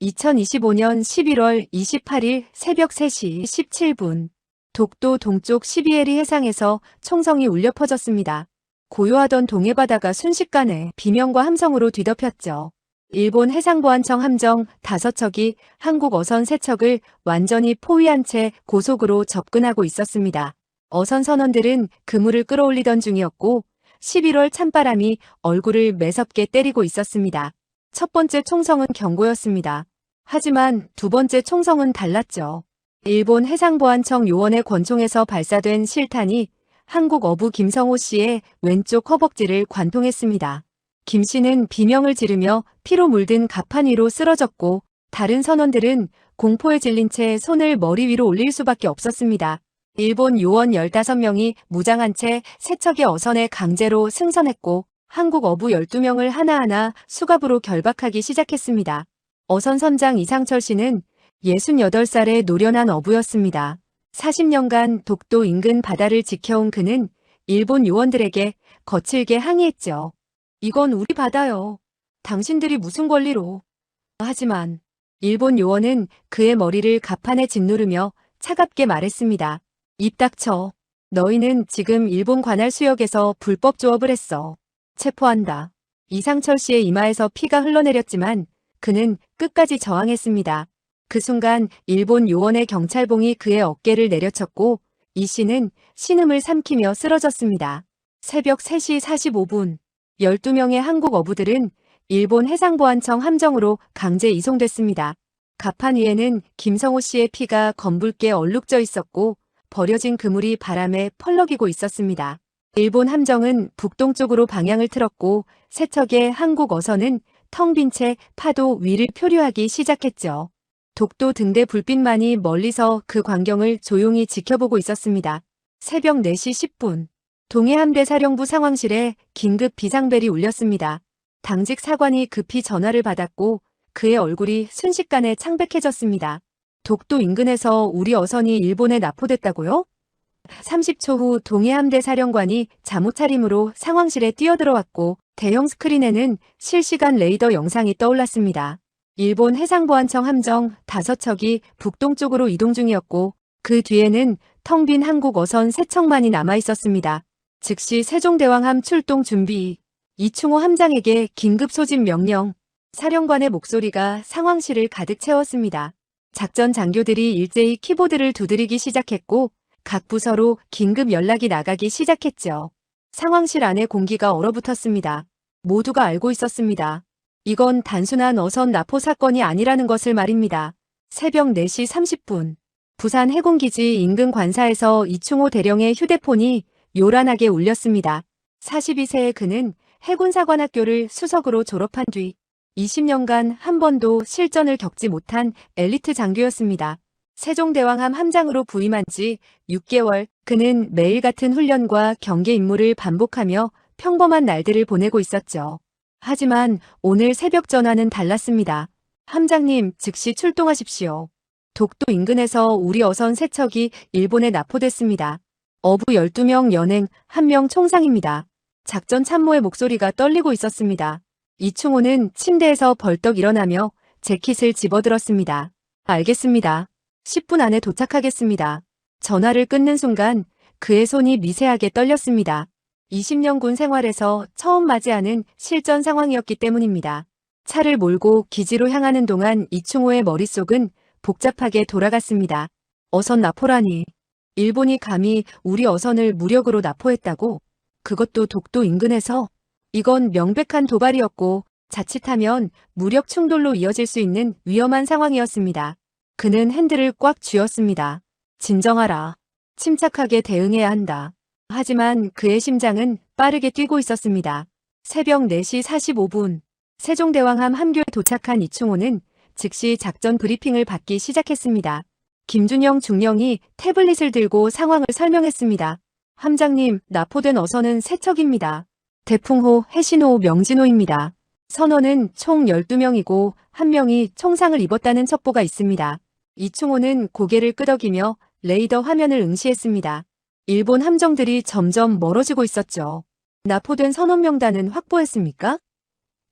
2025년 11월 28일 새벽 3시 17분 독도 동쪽 12해리 해상에서 총성이 울려 퍼졌습니다. 고요하던 동해바다가 순식간에 비명과 함성으로 뒤덮였죠. 일본 해상보안청 함정 5척이 한국 어선 3척을 완전히 포위한 채 고속으로 접근하고 있었습니다. 어선 선원들은 그물을 끌어올리던 중이었고 11월 찬바람이 얼굴을 매섭게 때리고 있었습니다. 첫 번째 총성은 경고였습니다. 하지만 두 번째 총성은 달랐죠. 일본 해상보안청 요원의 권총에서 발사된 실탄이 한국 어부 김성호 씨의 왼쪽 허벅지를 관통했습니다. 김 씨는 비명을 지르며 피로 물든 갑판 위로 쓰러졌고 다른 선원들은 공포에 질린 채 손을 머리 위로 올릴 수밖에 없었습니다. 일본 요원 15명이 무장한 채 세척의 어선에 강제로 승선했고 한국 어부 12명을 하나하나 수갑으로 결박하기 시작했습니다. 어선 선장 이상철 씨는 68살의 노련한 어부였습니다. 40년간 독도 인근 바다를 지켜온 그는 일본 요원들에게 거칠게 항의했죠. 이건 우리 바다요. 당신들이 무슨 권리로. 하지만 일본 요원은 그의 머리를 갑판에 짓누르며 차갑게 말했습니다. 입 닥쳐. 너희는 지금 일본 관할 수역에서 불법 조업을 했어. 체포한다. 이상철 씨의 이마에서 피가 흘러내렸지만 그는 끝까지 저항했습니다. 그 순간 일본 요원의 경찰봉이 그의 어깨를 내려쳤고 이 씨는 신음을 삼키며 쓰러졌습니다. 새벽 3시 45분 12명의 한국 어부들은 일본 해상보안청 함정으로 강제 이송됐습니다. 갑판 위에는 김성호 씨의 피가 검붉게 얼룩져 있었고 버려진 그물이 바람에 펄럭이고 있었습니다. 일본 함정은 북동쪽으로 방향을 틀었고 세척의 한국 어선은 텅 빈 채 파도 위를 표류하기 시작했죠. 독도 등대 불빛만이 멀리서 그 광경을 조용히 지켜보고 있었습니다. 새벽 4시 10분 동해함대 사령부 상황실에 긴급 비상벨이 울렸습니다. 당직 사관이 급히 전화를 받았고 그의 얼굴이 순식간에 창백해졌습니다. 독도 인근에서 우리 어선이 일본에 납포됐다고요? 30초 후 동해함대 사령관이 잠옷 차림으로 상황실에 뛰어들어왔고 대형 스크린에는 실시간 레이더 영상이 떠올랐습니다. 일본 해상보안청 함정 5척이 북동쪽으로 이동 중이었고 그 뒤에는 텅 빈 한국 어선 3척만이 남아있었습니다. 즉시 세종대왕함 출동 준비. 이충호 함장에게 긴급 소집 명령. 사령관의 목소리가 상황실을 가득 채웠습니다. 작전 장교들이 일제히 키보드를 두드리기 시작했고 각 부서로 긴급 연락이 나가기 시작했죠. 상황실 안의 공기가 얼어붙었습니다. 모두가 알고 있었습니다. 이건 단순한 어선 납포 사건이 아니라는 것을 말입니다. 새벽 4시 30분 부산 해군기지 인근 관사에서 이충호 대령의 휴대폰이 요란하게 울렸습니다. 42세의 그는 해군사관학교를 수석으로 졸업한 뒤 20년간 한 번도 실전을 겪지 못한 엘리트 장교였습니다. 세종대왕함 함장으로 부임한 지 6개월, 그는 매일 같은 훈련과 경계 임무를 반복하며 평범한 날들을 보내고 있었죠. 하지만 오늘 새벽 전화는 달랐습니다. 함장님, 즉시 출동하십시오. 독도 인근에서 우리 어선 3척이 일본에 납포됐습니다. 어부 12명 연행, 1명 총상입니다. 작전 참모의 목소리가 떨리고 있었습니다. 이충호는 침대에서 벌떡 일어나며 재킷을 집어들었습니다. 알겠습니다. 10분 안에 도착하겠습니다. 전화를 끊는 순간 그의 손이 미세하게 떨렸습니다. 20년 군 생활에서 처음 맞이하는 실전 상황이었기 때문입니다. 차를 몰고 기지로 향하는 동안 이충호의 머릿속은 복잡하게 돌아갔습니다. 어선 납포라니. 일본이 감히 우리 어선을 무력으로 납포했다고? 그것도 독도 인근에서? 이건 명백한 도발이었고 자칫하면 무력 충돌로 이어질 수 있는 위험한 상황이었습니다. 그는 핸들을 꽉 쥐었습니다. 진정하라. 침착하게 대응해야 한다. 하지만 그의 심장은 빠르게 뛰고 있었습니다. 새벽 4시 45분 세종대왕함 함교에 도착한 이충호는 즉시 작전 브리핑을 받기 시작했습니다. 김준영 중령이 태블릿을 들고 상황을 설명했습니다. 함장님, 납포된 어선은 3척입니다. 대풍호, 해신호, 명진호입니다. 선원은 총 12명이고 1명이 총상을 입었다는 첩보가 있습니다. 이충호는 고개를 끄덕이며 레이더 화면을 응시했습니다. 일본 함정들이 점점 멀어지고 있었죠. 납포된 선원 명단은 확보했습니까?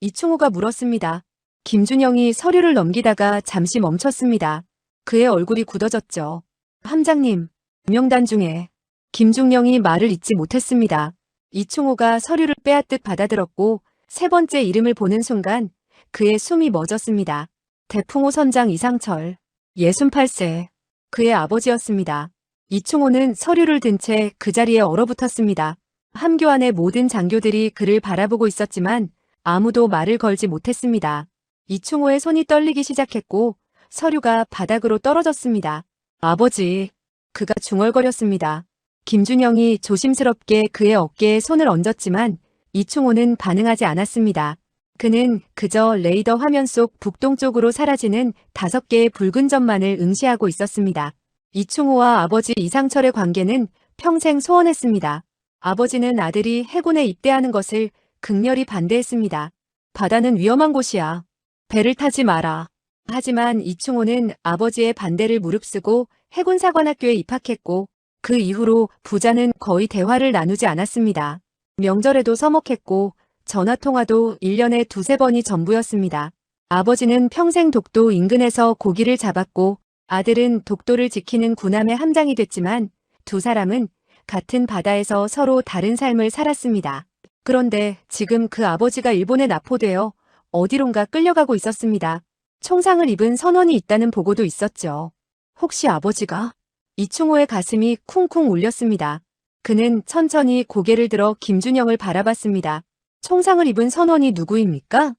이충호가 물었습니다. 김준영이 서류를 넘기다가 잠시 멈췄습니다. 그의 얼굴이 굳어졌죠. 함장님, 명단 중에 김중령이 말을 잇지 못했습니다. 이충호가 서류를 빼앗듯 받아들었고 세 번째 이름을 보는 순간 그의 숨이 멎었습니다. 대풍호 선장 이상철, 68세. 그의 아버지였습니다. 이충호는 서류를 든 채 그 자리에 얼어붙었습니다. 함교 안의 모든 장교들이 그를 바라보고 있었지만 아무도 말을 걸지 못했습니다. 이충호의 손이 떨리기 시작했고 서류가 바닥으로 떨어졌습니다. 아버지, 그가 중얼거렸습니다. 김준영이 조심스럽게 그의 어깨에 손을 얹었지만 이충호는 반응하지 않았습니다. 그는 그저 레이더 화면 속 북동쪽으로 사라지는 5개의 붉은 점만을 응시하고 있었습니다. 이충호와 아버지 이상철의 관계는 평생 소원했습니다. 아버지는 아들이 해군에 입대하는 것을 극렬히 반대했습니다. 바다는 위험한 곳이야. 배를 타지 마라. 하지만 이충호는 아버지의 반대를 무릅쓰고 해군사관학교에 입학했고 그 이후로 부자는 거의 대화를 나누지 않았습니다. 명절에도 서먹했고 전화통화도 1년에 2~3번이 전부였습니다. 아버지는 평생 독도 인근에서 고기를 잡았고 아들은 독도를 지키는 군함의 함장이 됐지만 두 사람은 같은 바다에서 서로 다른 삶을 살았습니다. 그런데 지금 그 아버지가 일본에 납포되어 어디론가 끌려가고 있었습니다. 총상을 입은 선원이 있다는 보고도 있었죠. 혹시 아버지가? 이충호의 가슴이 쿵쿵 울렸습니다. 그는 천천히 고개를 들어 김준영을 바라봤습니다. 총상을 입은 선원이 누구입니까?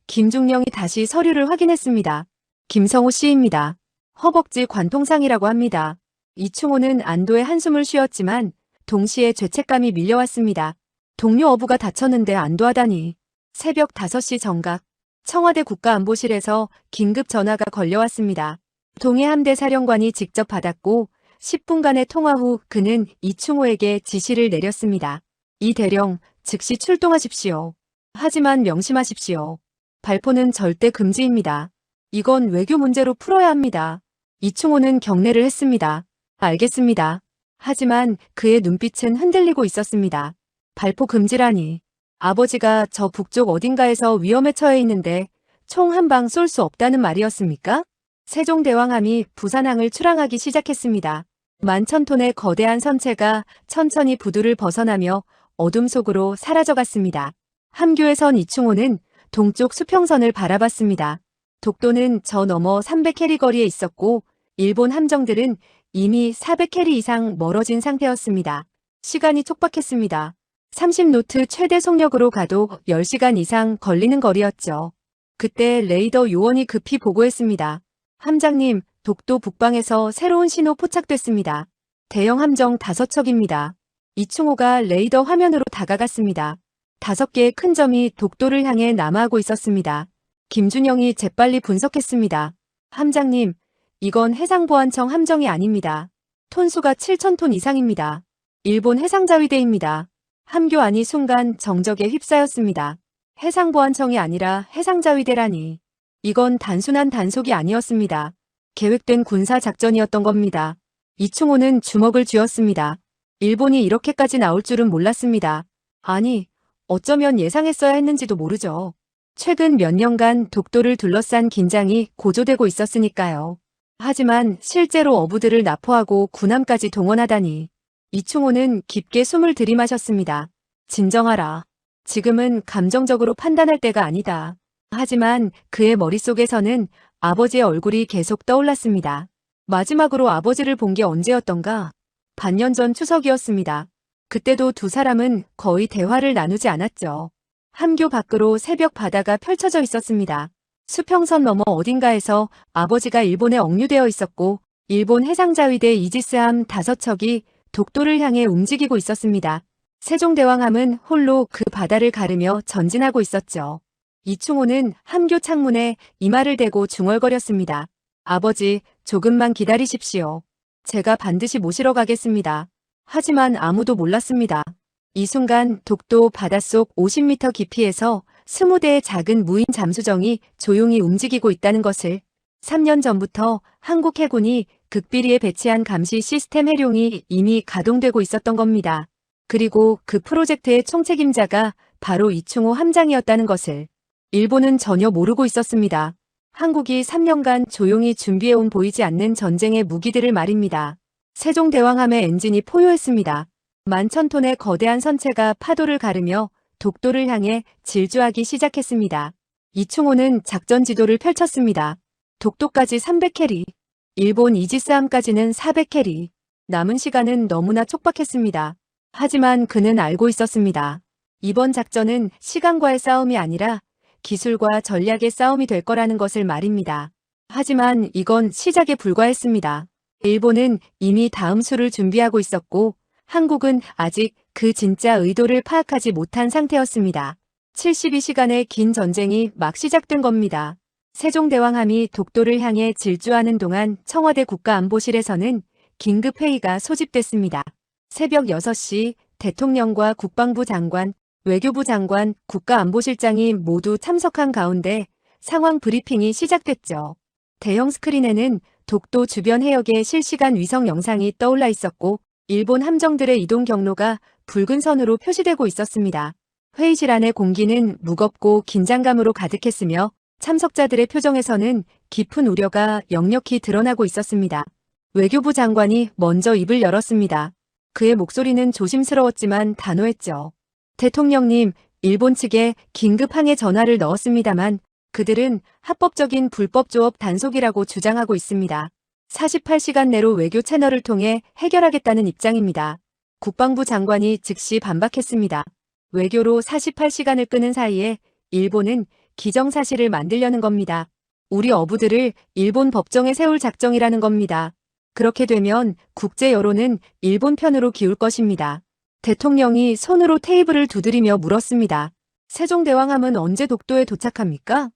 김중령이 다시 서류를 확인했습니다. 김성호 씨입니다. 허벅지 관통상이라고 합니다. 이충호는 안도의 한숨을 쉬었지만 동시에 죄책감이 밀려왔습니다. 동료 어부가 다쳤는데 안도하다니. 새벽 5시 정각, 청와대 국가안보실에서 긴급 전화가 걸려왔습니다. 동해함대 사령관이 직접 받았고 10분간의 통화 후 그는 이충호에게 지시를 내렸습니다. 이 대령, 즉시 출동하십시오. 하지만 명심하십시오. 발포는 절대 금지입니다. 이건 외교 문제로 풀어야 합니다. 이충호는 경례를 했습니다. 알겠습니다. 하지만 그의 눈빛은 흔들리고 있었습니다. 발포 금지라니. 아버지가 저 북쪽 어딘가에서 위험에 처해 있는데 총 한 방 쏠 수 없다는 말이었습니까? 세종대왕함이 부산항을 출항하기 시작했습니다. 11,000톤의 거대한 선체가 천천히 부두를 벗어나며 어둠 속으로 사라져갔습니다. 함교에 선 이충호는 동쪽 수평선을 바라봤습니다. 독도는 저 너머 300캐리 거리에 있었고 일본 함정들은 이미 400캐리 이상 멀어진 상태였습니다. 시간이 촉박했습니다. 30노트 최대 속력으로 가도 10시간 이상 걸리는 거리였죠. 그때 레이더 요원이 급히 보고했습니다. 함장님, 독도 북방에서 새로운 신호 포착됐습니다. 대형 함정 5척입니다. 이충호가 레이더 화면으로 다가갔습니다. 5개의 큰 점이 독도를 향해 남하하고 있었습니다. 김준영이 재빨리 분석했습니다. 함장님, 이건 해상보안청 함정이 아닙니다. 톤수가 7,000톤 이상입니다. 일본 해상자위대입니다. 함교 안이 순간 정적에 휩싸였습니다. 해상보안청이 아니라 해상자위대라니. 이건 단순한 단속이 아니었습니다. 계획된 군사작전이었던 겁니다. 이충호는 주먹을 쥐었습니다. 일본이 이렇게까지 나올 줄은 몰랐습니다. 아니, 어쩌면 예상했어야 했는지도 모르죠. 최근 몇 년간 독도를 둘러싼 긴장이 고조되고 있었으니까요. 하지만 실제로 어부들을 납포하고 군함까지 동원하다니. 이충호는 깊게 숨을 들이마셨습니다. 진정하라. 지금은 감정적으로 판단할 때가 아니다. 하지만 그의 머릿속에서는 아버지의 얼굴이 계속 떠올랐습니다. 마지막으로 아버지를 본 게 언제였던가? 반년 전 추석이었습니다. 그때도 두 사람은 거의 대화를 나누지 않았죠. 함교 밖으로 새벽 바다가 펼쳐져 있었습니다. 수평선 너머 어딘가에서 아버지가 일본에 억류되어 있었고 일본 해상자위대 이지스함 5척이 독도를 향해 움직이고 있었습니다. 세종대왕함은 홀로 그 바다를 가르며 전진하고 있었죠. 이충호는 함교 창문에 이마를 대고 중얼거렸습니다. 아버지, 조금만 기다리십시오. 제가 반드시 모시러 가겠습니다. 하지만 아무도 몰랐습니다. 이 순간 독도 바닷속 50m 깊이에서 20대의 작은 무인 잠수정이 조용히 움직이고 있다는 것을 3년 전부터 한국 해군이 극비리에 배치한 감시 시스템 해룡이 이미 가동되고 있었던 겁니다. 그리고 그 프로젝트의 총책임자가 바로 이충호 함장이었다는 것을. 일본은 전혀 모르고 있었습니다. 한국이 3년간 조용히 준비해온 보이지 않는 전쟁의 무기들을 말입니다. 세종대왕함의 엔진이 포효했습니다. 11,000톤의 거대한 선체가 파도를 가르며 독도를 향해 질주하기 시작했습니다. 이충호는 작전 지도를 펼쳤습니다. 독도까지 300캐리, 일본 이지스함까지는 400캐리. 남은 시간은 너무나 촉박했습니다. 하지만 그는 알고 있었습니다. 이번 작전은 시간과의 싸움이 아니라 기술과 전략의 싸움이 될 거라는 것을 말입니다. 하지만 이건 시작에 불과했습니다. 일본은 이미 다음 수를 준비하고 있었고 한국은 아직 그 진짜 의도를 파악하지 못한 상태였습니다. 72시간의 긴 전쟁이 막 시작된 겁니다. 세종대왕함이 독도를 향해 질주하는 동안 청와대 국가안보실에서는 긴급회의가 소집됐습니다. 새벽 6시 대통령과 국방부 장관, 외교부 장관, 국가안보실장이 모두 참석한 가운데 상황 브리핑이 시작됐죠. 대형 스크린에는 독도 주변 해역의 실시간 위성 영상이 떠올라 있었고 일본 함정들의 이동 경로가 붉은 선으로 표시되고 있었습니다. 회의실 안의 공기는 무겁고 긴장감으로 가득했으며 참석자들의 표정에서는 깊은 우려가 역력히 드러나고 있었습니다. 외교부 장관이 먼저 입을 열었습니다. 그의 목소리는 조심스러웠지만 단호했죠. 대통령님, 일본 측에 긴급 항해 전화를 넣었습니다만 그들은 합법적인 불법 조업 단속이라고 주장하고 있습니다. 48시간 내로 외교 채널을 통해 해결하겠다는 입장입니다. 국방부 장관이 즉시 반박했습니다. 외교로 48시간을 끄는 사이에 일본은 기정사실을 만들려는 겁니다. 우리 어부들을 일본 법정에 세울 작정이라는 겁니다. 그렇게 되면 국제 여론은 일본 편으로 기울 것입니다. 대통령이 손으로 테이블을 두드리며 물었습니다. 세종대왕함은 언제 독도에 도착합니까?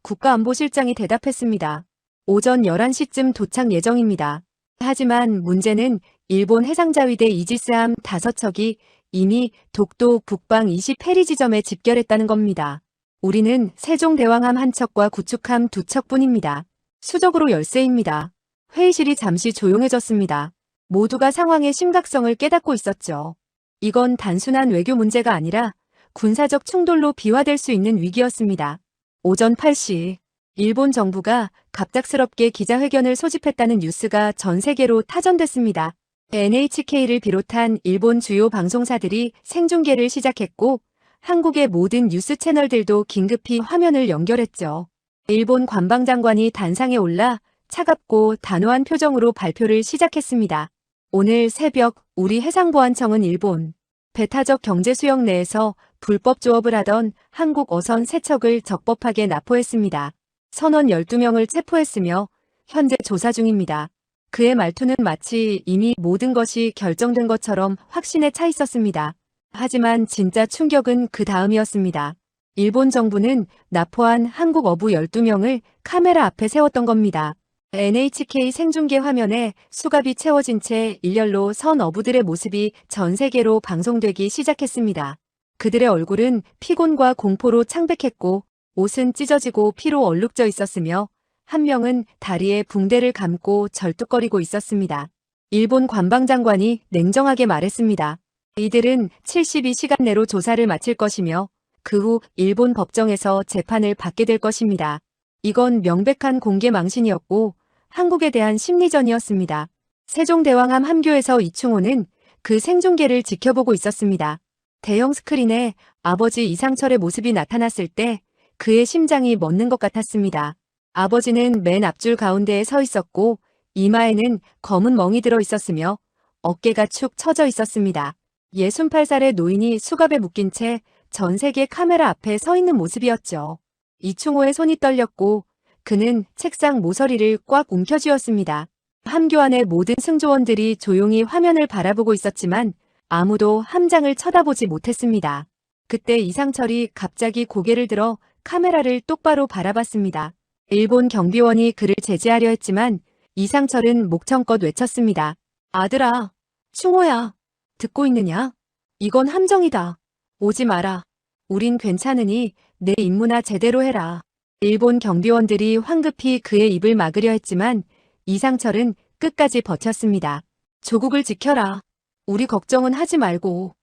국가안보실장이 대답했습니다. 오전 11시쯤 도착 예정입니다. 하지만 문제는 일본 해상자위대 이지스함 5척이 이미 독도 북방 20해리 지점에 집결했다는 겁니다. 우리는 세종대왕함 1척과 구축함 2척뿐입니다. 수적으로 열세입니다. 회의실이 잠시 조용해졌습니다. 모두가 상황의 심각성을 깨닫고 있었죠. 이건 단순한 외교 문제가 아니라 군사적 충돌로 비화될 수 있는 위기였습니다. 오전 8시 일본 정부가 갑작스럽게 기자회견을 소집했다는 뉴스가 전 세계로 타전됐습니다. NHK를 비롯한 일본 주요 방송사들이 생중계를 시작했고 한국의 모든 뉴스 채널들도 긴급히 화면을 연결했죠. 일본 관방장관이 단상에 올라 차갑고 단호한 표정으로 발표를 시작했습니다. 오늘 새벽 우리 해상보안청은 일본 배타적 경제수역 내에서 불법 조업을 하던 한국 어선 3척을 적법하게 납포했습니다. 선원 12명을 체포했으며 현재 조사 중입니다. 그의 말투는 마치 이미 모든 것이 결정된 것처럼 확신에 차 있었습니다. 하지만 진짜 충격은 그 다음이었습니다. 일본 정부는 납포한 한국 어부 12명을 카메라 앞에 세웠던 겁니다. NHK 생중계 화면에 수갑이 채워진 채 일렬로 선 어부들의 모습이 전 세계로 방송되기 시작했습니다. 그들의 얼굴은 피곤과 공포로 창백했고 옷은 찢어지고 피로 얼룩져 있었으며 한 명은 다리에 붕대를 감고 절뚝거리고 있었습니다. 일본 관방장관이 냉정하게 말했습니다. 이들은 72시간 내로 조사를 마칠 것이며 그 후 일본 법정에서 재판을 받게 될 것입니다. 이건 명백한 공개 망신이었고 한국에 대한 심리전이었습니다. 세종대왕함 함교에서 이충호는 그 생중계를 지켜보고 있었습니다. 대형 스크린에 아버지 이상철의 모습이 나타났을 때 그의 심장이 멎는 것 같았습니다. 아버지는 맨 앞줄 가운데에 서 있었고 이마에는 검은 멍이 들어 있었으며 어깨가 축 처져 있었습니다. 68살의 노인이 수갑에 묶인 채 전 세계 카메라 앞에 서 있는 모습이었죠. 이충호의 손이 떨렸고 그는 책상 모서리를 꽉 움켜쥐었습니다. 함교 안의 모든 승조원들이 조용히 화면을 바라보고 있었지만 아무도 함장을 쳐다보지 못했습니다. 그때 이상철이 갑자기 고개를 들어 카메라를 똑바로 바라봤습니다. 일본 경비원이 그를 제지하려 했지만 이상철은 목청껏 외쳤습니다. 아들아, 충호야, 듣고 있느냐? 이건 함정이다. 오지 마라. 우린 괜찮으니 내 임무나 제대로 해라. 일본 경비원들이 황급히 그의 입을 막으려 했지만 이상철은 끝까지 버텼습니다. 조국을 지켜라. 우리 걱정은 하지 말고.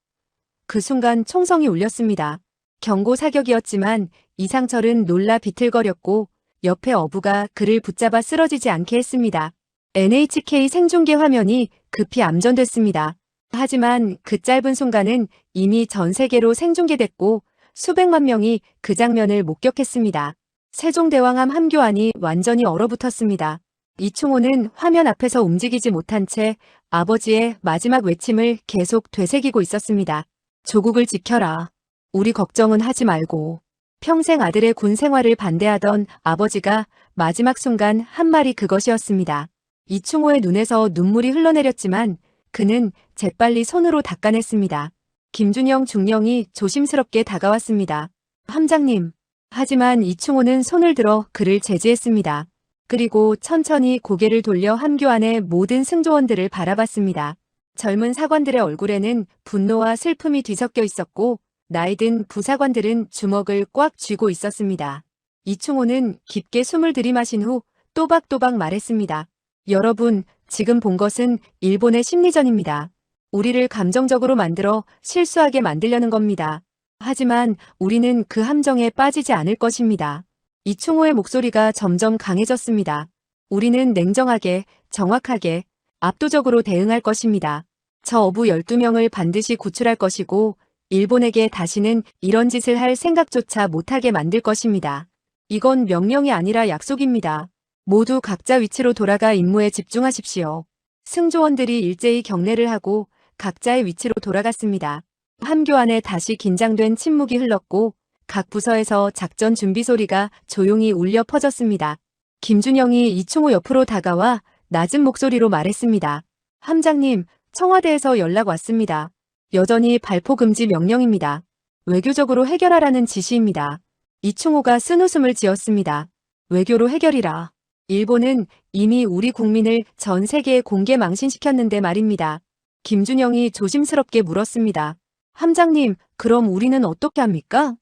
그 순간 총성이 울렸습니다. 경고 사격이었지만 이상철은 놀라 비틀거렸고 옆에 어부가 그를 붙잡아 쓰러지지 않게 했습니다. NHK 생중계 화면이 급히 암전됐습니다. 하지만 그 짧은 순간은 이미 전 세계로 생중계됐고 수백만 명이 그 장면을 목격했습니다. 세종대왕함 함교안이 완전히 얼어붙었습니다. 이충호는 화면 앞에서 움직이지 못한 채 아버지의 마지막 외침을 계속 되새기고 있었습니다. 조국을 지켜라. 우리 걱정은 하지 말고. 평생 아들의 군 생활을 반대하던 아버지가 마지막 순간 한 말이 그것이었습니다. 이충호의 눈에서 눈물이 흘러내렸지만 그는 재빨리 손으로 닦아냈습니다. 김준영 중령이 조심스럽게 다가왔습니다. 함장님. 하지만 이충호는 손을 들어 그를 제지했습니다. 그리고 천천히 고개를 돌려 함교안의 모든 승조원들을 바라봤습니다. 젊은 사관들의 얼굴에는 분노와 슬픔이 뒤섞여 있었고 나이든 부사관들은 주먹을 꽉 쥐고 있었습니다. 이충호는 깊게 숨을 들이마신 후 또박또박 말했습니다. 여러분, 지금 본 것은 일본의 심리전입니다. 우리를 감정적으로 만들어 실수하게 만들려는 겁니다. 하지만 우리는 그 함정에 빠지지 않을 것입니다. 이충호의 목소리가 점점 강해졌습니다. 우리는 냉정하게, 정확하게, 압도적으로 대응할 것입니다. 저 어부 12명을 반드시 구출할 것이고 일본에게 다시는 이런 짓을 할 생각조차 못하게 만들 것입니다. 이건 명령이 아니라 약속입니다. 모두 각자 위치로 돌아가 임무에 집중하십시오. 승조원들이 일제히 경례를 하고 각자의 위치로 돌아갔습니다. 함교안에 다시 긴장된 침묵이 흘렀고 각 부서에서 작전 준비 소리가 조용히 울려 퍼졌습니다. 김준영이 이충호 옆으로 다가와 낮은 목소리로 말했습니다. 함장님, 청와대에서 연락 왔습니다. 여전히 발포 금지 명령입니다. 외교적으로 해결하라는 지시입니다. 이충호가 쓴웃음을 지었습니다. 외교로 해결이라. 일본은 이미 우리 국민을 전 세계에 공개 망신시켰는데 말입니다. 김준영이 조심스럽게 물었습니다. 함장님, 그럼 우리는 어떻게 합니까?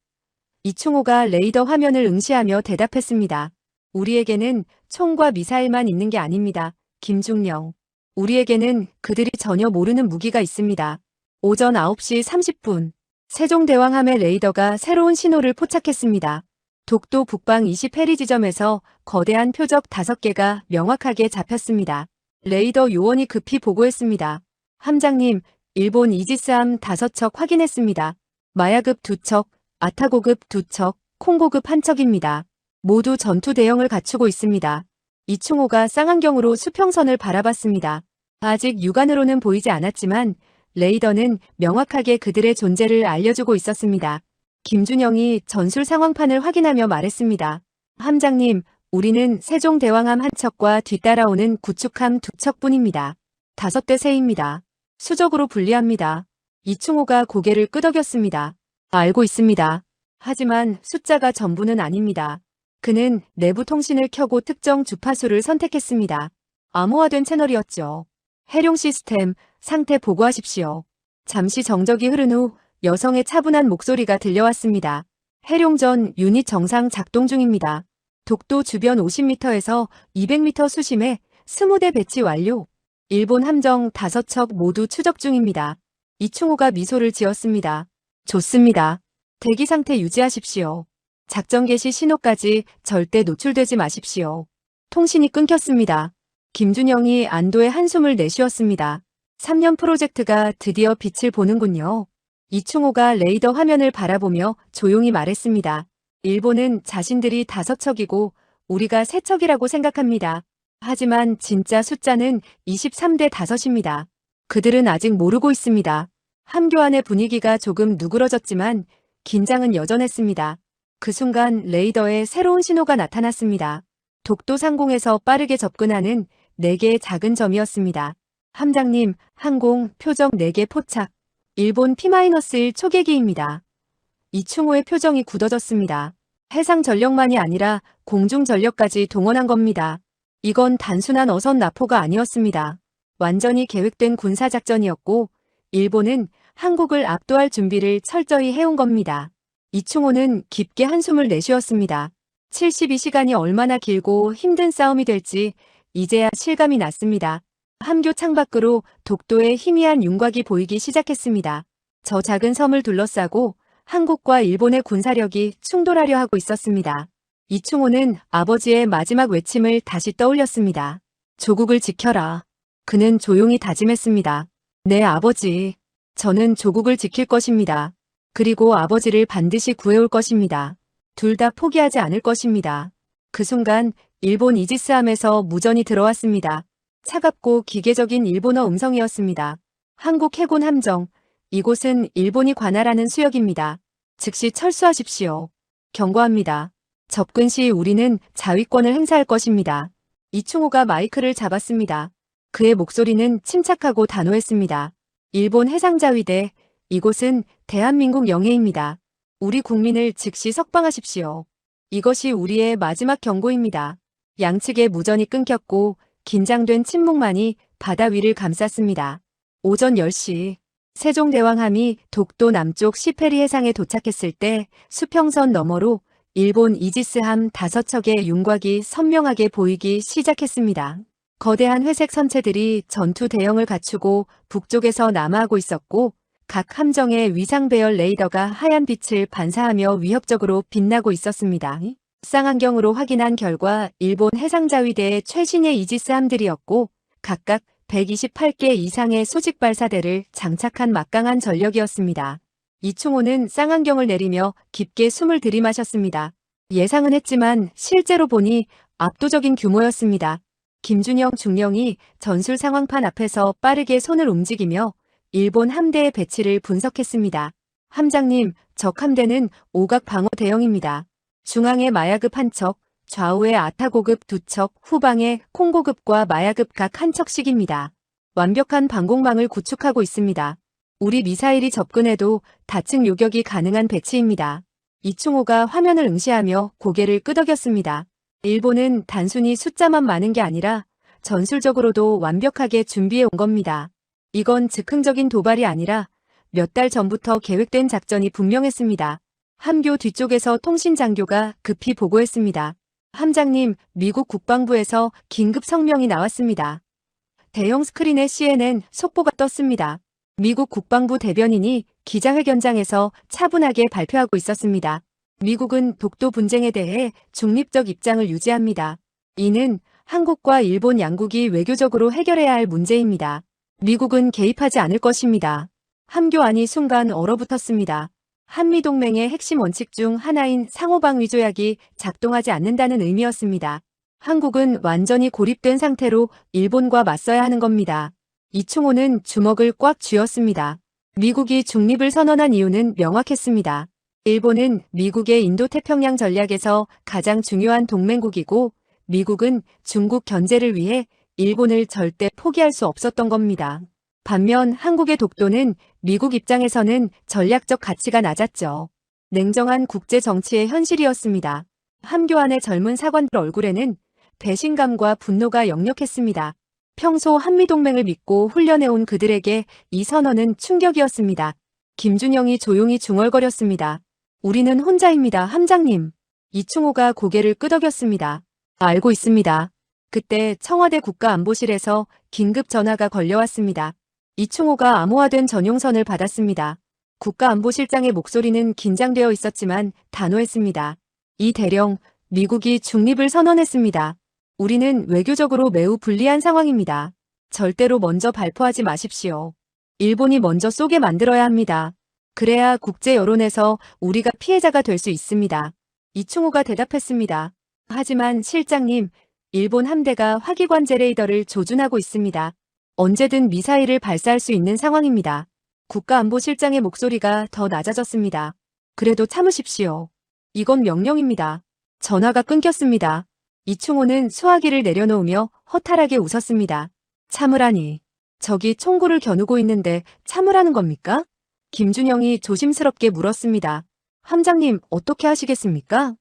이충호가 레이더 화면을 응시하며 대답했습니다. 우리에게는 총과 미사일만 있는 게 아닙니다. 김중령. 우리에게는 그들이 전혀 모르는 무기가 있습니다. 오전 9시 30분. 세종대왕함의 레이더가 새로운 신호를 포착했습니다. 독도 북방 20해리 지점에서 거대한 표적 5개가 명확하게 잡혔습니다. 레이더 요원이 급히 보고했습니다. 함장님, 일본 이지스함 5척 확인했습니다. 마야급 2척, 아타고급 2척, 콩고급 1척입니다. 모두 전투 대형을 갖추고 있습니다. 이충호가 쌍안경으로 수평선을 바라봤습니다. 아직 육안으로는 보이지 않았지만 레이더는 명확하게 그들의 존재를 알려주고 있었습니다. 김준영이 전술 상황판을 확인하며 말했습니다. 함장님, 우리는 세종대왕함 1척과 뒤따라오는 구축함 2척뿐입니다. 5대 세입니다. 수적으로 불리합니다. 이충호가 고개를 끄덕였습니다. 알고 있습니다. 하지만 숫자가 전부는 아닙니다. 그는 내부 통신을 켜고 특정 주파수를 선택했습니다. 암호화된 채널이었죠. 해룡 시스템 상태 보고하십시오. 잠시 정적이 흐른 후 여성의 차분한 목소리가 들려왔습니다. 해룡전 유닛 정상 작동 중입니다. 독도 주변 50m에서 200m 수심에 20대 배치 완료. 일본 함정 5척 모두 추적 중입니다. 이충호가 미소를 지었습니다. 좋습니다. 대기 상태 유지하십시오. 작전 개시 신호까지 절대 노출되지 마십시오. 통신이 끊겼습니다. 김준영이 안도의 한숨을 내쉬었습니다. 3년 프로젝트가 드디어 빛을 보는군요. 이충호가 레이더 화면을 바라보며 조용히 말했습니다. 일본은 자신들이 5척이고 우리가 3척이라고 생각합니다. 하지만 진짜 숫자는 23대 5입니다. 그들은 아직 모르고 있습니다. 함교안의 분위기가 조금 누그러졌지만 긴장은 여전했습니다. 그 순간 레이더에 새로운 신호가 나타났습니다. 독도 상공에서 빠르게 접근하는 4개의 작은 점이었습니다. 함장님, 항공, 표적 4개 포착. 일본 P-1 초계기입니다. 이충호의 표정이 굳어졌습니다. 해상 전력만이 아니라 공중 전력까지 동원한 겁니다. 이건 단순한 어선 납포가 아니었습니다. 완전히 계획된 군사작전이었고 일본은 한국을 압도할 준비를 철저히 해온 겁니다. 이충호는 깊게 한숨을 내쉬었습니다. 72시간이 얼마나 길고 힘든 싸움이 될지 이제야 실감이 났습니다. 함교 창밖으로 독도의 희미한 윤곽이 보이기 시작했습니다. 저 작은 섬을 둘러싸고 한국과 일본의 군사력이 충돌하려 하고 있었습니다. 이충호는 아버지의 마지막 외침을 다시 떠올렸습니다. 조국을 지켜라. 그는 조용히 다짐했습니다. 네, 아버지. 저는 조국을 지킬 것입니다. 그리고 아버지를 반드시 구해올 것입니다. 둘 다 포기하지 않을 것입니다. 그 순간 일본 이지스함에서 무전이 들어왔습니다. 차갑고 기계적인 일본어 음성이었습니다. 한국 해군 함정, 이곳은 일본이 관할하는 수역입니다. 즉시 철수하십시오. 경고합니다. 접근 시 우리는 자위권을 행사할 것입니다. 이충호가 마이크를 잡았습니다. 그의 목소리는 침착하고 단호했습니다. 일본 해상자위대, 이곳은 대한민국 영해입니다. 우리 국민을 즉시 석방하십시오. 이것이 우리의 마지막 경고입니다. 양측의 무전이 끊겼고 긴장된 침묵만이 바다 위를 감쌌습니다. 오전 10시 세종대왕함이 독도 남쪽 시페리 해상에 도착했을 때 수평선 너머로 일본 이지스함 5척의 윤곽이 선명하게 보이기 시작했습니다. 거대한 회색 선체들이 전투 대형을 갖추고 북쪽에서 남하하고 있었고 각 함정의 위상 배열 레이더가 하얀 빛을 반사하며 위협적으로 빛나고 있었습니다. 쌍안경으로 확인한 결과 일본 해상자위대의 최신의 이지스함들이었고 각각 128개 이상의 소직 발사대를 장착한 막강한 전력이었습니다. 이충호는 쌍안경을 내리며 깊게 숨을 들이마셨습니다. 예상은 했지만 실제로 보니 압도적인 규모였습니다. 김준영 중령이 전술 상황판 앞에서 빠르게 손을 움직이며 일본 함대의 배치를 분석했습니다. 함장님, 적 함대는 오각 방어 대형입니다. 중앙에 마야급 한 척, 좌우에 아타고급 2척, 후방에 콩고급과 마야급 각 한 척씩입니다. 완벽한 방공망을 구축하고 있습니다. 우리 미사일이 접근해도 다층 요격이 가능한 배치입니다. 이충호가 화면을 응시하며 고개를 끄덕였습니다. 일본은 단순히 숫자만 많은 게 아니라 전술적으로도 완벽하게 준비해 온 겁니다. 이건 즉흥적인 도발이 아니라 몇 달 전부터 계획된 작전이 분명했습니다. 함교 뒤쪽에서 통신장교가 급히 보고했습니다. 함장님, 미국 국방부에서 긴급 성명이 나왔습니다. 대형 스크린에 CNN 속보가 떴습니다. 미국 국방부 대변인이 기자회견장에서 차분하게 발표하고 있었습니다. 미국은 독도 분쟁에 대해 중립적 입장을 유지합니다. 이는 한국과 일본 양국이 외교적으로 해결해야 할 문제입니다. 미국은 개입하지 않을 것입니다. 함교안이 순간 얼어붙었습니다. 한미동맹의 핵심 원칙 중 하나인 상호방위 조약이 작동하지 않는다는 의미였습니다. 한국은 완전히 고립된 상태로 일본과 맞서야 하는 겁니다. 이충호는 주먹을 꽉 쥐었습니다. 미국이 중립을 선언한 이유는 명확했습니다. 일본은 미국의 인도태평양 전략에서 가장 중요한 동맹국이고 미국은 중국 견제를 위해 일본을 절대 포기할 수 없었던 겁니다. 반면 한국의 독도는 미국 입장에서는 전략적 가치가 낮았죠. 냉정한 국제 정치의 현실이었습니다. 함교안의 젊은 사관들 얼굴에는 배신감과 분노가 역력했습니다. 평소 한미동맹을 믿고 훈련해온 그들에게 이 선언은 충격이었습니다. 김준영이 조용히 중얼거렸습니다. 우리는 혼자입니다, 함장님. 이충호가 고개를 끄덕였습니다. 알고 있습니다. 그때 청와대 국가안보실에서 긴급 전화가 걸려왔습니다. 이충호가 암호화된 전용선을 받았습니다. 국가안보실장의 목소리는 긴장되어 있었지만 단호했습니다. 이 대령, 미국이 중립을 선언했습니다. 우리는 외교적으로 매우 불리한 상황입니다. 절대로 먼저 발포하지 마십시오. 일본이 먼저 쏘게 만들어야 합니다. 그래야 국제 여론에서 우리가 피해자가 될 수 있습니다. 이충호가 대답했습니다. 하지만 실장님, 일본 함대가 화기관제 레이더를 조준하고 있습니다. 언제든 미사일을 발사할 수 있는 상황입니다. 국가안보실장의 목소리가 더 낮아졌습니다. 그래도 참으십시오. 이건 명령입니다. 전화가 끊겼습니다. 이충호는 수화기를 내려놓으며 허탈하게 웃었습니다. 참으라니. 적이 총구를 겨누고 있는데 참으라는 겁니까? 김준영이 조심스럽게 물었습니다. 함장님, 어떻게 하시겠습니까?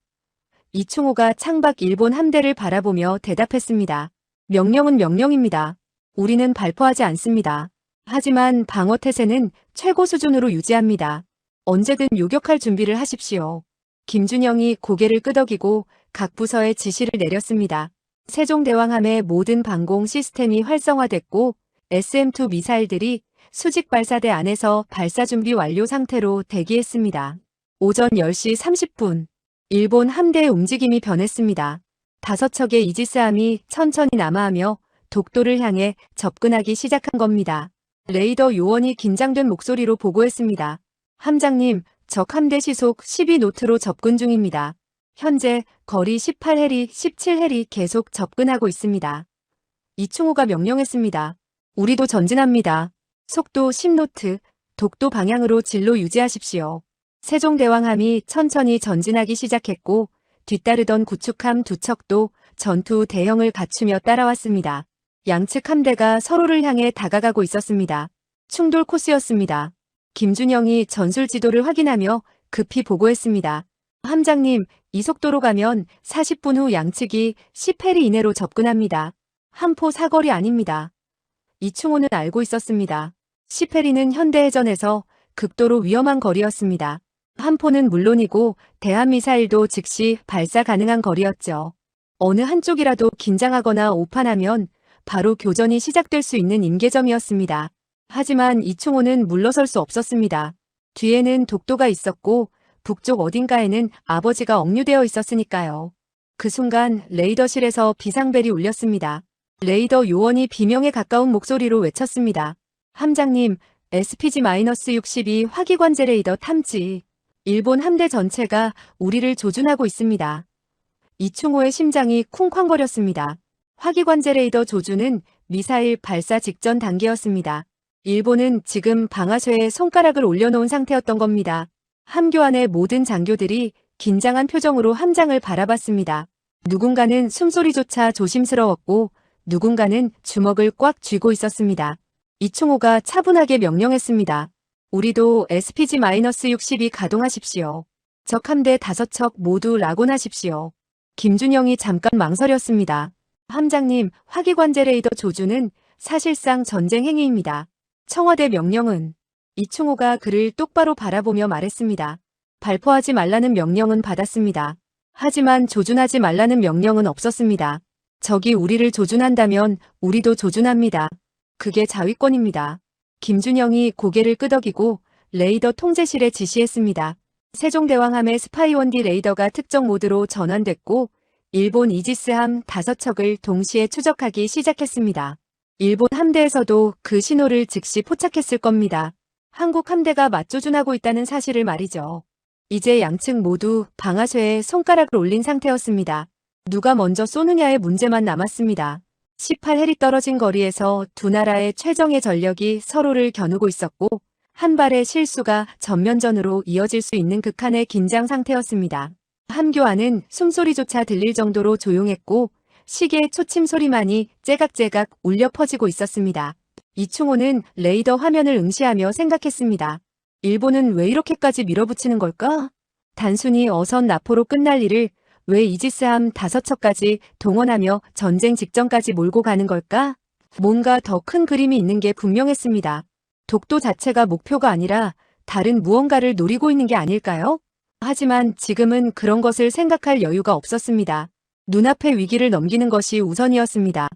이충호가 창밖 일본 함대를 바라보며 대답했습니다. 명령은 명령입니다. 우리는 발포하지 않습니다. 하지만 방어태세는 최고 수준으로 유지합니다. 언제든 요격할 준비를 하십시오. 김준영이 고개를 끄덕이고 각 부서에 지시를 내렸습니다. 세종대왕함의 모든 방공 시스템이 활성화됐고 SM-2 미사일들이 수직 발사대 안에서 발사 준비 완료 상태로 대기했습니다. 오전 10시 30분. 일본 함대의 움직임이 변했습니다. 5척의 이지스함이 천천히 남하하며 독도를 향해 접근하기 시작한 겁니다. 레이더 요원이 긴장된 목소리로 보고했습니다. 함장님, 적 함대 시속 12노트로 접근 중입니다. 현재 거리 18해리, 17해리 계속 접근하고 있습니다. 이충호가 명령했습니다. 우리도 전진합니다. 속도 10노트, 독도 방향으로 진로 유지하십시오. 세종대왕함이 천천히 전진하기 시작했고 뒤따르던 구축함 2척도 전투 대형을 갖추며 따라왔습니다. 양측 함대가 서로를 향해 다가가고 있었습니다. 충돌 코스였습니다. 김준영이 전술 지도를 확인하며 급히 보고했습니다. 함장님, 이 속도로 가면 40분 후 양측이 10해리 이내로 접근합니다. 한포 사거리 아닙니다. 이충호는 알고 있었습니다. 10해리는 현대해전에서 극도로 위험한 거리였습니다. 한포는 물론이고 대한미사일도 즉시 발사 가능한 거리였죠. 어느 한쪽이라도 긴장하거나 오판하면 바로 교전이 시작될 수 있는 임계점이었습니다. 하지만 이충호는 물러설 수 없었습니다. 뒤에는 독도가 있었고 북쪽 어딘가에는 아버지가 억류되어 있었으니까요. 그 순간 레이더실에서 비상벨이 울렸습니다. 레이더 요원이 비명에 가까운 목소리로 외쳤습니다. 함장님, SPG-62 화기관제 레이더 탐지. 일본 함대 전체가 우리를 조준하고 있습니다. 이충호의 심장이 쿵쾅거렸습니다. 화기관제 레이더 조준은 미사일 발사 직전 단계였습니다. 일본은 지금 방아쇠에 손가락을 올려놓은 상태였던 겁니다. 함교 안의 모든 장교들이 긴장한 표정으로 함장을 바라봤습니다. 누군가는 숨소리조차 조심스러웠고 누군가는 주먹을 꽉 쥐고 있었습니다. 이충호가 차분하게 명령했습니다. 우리도 SPG-62 가동하십시오. 적 함대 5척 모두 낙온하십시오. 김준영이 잠깐 망설였습니다. 함장님, 화기관제 레이더 조준은 사실상 전쟁 행위입니다. 청와대 명령은? 이충호가 그를 똑바로 바라보며 말했습니다. 발포하지 말라는 명령은 받았습니다. 하지만 조준하지 말라는 명령은 없었습니다. 적이 우리를 조준한다면 우리도 조준합니다. 그게 자위권입니다. 김준영이 고개를 끄덕이고 레이더 통제실에 지시했습니다. 세종대왕함의 스파이1D 레이더가 특정 모드로 전환됐고 일본 이지스함 5척을 동시에 추적하기 시작했습니다. 일본 함대에서도 그 신호를 즉시 포착했을 겁니다. 한국 함대가 맞조준하고 있다는 사실을 말이죠. 이제 양측 모두 방아쇠에 손가락을 올린 상태였습니다. 누가 먼저 쏘느냐의 문제만 남았습니다. 18해리 떨어진 거리에서 두 나라의 최정예 전력이 서로를 겨누고 있었고 한 발의 실수가 전면전으로 이어질 수 있는 극한의 긴장 상태였습니다. 함교 안은 숨소리조차 들릴 정도로 조용했고 시계의 초침 소리만이 째각째각 울려 퍼지고 있었습니다. 이충호는 레이더 화면을 응시하며 생각했습니다. 일본은 왜 이렇게까지 밀어붙이는 걸까? 단순히 어선 납포로 끝날 일을 왜 이지스함 5척까지 동원하며 전쟁 직전까지 몰고 가는 걸까? 뭔가 더 큰 그림이 있는 게 분명했습니다. 독도 자체가 목표가 아니라 다른 무언가를 노리고 있는 게 아닐까요? 하지만 지금은 그런 것을 생각할 여유가 없었습니다. 눈앞의 위기를 넘기는 것이 우선이었습니다.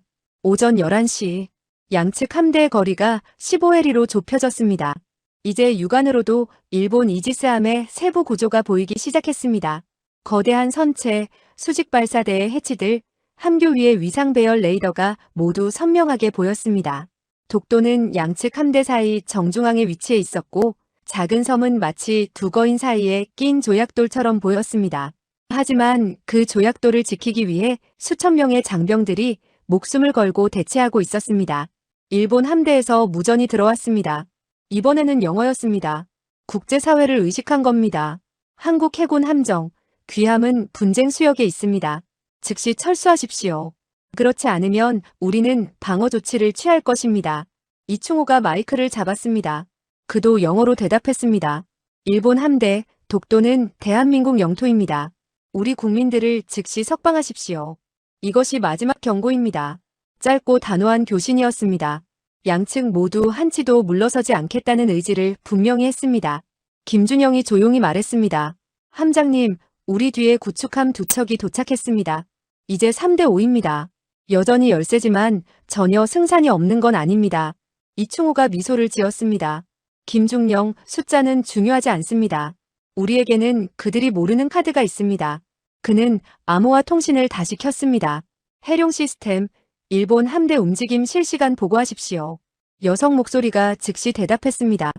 오전 11시, 양측 함대의 거리가 15해리로 좁혀졌습니다. 이제 육안으로도 일본 이지스함의 세부 구조가 보이기 시작했습니다. 거대한 선체, 수직 발사대의 해치들, 함교 위의 위상 배열 레이더가 모두 선명하게 보였습니다. 독도는 양측 함대 사이 정중앙에 위치해 있었고 작은 섬은 마치 두 거인 사이에 낀 조약돌처럼 보였습니다. 하지만 그 조약돌을 지키기 위해 수천 명의 장병들이 목숨을 걸고 대치하고 있었습니다. 일본 함대에서 무전이 들어왔습니다. 이번에는 영어였습니다. 국제사회를 의식한 겁니다. 한국 해군 함정, 귀함은 분쟁 수역에 있습니다. 즉시 철수하십시오. 그렇지 않으면 우리는 방어 조치를 취할 것입니다. 이충호가 마이크를 잡았습니다. 그도 영어로 대답했습니다. 일본 함대, 독도는 대한민국 영토입니다. 우리 국민들을 즉시 석방하십시오. 이것이 마지막 경고입니다. 짧고 단호한 교신이었습니다. 양측 모두 한치도 물러서지 않겠다는 의지를 분명히 했습니다. 김준영이 조용히 말했습니다. 함장님, 우리 뒤에 구축함 2척이 도착했습니다. 이제 3대5입니다. 여전히 열세지만 전혀 승산이 없는 건 아닙니다. 이충호가 미소를 지었습니다. 김중령, 숫자는 중요하지 않습니다. 우리에게는 그들이 모르는 카드가 있습니다. 그는 암호화 통신을 다시 켰습니다. 해룡 시스템, 일본 함대 움직임 실시간 보고하십시오. 여성 목소리가 즉시 대답했습니다.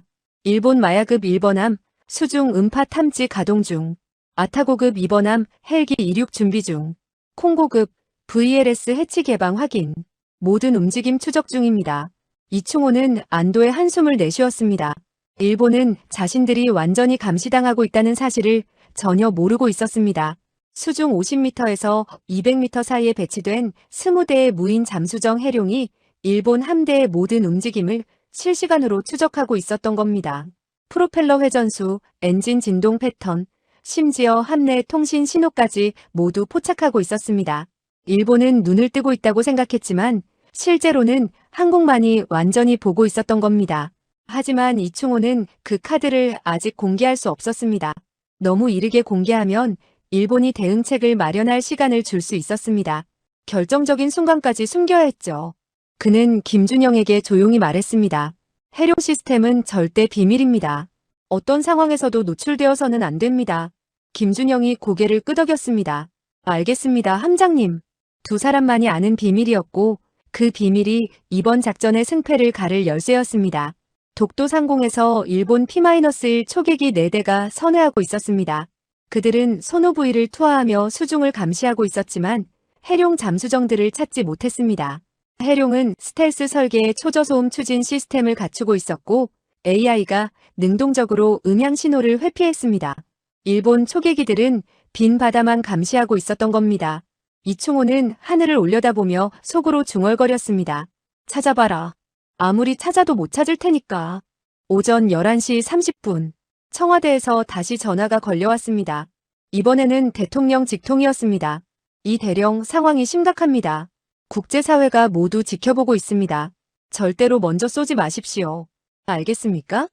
일본 마야급 1번함, 수중 음파 탐지 가동 중. 아타고급 2번함, 헬기 이륙 준비 중. 콩고급, VLS 해치 개방 확인. 모든 움직임 추적 중입니다. 이충호는 안도의 한숨을 내쉬었습니다. 일본은 자신들이 완전히 감시당하고 있다는 사실을 전혀 모르고 있었습니다. 수중 50m에서 200m 사이에 배치된 20대의 무인 잠수정 해룡이 일본 함대의 모든 움직임을 실시간으로 추적하고 있었던 겁니다. 프로펠러 회전수, 엔진 진동 패턴, 심지어 함내 통신 신호까지 모두 포착하고 있었습니다. 일본은 눈을 뜨고 있다고 생각했지만 실제로는 한국만이 완전히 보고 있었던 겁니다. 하지만 이충호는 그 카드를 아직 공개할 수 없었습니다. 너무 이르게 공개하면 일본이 대응책을 마련할 시간을 줄 수 있었습니다. 결정적인 순간까지 숨겨야 했죠. 그는 김준영에게 조용히 말했습니다. 해룡 시스템은 절대 비밀입니다. 어떤 상황에서도 노출되어서는 안 됩니다. 김준영이 고개를 끄덕였습니다. 알겠습니다, 함장님. 두 사람만이 아는 비밀이었고 그 비밀이 이번 작전의 승패를 가를 열쇠였습니다. 독도 상공에서 일본 P-1 초계기 4대가 선회하고 있었습니다. 그들은 소노부이를 투하하며 수중을 감시하고 있었지만 해룡 잠수정들을 찾지 못했습니다. 해룡은 스텔스 설계의 초저소음 추진 시스템을 갖추고 있었고 AI가 능동적으로 음향 신호를 회피했습니다. 일본 초계기들은 빈 바다만 감시하고 있었던 겁니다. 이충호는 하늘을 올려다보며 속으로 중얼거렸습니다. 찾아봐라. 아무리 찾아도 못 찾을 테니까. 오전 11시 30분. 청와대에서 다시 전화가 걸려왔습니다. 이번에는 대통령 직통이었습니다. 이 대령 상황이 심각합니다. 국제사회가 모두 지켜보고 있습니다. 절대로 먼저 쏘지 마십시오. 알겠습니까?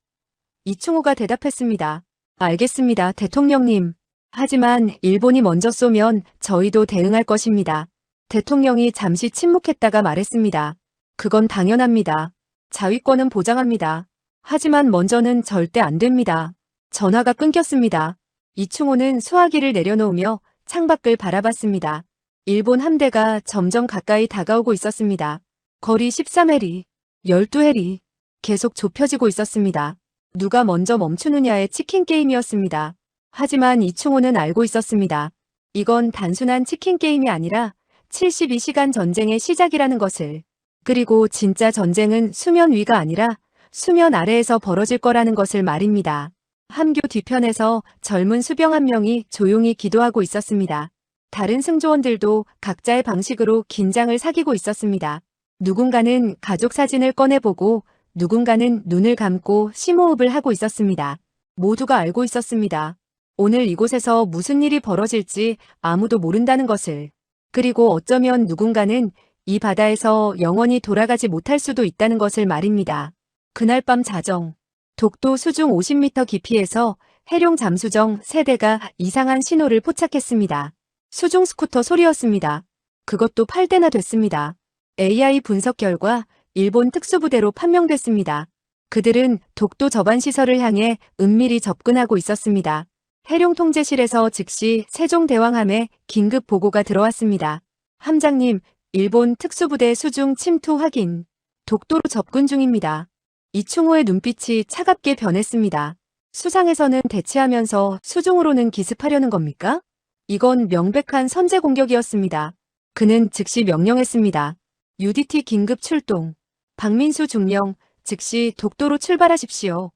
이충호가 대답했습니다. 알겠습니다, 대통령님. 하지만 일본이 먼저 쏘면 저희도 대응할 것입니다. 대통령이 잠시 침묵했다가 말했습니다. 그건 당연합니다. 자위권은 보장합니다. 하지만 먼저는 절대 안 됩니다. 전화가 끊겼습니다. 이충호는 수화기를 내려놓으며 창밖을 바라봤습니다. 일본 함대가 점점 가까이 다가오고 있었습니다. 거리 13해리, 12해리, 계속 좁혀지고 있었습니다. 누가 먼저 멈추느냐의 치킨 게임이었습니다. 하지만 이충호는 알고 있었습니다. 이건 단순한 치킨 게임이 아니라 72시간 전쟁의 시작이라는 것을. 그리고 진짜 전쟁은 수면 위가 아니라 수면 아래에서 벌어질 거라는 것을 말입니다. 함교 뒤편에서 젊은 수병 한 명이 조용히 기도하고 있었습니다. 다른 승조원들도 각자의 방식으로 긴장을 사귀고 있었습니다. 누군가는 가족 사진을 꺼내보고 누군가는 눈을 감고 심호흡을 하고 있었습니다. 모두가 알고 있었습니다. 오늘 이곳에서 무슨 일이 벌어질지 아무도 모른다는 것을. 그리고 어쩌면 누군가는 이 바다에서 영원히 돌아가지 못할 수도 있다는 것을 말입니다. 그날 밤 자정, 독도 수중 50m 깊이에서 해룡 잠수정 3대가 이상한 신호를 포착했습니다. 수중 스쿠터 소리였습니다. 그것도 8대나 됐습니다. AI 분석 결과 일본 특수부대로 판명됐습니다. 그들은 독도 저반 시설을 향해 은밀히 접근하고 있었습니다. 해룡 통제실에서 즉시 세종대왕함에 긴급 보고가 들어왔습니다. 함장님, 일본 특수부대 수중 침투 확인. 독도로 접근 중입니다. 이충호의 눈빛이 차갑게 변했습니다. 수상에서는 대치하면서 수중으로는 기습하려는 겁니까? 이건 명백한 선제 공격이었습니다. 그는 즉시 명령했습니다. UDT 긴급 출동. 박민수 중령, 즉시 독도로 출발하십시오.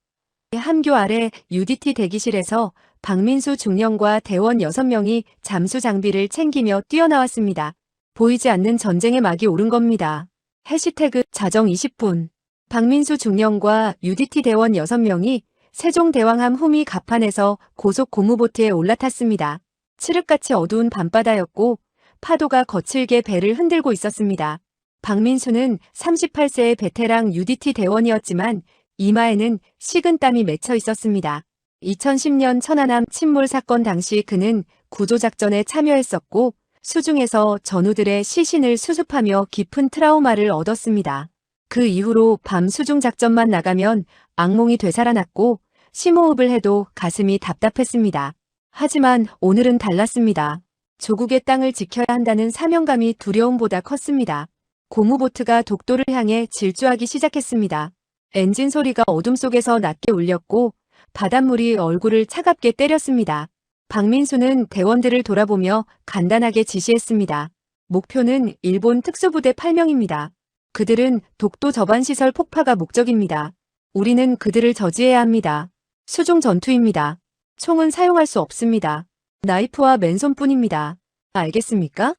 함교 아래 UDT 대기실에서 박민수 중령과 대원 6명이 잠수 장비를 챙기며 뛰어나왔습니다. 보이지 않는 전쟁의 막이 오른 겁니다. 해시태그 자정 20분. 박민수 중령과 UDT 대원 6명이 세종대왕함 후미 갑판에서 고속 고무보트에 올라탔습니다. 칠흑같이 어두운 밤바다였고 파도가 거칠게 배를 흔들고 있었습니다. 박민수는 38세의 베테랑 UDT 대원이었지만 이마에는 식은땀이 맺혀 있었습니다. 2010년 천안함 침몰 사건 당시 그는 구조작전에 참여했었고 수중에서 전우들의 시신을 수습하며 깊은 트라우마를 얻었습니다. 그 이후로 밤 수중 작전만 나가면 악몽이 되살아났고 심호흡을 해도 가슴이 답답했습니다. 하지만 오늘은 달랐습니다. 조국의 땅을 지켜야 한다는 사명감이 두려움보다 컸습니다. 고무보트가 독도를 향해 질주하기 시작했습니다. 엔진 소리가 어둠 속에서 낮게 울렸고 바닷물이 얼굴을 차갑게 때렸습니다. 박민수는 대원들을 돌아보며 간단하게 지시했습니다. 목표는 일본 특수부대 8명입니다. 그들은 독도 저반시설 폭파가 목적입니다. 우리는 그들을 저지해야 합니다. 수중 전투입니다. 총은 사용할 수 없습니다. 나이프와 맨손뿐입니다. 알겠습니까?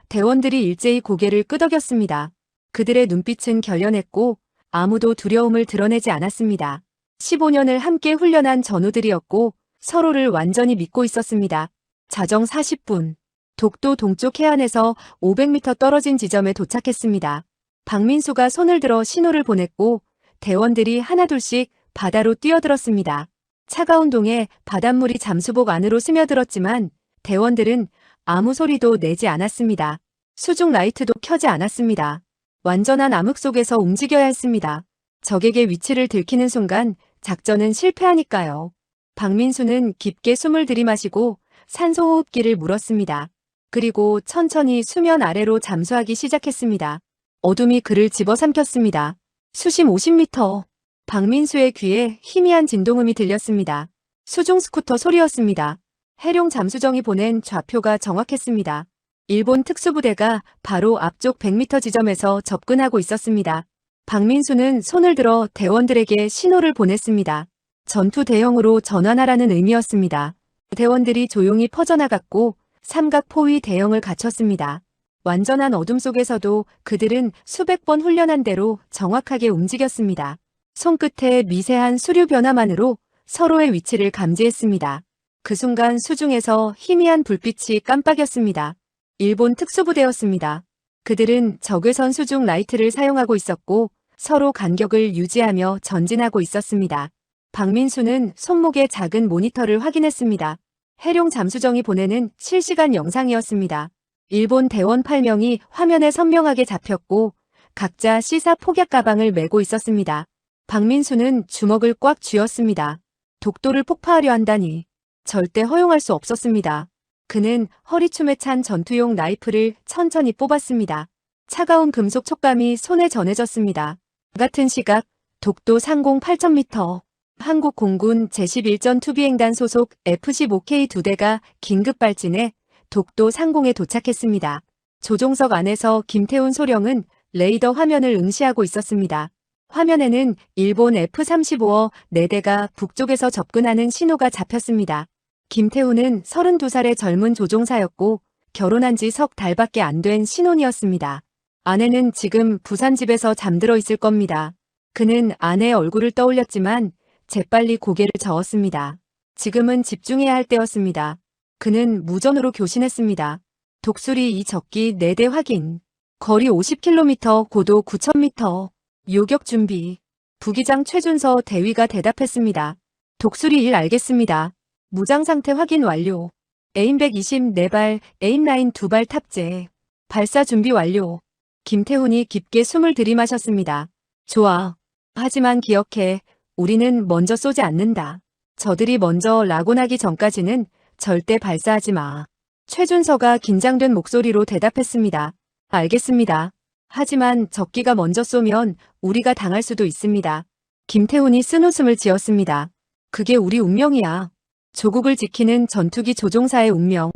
대원들이 일제히 고개를 끄덕였습니다. 그들의 눈빛은 결연했고 아무도 두려움을 드러내지 않았습니다. 15년을 함께 훈련한 전우들이었고 서로를 완전히 믿고 있었습니다. 자정 40분, 독도 동쪽 해안에서 500m 떨어진 지점에 도착했습니다. 박민수가 손을 들어 신호를 보냈고 대원들이 하나둘씩 바다로 뛰어들었습니다. 차가운 동에 바닷물이 잠수복 안으로 스며들었지만 대원들은 아무 소리도 내지 않았습니다. 수중 라이트도 켜지 않았습니다. 완전한 암흑 속에서 움직여야 했습니다. 적에게 위치를 들키는 순간 작전은 실패하니까요. 박민수는 깊게 숨을 들이마시고 산소호흡기를 물었습니다. 그리고 천천히 수면 아래로 잠수하기 시작했습니다. 어둠이 그를 집어삼켰습니다. 수심 50m. 박민수의 귀에 희미한 진동음이 들렸습니다. 수중 스쿠터 소리였습니다. 해룡 잠수정이 보낸 좌표가 정확했습니다. 일본 특수부대가 바로 앞쪽 100m 지점에서 접근하고 있었습니다. 박민수는 손을 들어 대원들에게 신호를 보냈습니다. 전투 대형으로 전환하라는 의미였습니다. 대원들이 조용히 퍼져나갔고 삼각 포위 대형을 갖췄습니다. 완전한 어둠 속에서도 그들은 수백 번 훈련한 대로 정확하게 움직였습니다. 손끝의 미세한 수류 변화만으로 서로의 위치를 감지했습니다. 그 순간 수중에서 희미한 불빛이 깜빡였습니다. 일본 특수부대였습니다. 그들은 적외선 수중 라이트를 사용하고 있었고 서로 간격을 유지하며 전진하고 있었습니다. 박민수는 손목에 작은 모니터를 확인했습니다. 해룡 잠수정이 보내는 실시간 영상이었습니다. 일본 대원 8명이 화면에 선명하게 잡혔고 각자 C사 폭약 가방을 메고 있었습니다. 박민수는 주먹을 꽉 쥐었습니다. 독도를 폭파하려 한다니 절대 허용할 수 없었습니다. 그는 허리춤에 찬 전투용 나이프를 천천히 뽑았습니다. 차가운 금속 촉감이 손에 전해졌습니다. 같은 시각 독도 상공 8,000m 한국 공군 제11전 투비행단 소속 F-15K 2대가 긴급 발진해 독도 상공에 도착했습니다. 조종석 안에서 김태훈 소령은 레이더 화면을 응시하고 있었습니다. 화면에는 일본 F-35어 4대가 북쪽에서 접근하는 신호가 잡혔습니다. 김태훈은 32살의 젊은 조종사였고 결혼한 지 석 달밖에 안 된 신혼이었습니다. 아내는 지금 부산 집에서 잠들어 있을 겁니다. 그는 아내의 얼굴을 떠올렸지만 재빨리 고개를 저었습니다. 지금은 집중해야 할 때였습니다. 그는 무전으로 교신했습니다. 독수리 이 적기 4대 확인. 거리 50km, 고도 9,000m. 요격 준비. 부기장 최준서 대위가 대답했습니다. 독수리 1 알겠습니다. 무장 상태 확인 완료. 에임 124발, 에임라인 2발 탑재. 발사 준비 완료. 김태훈이 깊게 숨을 들이마셨습니다. 좋아. 하지만 기억해. 우리는 먼저 쏘지 않는다. 저들이 먼저 라곤하기 전까지는 절대 발사하지 마. 최준서가 긴장된 목소리로 대답했습니다. 알겠습니다. 하지만 적기가 먼저 쏘면 우리가 당할 수도 있습니다. 김태훈이 쓴웃음을 지었습니다. 그게 우리 운명이야. 조국을 지키는 전투기 조종사의 운명.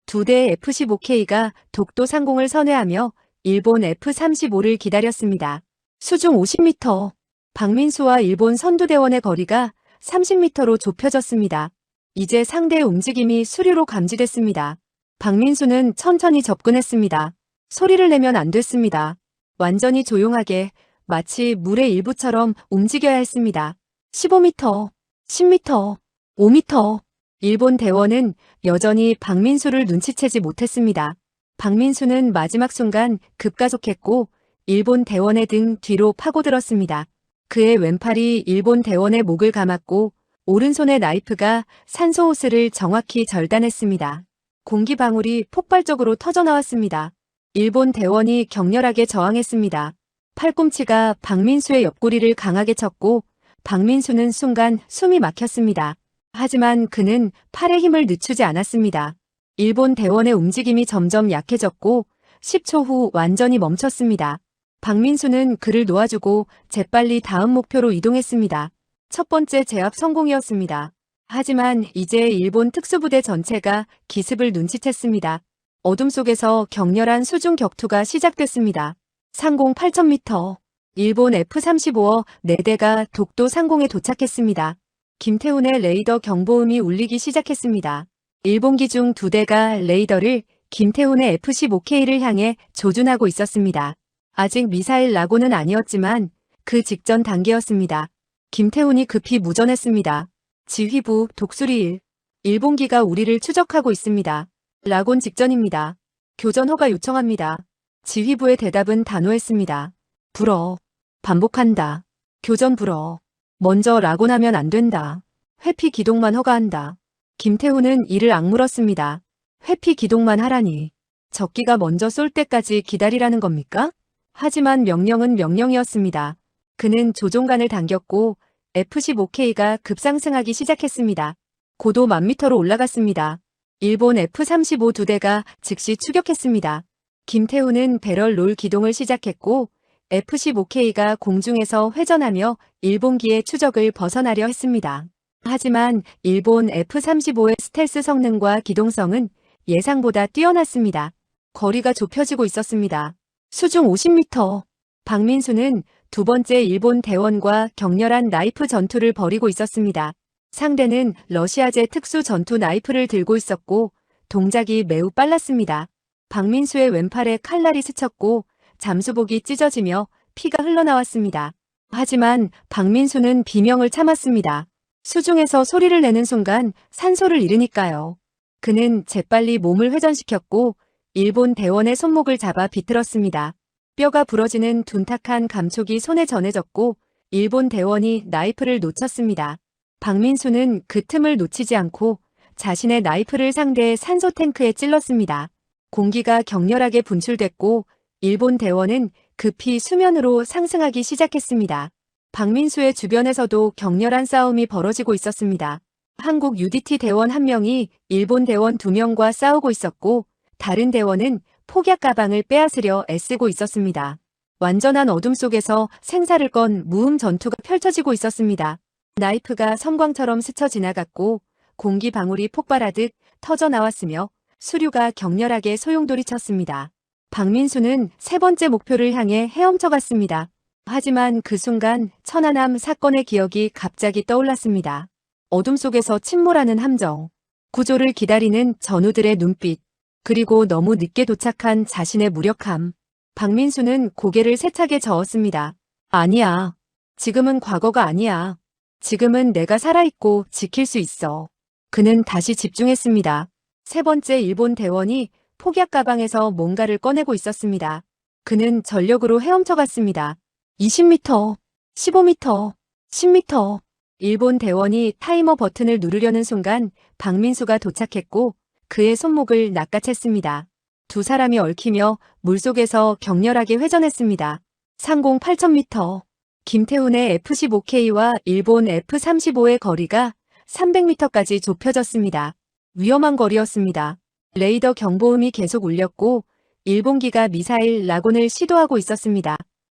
2대의 F-15K가 독도 상공을 선회하며 일본 F-35를 기다렸습니다. 수중 50m. 박민수와 일본 선두대원의 거리가 30m로 좁혀졌습니다. 이제 상대의 움직임이 수류로 감지됐습니다. 박민수는 천천히 접근했습니다. 소리를 내면 안 됐습니다. 완전히 조용하게 마치 물의 일부처럼 움직여야 했습니다. 15m, 10m, 5m. 일본 대원은 여전히 박민수를 눈치채지 못했습니다. 박민수는 마지막 순간 급가속했고 일본 대원의 등 뒤로 파고들었습니다. 그의 왼팔이 일본 대원의 목을 감았고 오른손의 나이프가 산소 호스를 정확히 절단했습니다. 공기방울이 폭발적으로 터져나왔습니다. 일본 대원이 격렬하게 저항했습니다. 팔꿈치가 박민수의 옆구리를 강하게 쳤고 박민수는 순간 숨이 막혔습니다. 하지만 그는 팔에 힘을 늦추지 않았습니다. 일본 대원의 움직임이 점점 약해졌고 10초 후 완전히 멈췄습니다. 박민수는 그를 놓아주고 재빨리 다음 목표로 이동했습니다. 첫 번째 제압 성공이었습니다. 하지만 이제 일본 특수부대 전체가 기습을 눈치챘습니다. 어둠 속에서 격렬한 수중 격투가 시작됐습니다. 상공 8,000m. 일본 F-35어 4대가 독도 상공에 도착했습니다. 김태훈의 레이더 경보음이 울리기 시작했습니다. 일본기 중 2대가 레이더를 김태훈의 F-15K를 향해 조준하고 있었습니다. 아직 미사일 라고는 아니었지만 그 직전 단계였습니다. 김태훈이 급히 무전했습니다. 지휘부 독수리 1. 일본기가 우리를 추적하고 있습니다. 라곤 직전입니다. 교전 허가 요청합니다. 지휘부의 대답은 단호했습니다. 불어. 반복한다. 교전 불어. 먼저 라곤하면 안 된다. 회피 기동만 허가한다. 김태훈은 이를 악물었습니다. 회피 기동만 하라니. 적기가 먼저 쏠 때까지 기다리라는 겁니까? 하지만 명령은 명령이었습니다. 그는 조종관을 당겼고 F-15K가 급상승하기 시작했습니다. 고도 10,000m로 올라갔습니다. 일본 F-35 2대가 즉시 추격했습니다. 김태훈은 배럴 롤 기동을 시작했고 F-15K가 공중에서 회전하며 일본기의 추적을 벗어나려 했습니다. 하지만 일본 F-35의 스텔스 성능과 기동성은 예상보다 뛰어났습니다. 거리가 좁혀지고 있었습니다. 수중 50m. 박민수는 두 번째 일본 대원과 격렬한 나이프 전투를 벌이고 있었습니다. 상대는 러시아제 특수 전투 나이프를 들고 있었고 동작이 매우 빨랐습니다. 박민수의 왼팔에 칼날이 스쳤고 잠수복이 찢어지며 피가 흘러나왔습니다. 하지만 박민수는 비명을 참았습니다. 수중에서 소리를 내는 순간 산소를 잃으니까요. 그는 재빨리 몸을 회전시켰고 일본 대원의 손목을 잡아 비틀었습니다. 뼈가 부러지는 둔탁한 감촉이 손에 전해졌고 일본 대원이 나이프를 놓쳤습니다. 박민수는 그 틈을 놓치지 않고 자신의 나이프를 상대의 산소 탱크에 찔렀습니다. 공기가 격렬하게 분출됐고 일본 대원은 급히 수면으로 상승하기 시작했습니다. 박민수의 주변에서도 격렬한 싸움이 벌어지고 있었습니다. 한국 UDT 대원 1명이 일본 대원 2명과 싸우고 있었고 다른 대원은 폭약 가방을 빼앗으려 애쓰고 있었습니다. 완전한 어둠 속에서 생사를 건 무음 전투가 펼쳐지고 있었습니다. 나이프가 섬광처럼 스쳐 지나갔고 공기 방울이 폭발하듯 터져 나왔으며 수류가 격렬하게 소용돌이쳤습니다. 박민수는 세 번째 목표를 향해 헤엄쳐 갔습니다. 하지만 그 순간 천안함 사건의 기억이 갑자기 떠올랐습니다. 어둠 속에서 침몰하는 함정, 구조를 기다리는 전우들의 눈빛, 그리고 너무 늦게 도착한 자신의 무력함. 박민수는 고개를 세차게 저었습니다. 아니야. 지금은 과거가 아니야. 지금은 내가 살아있고 지킬 수 있어. 그는 다시 집중했습니다. 세 번째 일본 대원이 폭약 가방에서 뭔가를 꺼내고 있었습니다. 그는 전력으로 헤엄쳐 갔습니다. 20m, 15m, 10m. 일본 대원이 타이머 버튼을 누르려는 순간 박민수가 도착했고 그의 손목을 낚아챘습니다. 두 사람이 얽히며 물속에서 격렬하게 회전했습니다. 상공 8,000m. 김태훈의 F-15K와 일본 F-35의 거리가 300m까지 좁혀졌습니다. 위험한 거리였습니다. 레이더 경보음이 계속 울렸고 일본기가 미사일 라곤을 시도하고 있었습니다.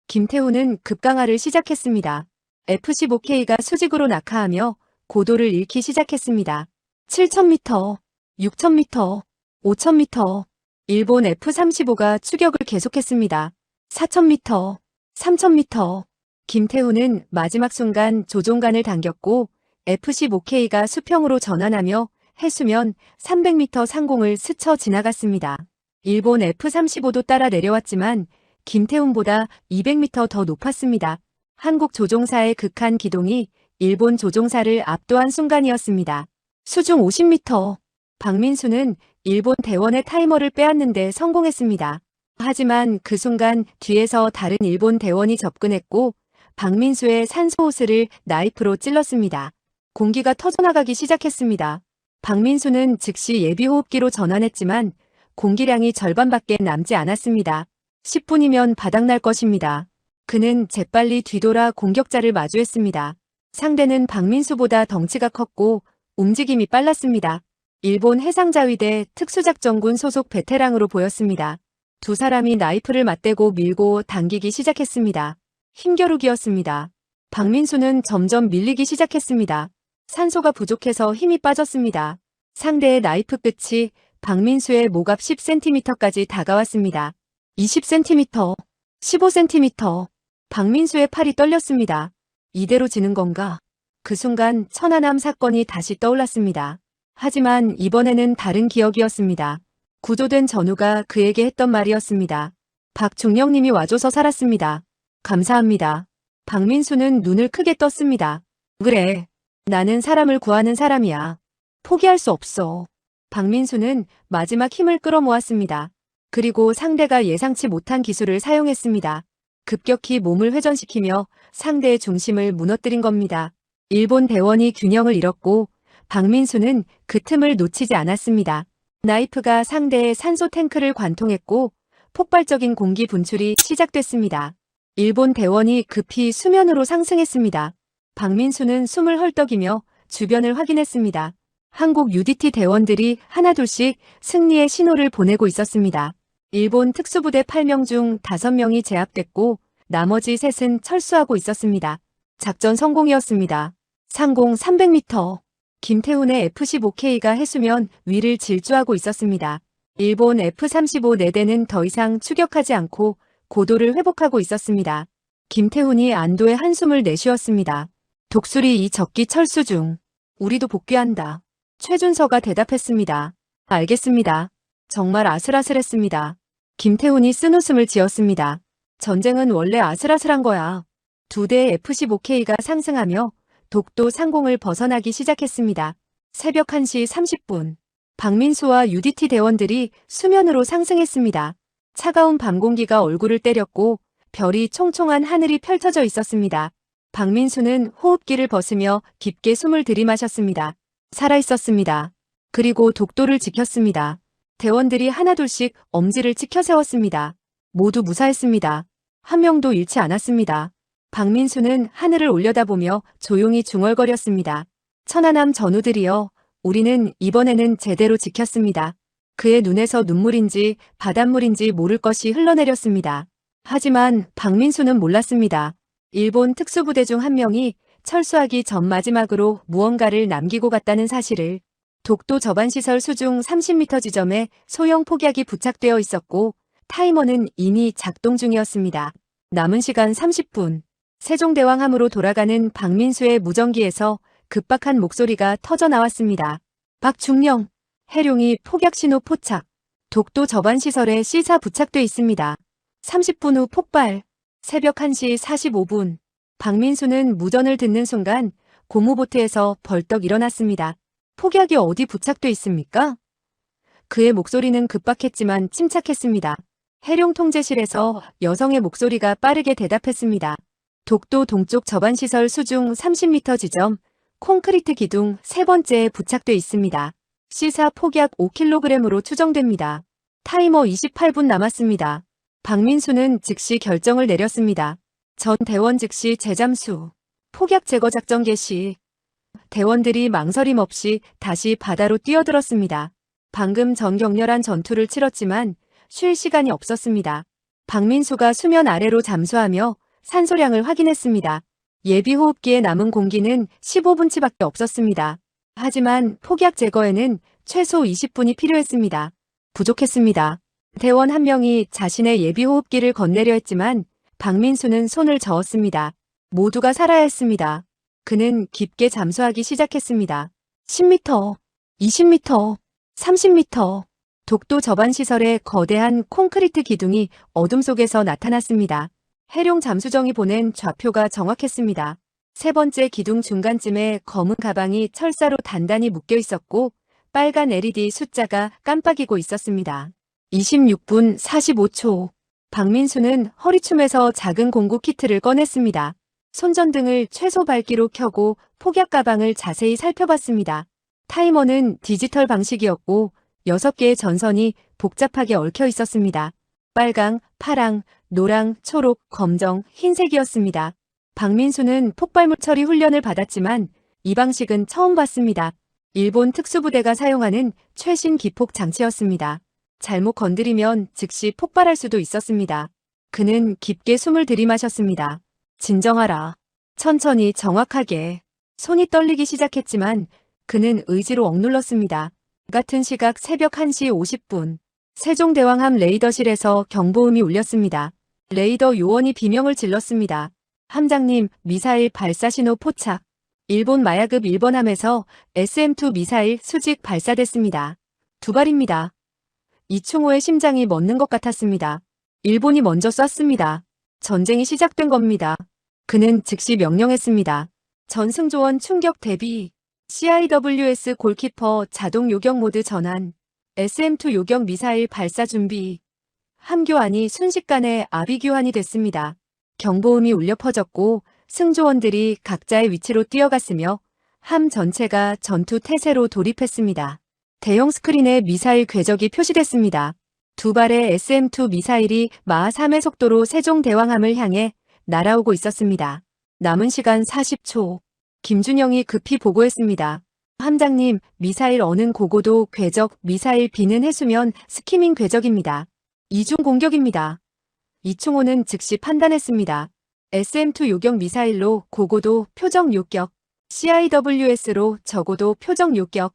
김태훈은 급강하를 시작했습니다. F-15K가 수직으로 낙하하며 고도를 잃기 시작했습니다. 7,000m, 6,000m, 5,000m. 일본 F-35가 추격을 계속했습니다. 4,000m, 3,000m. 김태훈은 마지막 순간 조종관을 당겼고 F-15K가 수평으로 전환하며 해수면 300m 상공을 스쳐 지나갔습니다. 일본 F-35도 따라 내려왔지만 김태훈보다 200m 더 높았습니다. 한국 조종사의 극한 기동이 일본 조종사를 압도한 순간이었습니다. 수중 50m. 박민수는 일본 대원의 타이머를 빼앗는데 성공했습니다. 하지만 그 순간 뒤에서 다른 일본 대원이 접근했고 박민수의 산소 호스를 나이프로 찔렀습니다. 공기가 터져나가기 시작했습니다. 박민수는 즉시 예비호흡기로 전환했지만 공기량이 절반밖에 남지 않았습니다. 10분이면 바닥날 것입니다. 그는 재빨리 뒤돌아 공격자를 마주했습니다. 상대는 박민수보다 덩치가 컸고 움직임이 빨랐습니다. 일본 해상자위대 특수작전군 소속 베테랑으로 보였습니다. 두 사람이 나이프를 맞대고 밀고 당기기 시작했습니다. 힘겨루기였습니다. 박민수는 점점 밀리기 시작했습니다. 산소가 부족해서 힘이 빠졌습니다. 상대의 나이프 끝이 박민수의 목 앞 10cm까지 다가왔습니다. 20cm, 15cm. 박민수의 팔이 떨렸습니다. 이대로 지는 건가? 그 순간 천안함 사건이 다시 떠올랐습니다. 하지만 이번에는 다른 기억이었습니다. 구조된 전우가 그에게 했던 말이었습니다. 박중령님이 와줘서 살았습니다. 감사합니다. 박민수는 눈을 크게 떴습니다. 그래, 나는 사람을 구하는 사람이야. 포기할 수 없어. 박민수는 마지막 힘을 끌어모았습니다. 그리고 상대가 예상치 못한 기술을 사용했습니다. 급격히 몸을 회전시키며 상대의 중심을 무너뜨린 겁니다. 일본 대원이 균형을 잃었고 박민수는 그 틈을 놓치지 않았습니다. 나이프가 상대의 산소 탱크를 관통했고 폭발적인 공기 분출이 시작됐습니다. 일본 대원이 급히 수면으로 상승했습니다. 박민수는 숨을 헐떡이며 주변을 확인했습니다. 한국 UDT 대원들이 하나둘씩 승리의 신호를 보내고 있었습니다. 일본 특수부대 8명 중 5명이 제압됐고 나머지 셋은 철수하고 있었습니다. 작전 성공이었습니다. 상공 300m. 김태훈의 F-15K가 해수면 위를 질주하고 있었습니다. 일본 F-35 4대는 더 이상 추격하지 않고 고도를 회복하고 있었습니다. 김태훈이 안도의 한숨을 내쉬었습니다. 독수리 이 적기 철수 중. 우리도 복귀한다. 최준서가 대답했습니다. 알겠습니다. 정말 아슬아슬했습니다. 김태훈이 쓴웃음을 지었습니다. 전쟁은 원래 아슬아슬한 거야. 두 대의 F-15K가 상승하며 독도 상공을 벗어나기 시작했습니다. 새벽 1시 30분. 박민수와 UDT 대원들이 수면으로 상승했습니다. 차가운 밤 공기가 얼굴을 때렸고 별이 총총한 하늘이 펼쳐져 있었습니다. 박민수는 호흡기를 벗으며 깊게 숨을 들이마셨습니다. 살아있었습니다. 그리고 독도를 지켰습니다. 대원들이 하나둘씩 엄지를 치켜 세웠습니다. 모두 무사했습니다. 한 명도 잃지 않았습니다. 박민수는 하늘을 올려다보며 조용히 중얼거렸습니다. 천안함 전우들이여, 우리는 이번에는 제대로 지켰습니다. 그의 눈에서 눈물인지 바닷물인지 모를 것이 흘러내렸습니다. 하지만 박민수는 몰랐습니다. 일본 특수부대 중 한 명이 철수하기 전 마지막으로 무언가를 남기고 갔다는 사실을. 독도 저반시설 수중 30m 지점에 소형 폭약이 부착되어 있었고 타이머는 이미 작동 중이었습니다. 남은 시간 30분. 세종대왕함으로 돌아가는 박민수의 무전기에서 급박한 목소리가 터져 나왔습니다. 박중령, 해룡이 폭약신호 포착. 독도 저반시설에 C사 부착돼 있습니다. 30분 후 폭발. 새벽 1시 45분. 박민수는 무전을 듣는 순간 고무보트에서 벌떡 일어났습니다. 폭약이 어디 부착돼 있습니까? 그의 목소리는 급박했지만 침착했습니다. 해룡 통제실에서 여성의 목소리가 빠르게 대답했습니다. 독도 동쪽 저반시설 수중 30m 지점, 콘크리트 기둥 세 번째에 부착돼 있습니다. C사 폭약 5kg으로 추정됩니다. 타이머 28분 남았습니다. 박민수는 즉시 결정을 내렸습니다. 전 대원 즉시 재잠수. 폭약 제거 작전 개시. 대원들이 망설임 없이 다시 바다로 뛰어들었습니다. 방금 전 격렬한 전투를 치렀지만 쉴 시간이 없었습니다. 박민수가 수면 아래로 잠수하며 산소량을 확인했습니다. 예비호흡기에 남은 공기는 15분치밖에 없었습니다. 하지만 폭약 제거에는 최소 20분이 필요했습니다. 부족했습니다. 대원 한 명이 자신의 예비호흡기를 건네려 했지만 박민수는 손을 저었습니다. 모두가 살아야 했습니다. 그는 깊게 잠수하기 시작했습니다. 10m, 20m, 30m. 독도 저반시설의 거대한 콘크리트 기둥이 어둠 속에서 나타났습니다. 해룡 잠수정이 보낸 좌표가 정확했습니다. 세 번째 기둥 중간쯤에 검은 가방이 철사로 단단히 묶여 있었고 빨간 LED 숫자가 깜빡이고 있었습니다. 26분 45초. 박민수는 허리춤에서 작은 공구 키트를 꺼냈습니다. 손전등을 최소 밝기로 켜고 폭약 가방을 자세히 살펴봤습니다. 타이머는 디지털 방식이었고 6개의 전선이 복잡하게 얽혀 있었습니다. 빨강, 파랑, 노랑, 초록, 검정, 흰색이었습니다. 박민수는 폭발물 처리 훈련을 받았지만 이 방식은 처음 봤습니다. 일본 특수부대가 사용하는 최신 기폭 장치였습니다. 잘못 건드리면 즉시 폭발할 수도 있었습니다. 그는 깊게 숨을 들이마셨습니다. 진정하라. 천천히 정확하게. 손이 떨리기 시작했지만 그는 의지로 억눌렀습니다. 같은 시각 새벽 1시 50분. 세종대왕함 레이더실에서 경보음이 울렸습니다. 레이더 요원이 비명을 질렀습니다. 함장님, 미사일 발사 신호 포착. 일본 마야급 1번 함에서 SM-2 미사일 수직 발사됐습니다. 두 발입니다. 이충호의 심장이 멎는 것 같았습니다. 일본이 먼저 쐈습니다. 전쟁이 시작된 겁니다. 그는 즉시 명령했습니다. 전승조원 충격 대비. CIWS 골키퍼 자동 요격 모드 전환. SM-2 요격 미사일 발사 준비. 함 교환이 순식간에 아비 교환이 됐습니다. 경보음이 울려 퍼졌고 승조원들이 각자의 위치로 뛰어갔으며 함 전체가 전투 태세로 돌입했습니다. 대형 스크린에 미사일 궤적이 표시됐습니다. 두 발의 SM-2 미사일이 마하 3의 속도로 세종대왕함을 향해 날아오고 있었습니다. 남은 시간 40초. 김준영이 급히 보고했습니다. 함장님, 미사일 어는 고고도 궤적, 미사일 비는 해수면 스키밍 궤적입니다. 이중 공격입니다. 이충호는 즉시 판단했습니다. SM-2 요격 미사일로 고고도 표적 요격, CIWS로 적어도 표적 요격.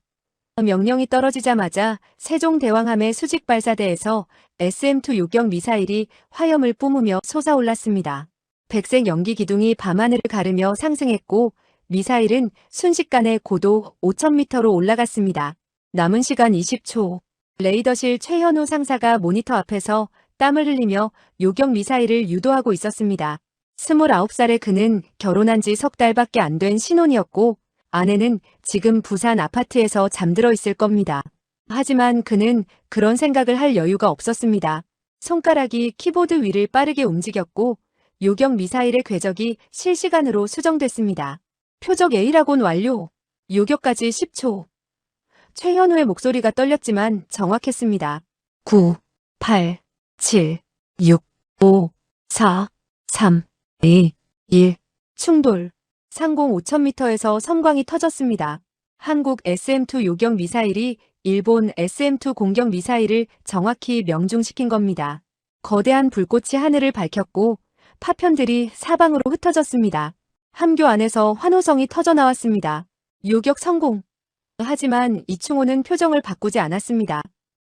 명령이 떨어지자마자 세종대왕함의 수직 발사대에서 SM-2 요격 미사일이 화염을 뿜으며 솟아올랐습니다. 백색 연기 기둥이 밤하늘을 가르며 상승했고 미사일은 순식간에 고도 5,000m로 올라갔습니다. 남은 시간 20초. 레이더실 최현우 상사가 모니터 앞에서 땀을 흘리며 요격 미사일을 유도하고 있었습니다. 29살의 그는 결혼한 지 석 달밖에 안 된 신혼이었고 아내는 지금 부산 아파트에서 잠들어 있을 겁니다. 하지만 그는 그런 생각을 할 여유가 없었습니다. 손가락이 키보드 위를 빠르게 움직였고 요격 미사일의 궤적이 실시간으로 수정됐습니다. 표적 A라곤 완료. 요격까지 10초. 최현우의 목소리가 떨렸지만 정확했습니다. 9, 8, 7, 6, 5, 4, 3, 2, 1. 충돌. 상공 5,000m에서 섬광이 터졌습니다. 한국 SM-2 요격 미사일이 일본 SM-2 공격 미사일을 정확히 명중시킨 겁니다. 거대한 불꽃이 하늘을 밝혔고 파편들이 사방으로 흩어졌습니다. 함교 안에서 환호성이 터져나왔습니다. 요격 성공. 하지만 이충호는 표정을 바꾸지 않았습니다.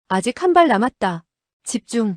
아직 한 발 남았다. 집중.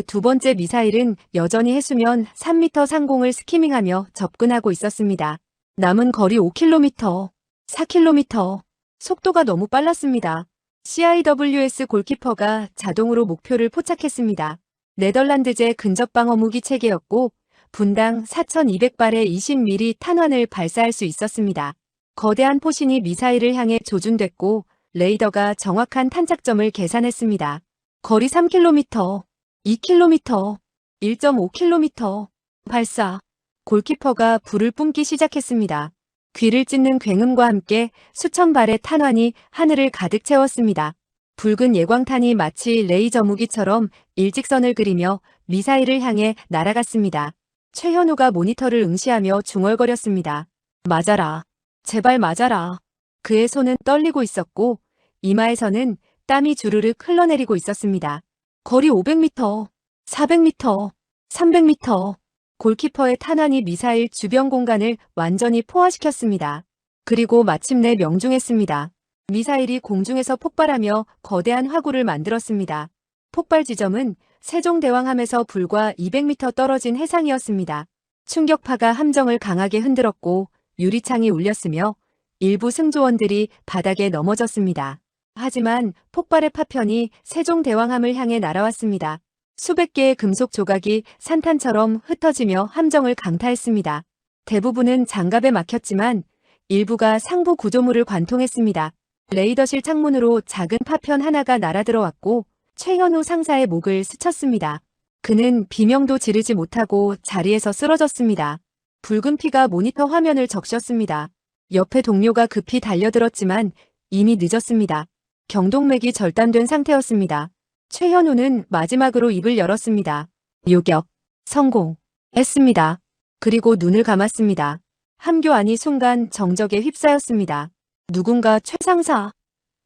두 번째 미사일은 여전히 해수면 3m 상공을 스키밍하며 접근하고 있었습니다. 남은 거리 5km, 4km. 속도가 너무 빨랐습니다. CIWS 골키퍼가 자동으로 목표를 포착했습니다. 네덜란드제 근접방어 무기 체계였고 분당 4,200발의 20mm 탄환을 발사할 수 있었습니다. 거대한 포신이 미사일을 향해 조준됐고 레이더가 정확한 탄착점을 계산했습니다. 거리 3km, 2km, 1.5km. 발사. 골키퍼가 불을 뿜기 시작했습니다. 귀를 찢는 굉음과 함께 수천 발의 탄환이 하늘을 가득 채웠습니다. 붉은 예광탄이 마치 레이저 무기처럼 일직선을 그리며 미사일을 향해 날아갔습니다. 최현우가 모니터를 응시하며 중얼거렸습니다. 맞아라. 제발 맞아라. 그의 손은 떨리고 있었고 이마에서는 땀이 주르륵 흘러내리고 있었습니다. 거리 500m, 400m, 300m. 골키퍼의 탄환이 미사일 주변 공간을 완전히 포화시켰습니다. 그리고 마침내 명중했습니다. 미사일이 공중에서 폭발하며 거대한 화구를 만들었습니다. 폭발 지점은 세종대왕함에서 불과 200m 떨어진 해상이었습니다. 충격파가 함정을 강하게 흔들었고 유리창이 울렸으며 일부 승조원들이 바닥에 넘어졌습니다. 하지만 폭발의 파편이 세종대왕함을 향해 날아왔습니다. 수백 개의 금속 조각이 산탄처럼 흩어지며 함정을 강타했습니다. 대부분은 장갑에 막혔지만 일부가 상부 구조물을 관통했습니다. 레이더실 창문으로 작은 파편 하나가 날아들어왔고 최현우 상사의 목을 스쳤습니다. 그는 비명도 지르지 못하고 자리에서 쓰러졌습니다. 붉은 피가 모니터 화면을 적셨습니다. 옆에 동료가 급히 달려들었지만 이미 늦었습니다. 경동맥이 절단된 상태였습니다. 최현우는 마지막으로 입을 열었습니다. 요격. 성공했습니다. 그리고 눈을 감았습니다. 함교 안이 순간 정적에 휩싸였습니다. 누군가 최 상사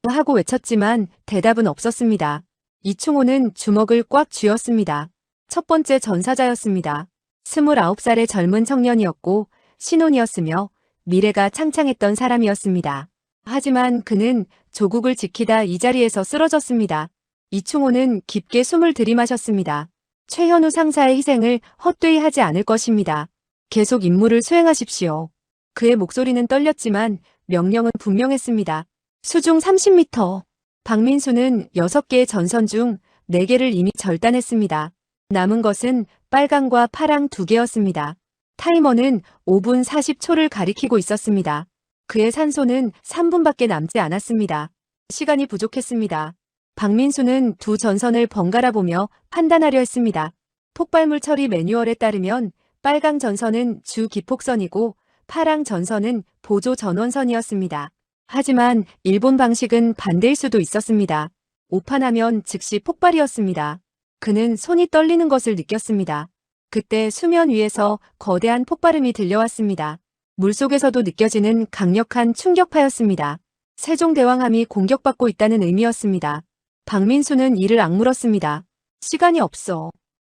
하고 외쳤지만 대답은 없었습니다. 이충호는 주먹을 꽉 쥐었습니다. 첫 번째 전사자였습니다. 29살의 젊은 청년이었고 신혼이었으며 미래가 창창했던 사람이었습니다. 하지만 그는 조국을 지키다 이 자리에서 쓰러졌습니다. 이충호는 깊게 숨을 들이마셨습니다. 최현우 상사의 희생을 헛되이 하지 않을 것입니다. 계속 임무를 수행하십시오. 그의 목소리는 떨렸지만 명령은 분명했습니다. 수중 30m. 박민수는 6개의 전선 중 4개를 이미 절단했습니다. 남은 것은 빨강과 파랑 2개였습니다. 타이머는 5분 40초를 가리키고 있었습니다. 그의 산소는 3분밖에 남지 않았습니다. 시간이 부족했습니다. 박민수는 두 전선을 번갈아 보며 판단하려 했습니다. 폭발물 처리 매뉴얼에 따르면 빨강 전선은 주 기폭선이고 파랑 전선은 보조 전원선이었습니다. 하지만 일본 방식은 반대일 수도 있었습니다. 오판하면 즉시 폭발이었습니다. 그는 손이 떨리는 것을 느꼈습니다. 그때 수면 위에서 거대한 폭발음이 들려왔습니다. 물속에서도 느껴지는 강력한 충격파였습니다. 세종대왕함이 공격받고 있다는 의미였습니다. 박민수는 이를 악물었습니다. 시간이 없어.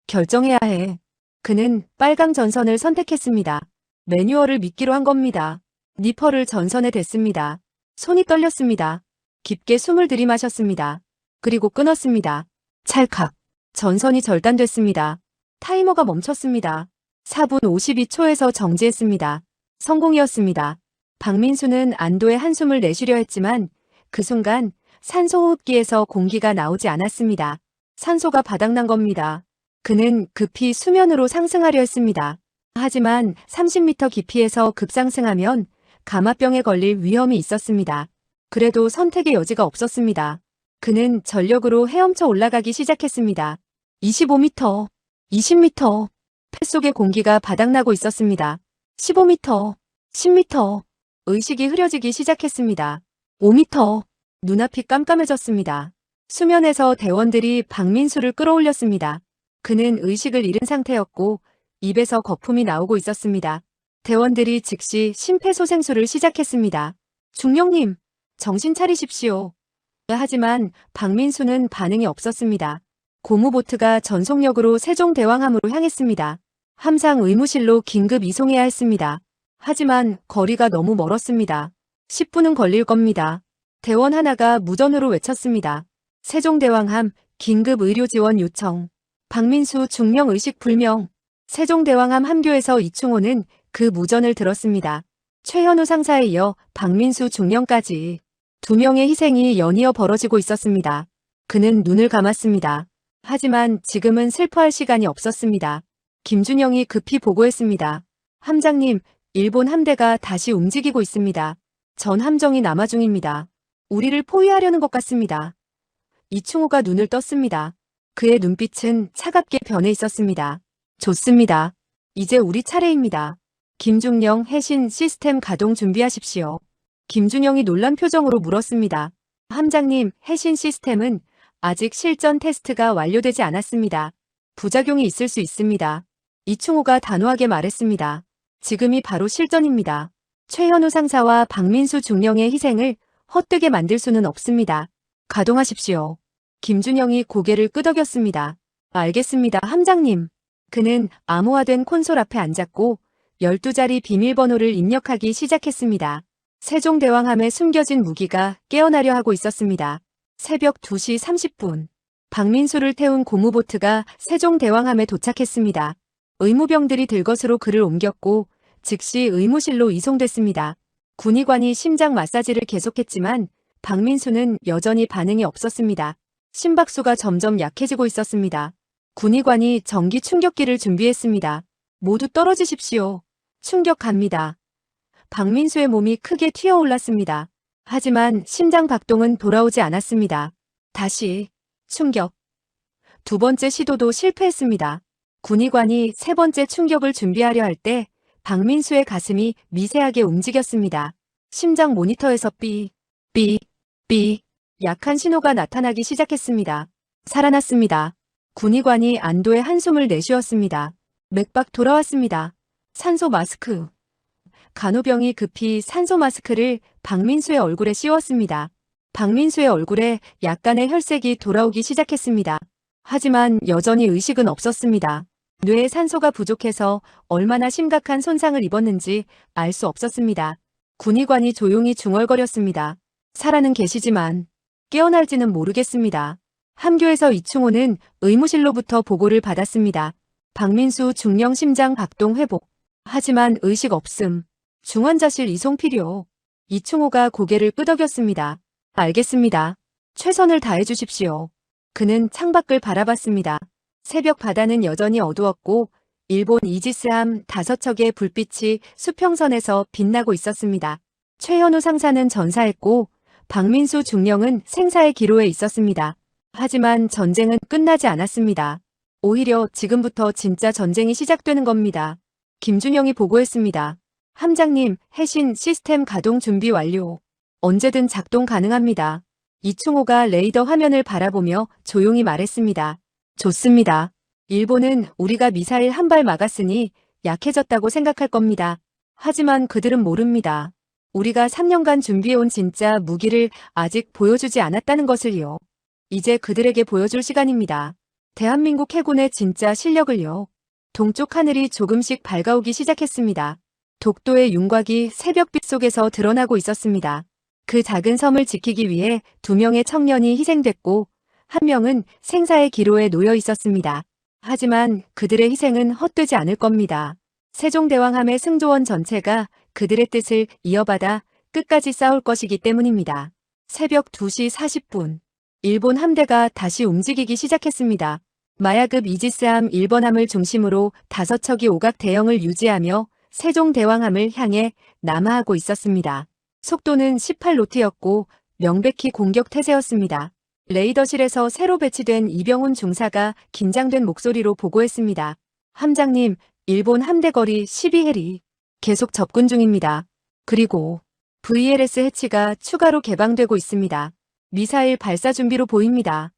결정해야 해. 그는 빨강 전선을 선택했습니다. 매뉴얼을 믿기로 한 겁니다. 니퍼를 전선에 댔습니다. 손이 떨렸습니다. 깊게 숨을 들이마셨습니다. 그리고 끊었습니다. 찰칵. 전선이 절단됐습니다. 타이머가 멈췄습니다. 4분 52초에서 정지했습니다. 성공이었습니다. 박민수는 안도의 한숨을 내쉬려 했지만 그 순간 산소호흡기에서 공기가 나오지 않았습니다. 산소가 바닥난 겁니다. 그는 급히 수면으로 상승하려 했습니다. 하지만 30m 깊이에서 급상승하면 가마병에 걸릴 위험이 있었습니다. 그래도 선택의 여지가 없었습니다. 그는 전력으로 헤엄쳐 올라가기 시작했습니다. 25m, 20m, 뱃속의 공기가 바닥나고 있었습니다. 15m, 10m, 의식이 흐려지기 시작했습니다. 5m, 눈앞이 깜깜해졌습니다. 수면에서 대원들이 박민수를 끌어올렸습니다. 그는 의식을 잃은 상태였고 입에서 거품이 나오고 있었습니다. 대원들이 즉시 심폐소생술을 시작했습니다. 중령님, 정신 차리십시오. 하지만 박민수는 반응이 없었습니다. 고무보트가 전속력으로 세종대왕함으로 향했습니다. 함상 의무실로 긴급 이송해야 했습니다. 하지만 거리가 너무 멀었습니다. 10분은 걸릴 겁니다. 대원 하나가 무전으로 외쳤습니다. 세종대왕함 긴급 의료 지원 요청. 박민수 중령 의식 불명. 세종대왕함 함교에서 이충호는 그 무전을 들었습니다. 최현우 상사에 이어 박민수 중령까지 2명의 희생이 연이어 벌어지고 있었습니다. 그는 눈을 감았습니다. 하지만 지금은 슬퍼할 시간이 없었습니다. 김준영이 급히 보고했습니다. 함장님, 일본 함대가 다시 움직이고 있습니다. 전 함정이 남아 중입니다. 우리를 포위하려는 것 같습니다. 이충호가 눈을 떴습니다. 그의 눈빛은 차갑게 변해 있었습니다. 좋습니다. 이제 우리 차례입니다. 김중령 해신 시스템 가동 준비하십시오. 김준영이 놀란 표정으로 물었습니다. 함장님, 해신 시스템은 아직 실전 테스트가 완료되지 않았습니다. 부작용이 있을 수 있습니다. 이충호가 단호하게 말했습니다. 지금이 바로 실전입니다. 최현우 상사와 박민수 중령의 희생을 헛되게 만들 수는 없습니다. 가동하십시오. 김준영이 고개를 끄덕였습니다. 알겠습니다, 함장님. 그는 암호화된 콘솔 앞에 앉았고 12자리 비밀번호를 입력하기 시작했습니다. 세종대왕함에 숨겨진 무기가 깨어나려 하고 있었습니다. 새벽 2시 30분. 박민수를 태운 고무보트가 세종대왕함에 도착했습니다. 의무병들이 들것으로 그를 옮겼고 즉시 의무실로 이송됐습니다. 군의관이 심장 마사지를 계속했지만 박민수는 여전히 반응이 없었습니다. 심박수가 점점 약해지고 있었습니다. 군의관이 전기 충격기를 준비했습니다. 모두 떨어지십시오. 충격 갑니다. 박민수의 몸이 크게 튀어올랐습니다. 하지만 심장 박동은 돌아오지 않았습니다. 다시 충격. 두 번째 시도도 실패했습니다. 군의관이 세 번째 충격을 준비하려 할 때 박민수의 가슴이 미세하게 움직였습니다. 심장 모니터에서 삐, 삐, 삐 약한 신호가 나타나기 시작했습니다. 살아났습니다. 군의관이 안도의 한숨을 내쉬었습니다. 맥박 돌아왔습니다. 산소 마스크. 간호병이 급히 산소 마스크를 박민수의 얼굴에 씌웠습니다. 박민수의 얼굴에 약간의 혈색이 돌아오기 시작했습니다. 하지만 여전히 의식은 없었습니다. 뇌에 산소가 부족해서 얼마나 심각한 손상을 입었는지 알 수 없었습니다. 군의관이 조용히 중얼거렸습니다. 살아는 계시지만 깨어날지는 모르겠습니다. 함교에서 이충호는 의무실로부터 보고를 받았습니다. 박민수 중령 심장 박동 회복. 하지만 의식 없음. 중환자실 이송 필요. 이충호가 고개를 끄덕였습니다. 알겠습니다. 최선을 다해 주십시오. 그는 창밖을 바라봤습니다. 새벽 바다는 여전히 어두웠고 일본 이지스함 5척의 불빛이 수평선에서 빛나고 있었습니다. 최현우 상사는 전사했고 박민수 중령은 생사의 기로에 있었습니다. 하지만 전쟁은 끝나지 않았습니다. 오히려 지금부터 진짜 전쟁이 시작되는 겁니다. 김준영이 보고했습니다. 함장님, 해신 시스템 가동 준비 완료. 언제든 작동 가능합니다. 이충호가 레이더 화면을 바라보며 조용히 말했습니다. 좋습니다. 일본은 우리가 미사일 한 발 막았으니 약해졌다고 생각할 겁니다. 하지만 그들은 모릅니다. 우리가 3년간 준비해온 진짜 무기를 아직 보여주지 않았다는 것을요. 이제 그들에게 보여줄 시간입니다. 대한민국 해군의 진짜 실력을요. 동쪽 하늘이 조금씩 밝아오기 시작했습니다. 독도의 윤곽이 새벽빛 속에서 드러나고 있었습니다. 그 작은 섬을 지키기 위해 2명의 청년이 희생됐고 1명은 생사의 기로에 놓여 있었습니다. 하지만 그들의 희생은 헛되지 않을 겁니다. 세종대왕함의 승조원 전체가 그들의 뜻을 이어받아 끝까지 싸울 것이기 때문입니다. 새벽 2시 40분. 일본 함대가 다시 움직이기 시작했습니다. 마야급 이지스함 1번함을 중심으로 5척이 오각 대형을 유지하며 세종대왕함을 향해 남하하고 있었습니다. 속도는 18노트였고 명백히 공격 태세였습니다. 레이더실에서 새로 배치된 이병훈 중사가 긴장된 목소리로 보고했습니다. 함장님, 일본 함대 거리 12해리. 계속 접근 중입니다. 그리고 VLS 해치가 추가로 개방되고 있습니다. 미사일 발사 준비로 보입니다.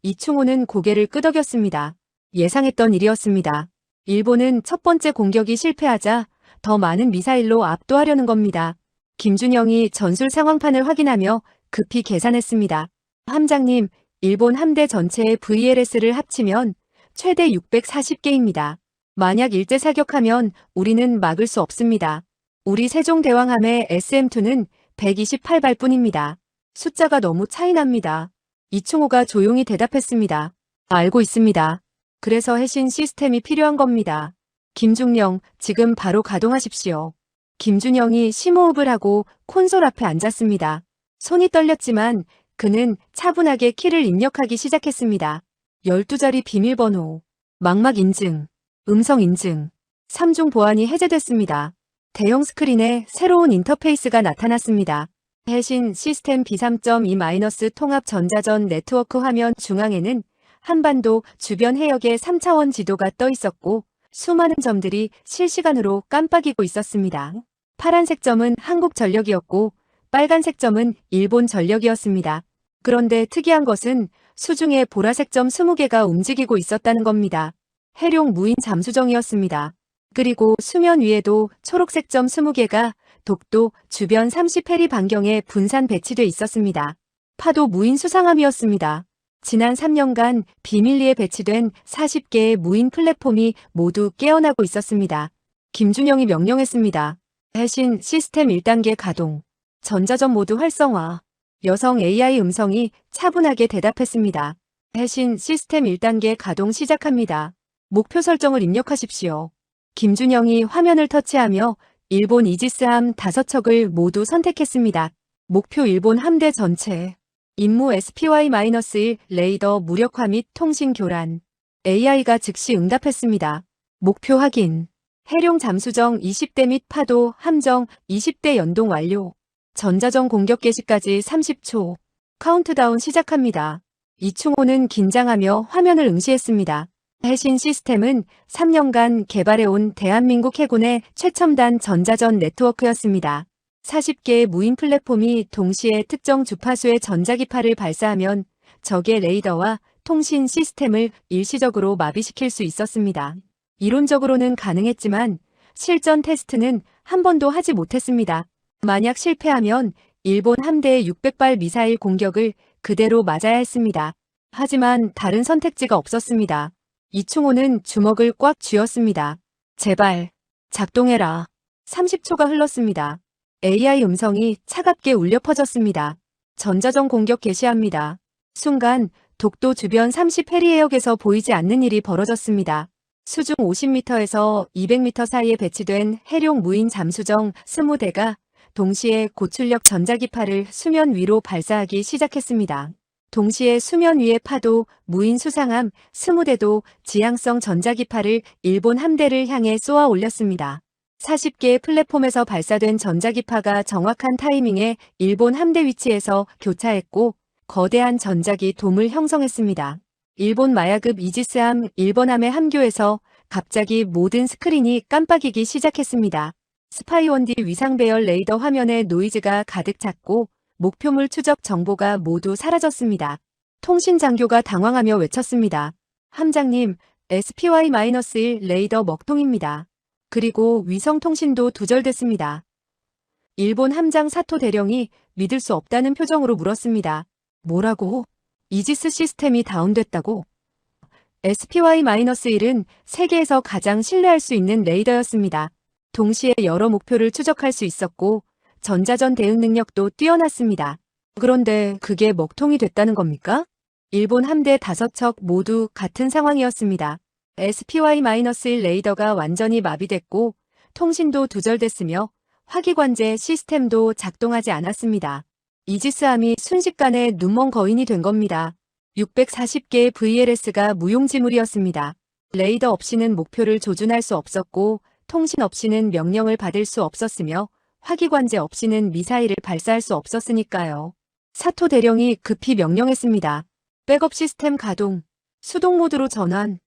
이충호는 고개를 끄덕였습니다. 예상했던 일이었습니다. 일본은 첫 번째 공격이 실패하자 더 많은 미사일로 압도하려는 겁니다. 김준영이 전술 상황판을 확인하며 급히 계산했습니다. 함장님, 일본 함대 전체의 VLS를 합치면 최대 640개입니다. 만약 일제 사격하면 우리는 막을 수 없습니다. 우리 세종대왕함의 SM2는 128발뿐입니다. 숫자가 너무 차이납니다. 이충호가 조용히 대답했습니다. 알고 있습니다. 그래서 해신 시스템이 필요한 겁니다. 김중령, 지금 바로 가동하십시오. 김준영이 심호흡을 하고 콘솔 앞에 앉았습니다. 손이 떨렸지만 그는 차분하게 키를 입력하기 시작했습니다. 12자리 비밀번호, 망막 인증, 음성 인증, 3중 보안이 해제됐습니다. 대형 스크린에 새로운 인터페이스가 나타났습니다. 해신 시스템 B3.2- 통합 전자전 네트워크 화면 중앙에는 한반도 주변 해역의 3차원 지도가 떠 있었고 수많은 점들이 실시간으로 깜빡이고 있었습니다. 파란색 점은 한국전력이었고 빨간색 점은 일본전력이었습니다. 그런데 특이한 것은 수중에 보라색 점 20개가 움직이고 있었다는 겁니다. 해룡 무인 잠수정이었습니다. 그리고 수면 위에도 초록색 점 20개가 독도 주변 30해리 반경에 분산 배치돼 있었습니다. 파도 무인 수상함이었습니다. 지난 3년간 비밀리에 배치된 40개의 무인 플랫폼이 모두 깨어나고 있었습니다. 김준영이 명령했습니다. 해신 시스템 1단계 가동. 전자전 모드 활성화. 여성 AI 음성이 차분하게 대답했습니다. 해신 시스템 1단계 가동 시작합니다. 목표 설정을 입력하십시오. 김준영이 화면을 터치하며 일본 이지스함 5척을 모두 선택했습니다. 목표 일본 함대 전체. 임무 SPY-1 레이더 무력화 및 통신 교란. AI가 즉시 응답했습니다. 목표 확인. 해룡 잠수정 20대 및 파도 함정 20대 연동 완료. 전자전 공격 개시까지 30초. 카운트다운 시작합니다. 이충호는 긴장하며 화면을 응시했습니다. 해신 시스템은 3년간 개발해온 대한민국 해군의 최첨단 전자전 네트워크였습니다. 40개의 무인 플랫폼이 동시에 특정 주파수의 전자기파를 발사하면 적의 레이더와 통신 시스템을 일시적으로 마비시킬 수 있었습니다. 이론적으로는 가능했지만 실전 테스트는 한 번도 하지 못했습니다. 만약 실패하면 일본 함대의 600발 미사일 공격을 그대로 맞아야 했습니다. 하지만 다른 선택지가 없었습니다. 이충호는 주먹을 꽉 쥐었습니다. 제발, 작동해라. 30초가 흘렀습니다. AI 음성이 차갑게 울려 퍼졌습니다. 전자전 공격 개시합니다. 순간 독도 주변 30페리해역에서 보이지 않는 일이 벌어졌습니다. 수중 50m에서 200m 사이에 배치된 해룡 무인 잠수정 20대가 동시에 고출력 전자기파를 수면 위로 발사하기 시작했습니다. 동시에 수면 위의 파도, 무인 수상함 20대도 지향성 전자기파를 일본 함대를 향해 쏘아 올렸습니다. 40개의 플랫폼에서 발사된 전자기파가 정확한 타이밍에 일본 함대 위치에서 교차했고 거대한 전자기 돔을 형성했습니다. 일본 마야급 이지스함 1번함의 함교에서 갑자기 모든 스크린이 깜빡이기 시작했습니다. 스파이원디 위상 배열 레이더 화면에 노이즈가 가득 찼고 목표물 추적 정보가 모두 사라졌습니다. 통신 장교가 당황하며 외쳤습니다. 함장님, SPY-1 레이더 먹통입니다. 그리고 위성 통신도 두절됐습니다. 일본 함장 사토 대령이 믿을 수 없다는 표정으로 물었습니다. 뭐라고? 이지스 시스템이 다운됐다고? SPY-1은 세계에서 가장 신뢰할 수 있는 레이더였습니다. 동시에 여러 목표를 추적할 수 있었고 전자전 대응 능력도 뛰어났습니다. 그런데 그게 먹통이 됐다는 겁니까? 일본 함대 5척 모두 같은 상황이었습니다. SPY-1 레이더가 완전히 마비됐고 통신도 두절됐으며 화기관제 시스템도 작동하지 않았습니다. 이지스함이 순식간에 눈먼 거인이 된 겁니다. 640개의 VLS가 무용지물이었습니다. 레이더 없이는 목표를 조준할 수 없었고 통신 없이는 명령을 받을 수 없었으며 화기관제 없이는 미사일을 발사할 수 없었으니까요. 사토 대령이 급히 명령했습니다. 백업 시스템 가동, 수동 모드로 전환.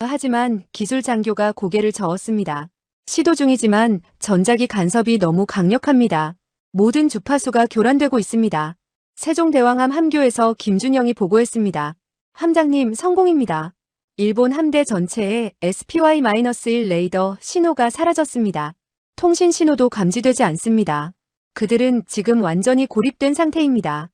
하지만 기술 장교가 고개를 저었습니다. 시도 중이지만 전자기 간섭이 너무 강력합니다. 모든 주파수가 교란되고 있습니다. 세종대왕함 함교에서 김준영이 보고했습니다. 함장님, 성공입니다. 일본 함대 전체에 SPY-1 레이더 신호가 사라졌습니다. 통신 신호도 감지되지 않습니다. 그들은 지금 완전히 고립된 상태입니다.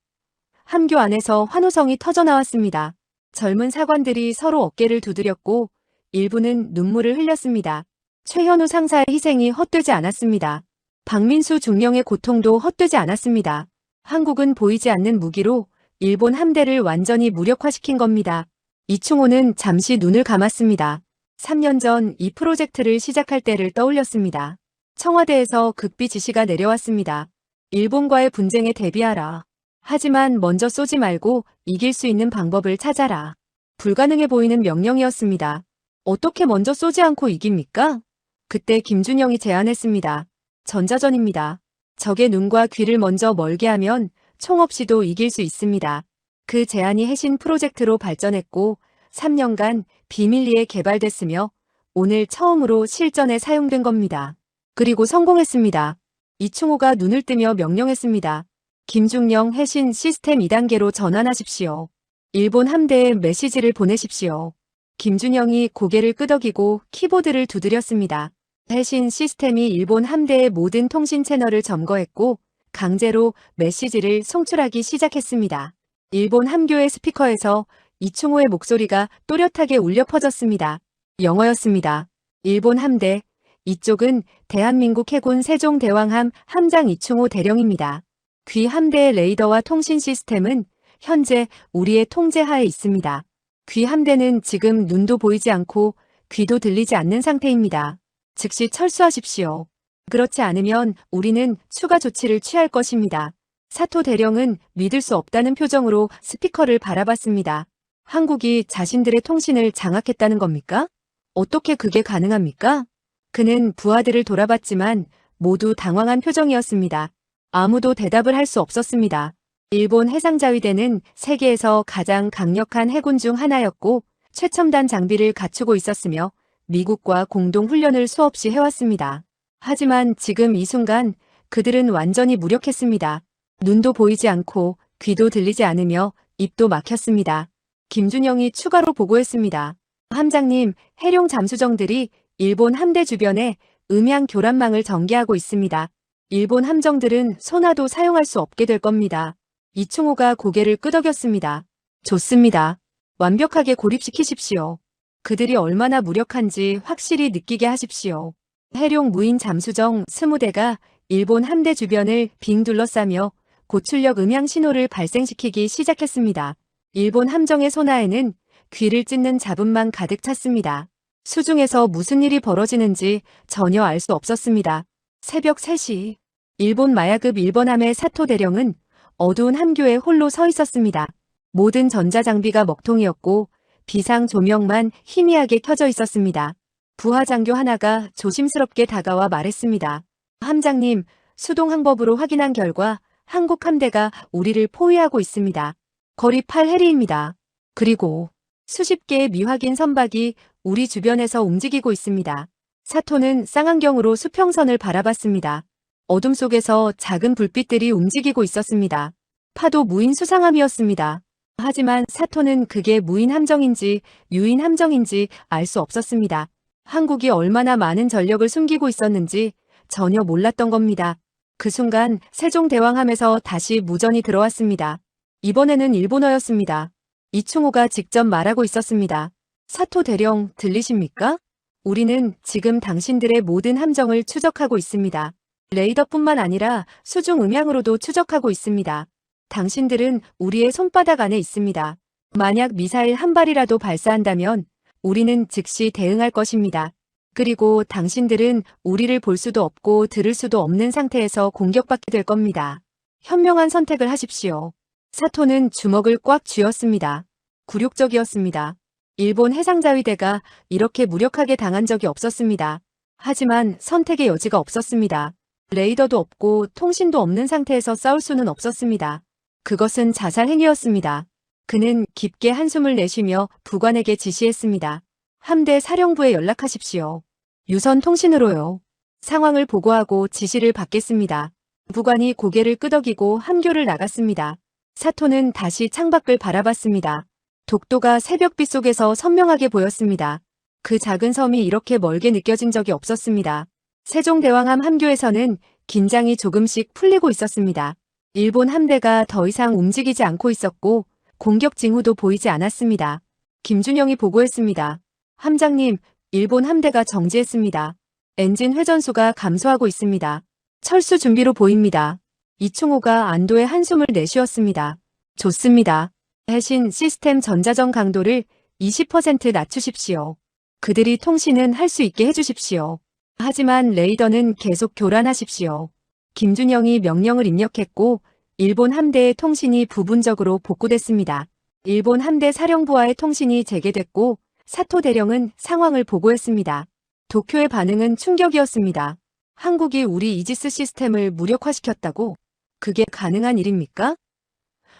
함교 안에서 환호성이 터져나왔습니다. 젊은 사관들이 서로 어깨를 두드렸고 일부는 눈물을 흘렸습니다. 최현우 상사의 희생이 헛되지 않았습니다. 박민수 중령의 고통도 헛되지 않았습니다. 한국은 보이지 않는 무기로 일본 함대를 완전히 무력화시킨 겁니다. 이충호는 잠시 눈을 감았습니다. 3년 전 이 프로젝트를 시작할 때를 떠올렸습니다. 청와대에서 극비 지시가 내려왔습니다. 일본과의 분쟁에 대비하라. 하지만 먼저 쏘지 말고 이길 수 있는 방법을 찾아라. 불가능해 보이는 명령이었습니다. 어떻게 먼저 쏘지 않고 이깁니까? 그때 김준영이 제안했습니다. 전자전입니다. 적의 눈과 귀를 먼저 멀게 하면 총 없이도 이길 수 있습니다. 그 제안이 해신 프로젝트로 발전했고 3년간 비밀리에 개발됐으며 오늘 처음으로 실전에 사용된 겁니다. 그리고 성공했습니다. 이충호가 눈을 뜨며 명령했습니다. 김중령 해신 시스템 2단계로 전환하십시오. 일본 함대에 메시지를 보내십시오. 김준영이 고개를 끄덕이고 키보드를 두드렸습니다. 해신 시스템이 일본 함대의 모든 통신 채널을 점거했고 강제로 메시지를 송출하기 시작했습니다. 일본 함교의 스피커에서 이충호의 목소리가 또렷하게 울려 퍼졌습니다. 영어였습니다. 일본 함대, 이쪽은 대한민국 해군 세종대왕함 함장 이충호 대령입니다. 귀 함대의 레이더와 통신 시스템은 현재 우리의 통제하에 있습니다. 귀 함대는 지금 눈도 보이지 않고 귀도 들리지 않는 상태입니다. 즉시 철수하십시오. 그렇지 않으면 우리는 추가 조치를 취할 것입니다. 사토 대령은 믿을 수 없다는 표정으로 스피커를 바라봤습니다. 한국이 자신들의 통신을 장악했다는 겁니까? 어떻게 그게 가능합니까? 그는 부하들을 돌아봤지만 모두 당황한 표정이었습니다. 아무도 대답을 할 수 없었습니다. 일본 해상자위대는 세계에서 가장 강력한 해군 중 하나였고 최첨단 장비를 갖추고 있었으며 미국과 공동훈련을 수없이 해왔습니다. 하지만 지금 이 순간 그들은 완전히 무력했습니다. 눈도 보이지 않고 귀도 들리지 않으며 입도 막혔습니다. 김준영이 추가로 보고했습니다. 함장님, 해룡 잠수정들이 일본 함대 주변에 음향 교란망을 전개하고 있습니다. 일본 함정들은 소나도 사용할 수 없게 될 겁니다. 이충호가 고개를 끄덕였습니다. 좋습니다. 완벽하게 고립시키십시오. 그들이 얼마나 무력한지 확실히 느끼게 하십시오. 해룡 무인 잠수정 20대가 일본 함대 주변을 빙 둘러싸며 고출력 음향 신호를 발생시키기 시작했습니다. 일본 함정의 소나에는 귀를 찢는 잡음만 가득 찼습니다. 수중에서 무슨 일이 벌어지는지 전혀 알 수 없었습니다. 새벽 3시, 일본 마야급 일본함의 사토 대령은 어두운 함교에 홀로 서 있었습니다. 모든 전자장비가 먹통이었고 비상 조명만 희미하게 켜져 있었습니다. 부하장교 하나가 조심스럽게 다가와 말했습니다. 함장님, 수동 항법으로 확인한 결과 한국 함대가 우리를 포위하고 있습니다. 거리 8해리입니다. 그리고 수십 개의 미확인 선박이 우리 주변에서 움직이고 있습니다. 사토는 쌍안경으로 수평선을 바라봤습니다. 어둠 속에서 작은 불빛들이 움직이고 있었습니다. 파도 무인 수상함이었습니다. 하지만 사토는 그게 무인 함정인지 유인 함정인지 알 수 없었습니다. 한국이 얼마나 많은 전력을 숨기고 있었는지 전혀 몰랐던 겁니다. 그 순간 세종대왕함에서 다시 무전이 들어왔습니다. 이번에는 일본어였습니다. 이충호가 직접 말하고 있었습니다. 사토 대령 들리십니까? 우리는 지금 당신들의 모든 함정을 추적하고 있습니다. 레이더뿐만 아니라 수중 음향으로도 추적하고 있습니다. 당신들은 우리의 손바닥 안에 있습니다. 만약 미사일 한 발이라도 발사한다면 우리는 즉시 대응할 것입니다. 그리고 당신들은 우리를 볼 수도 없고 들을 수도 없는 상태에서 공격받게 될 겁니다. 현명한 선택을 하십시오. 사토는 주먹을 꽉 쥐었습니다. 굴욕적이었습니다. 일본 해상자위대가 이렇게 무력하게 당한 적이 없었습니다. 하지만 선택의 여지가 없었습니다. 레이더도 없고 통신도 없는 상태에서 싸울 수는 없었습니다. 그것은 자살 행위였습니다. 그는 깊게 한숨을 내쉬며 부관에게 지시했습니다. 함대 사령부에 연락하십시오. 유선 통신으로요. 상황을 보고하고 지시를 받겠습니다. 부관이 고개를 끄덕이고 함교를 나갔습니다. 사토는 다시 창밖을 바라봤습니다. 독도가 새벽빛 속에서 선명하게 보였습니다. 그 작은 섬이 이렇게 멀게 느껴진 적이 없었습니다. 세종대왕함 함교에서는 긴장이 조금씩 풀리고 있었습니다. 일본 함대가 더 이상 움직이지 않고 있었고 공격 징후도 보이지 않았습니다. 김준영이 보고했습니다. 함장님, 일본 함대가 정지했습니다. 엔진 회전수가 감소하고 있습니다. 철수 준비로 보입니다. 이충호가 안도의 한숨을 내쉬었습니다. 좋습니다. 대신 시스템 전자전 강도를 20% 낮추십시오. 그들이 통신은 할 수 있게 해주십시오. 하지만 레이더는 계속 교란하십시오. 김준영이 명령을 입력했고 일본 함대의 통신이 부분적으로 복구됐습니다. 일본 함대 사령부와의 통신이 재개됐고 사토 대령은 상황을 보고했습니다. 도쿄의 반응은 충격이었습니다. 한국이 우리 이지스 시스템을 무력화시켰다고? 그게 가능한 일입니까?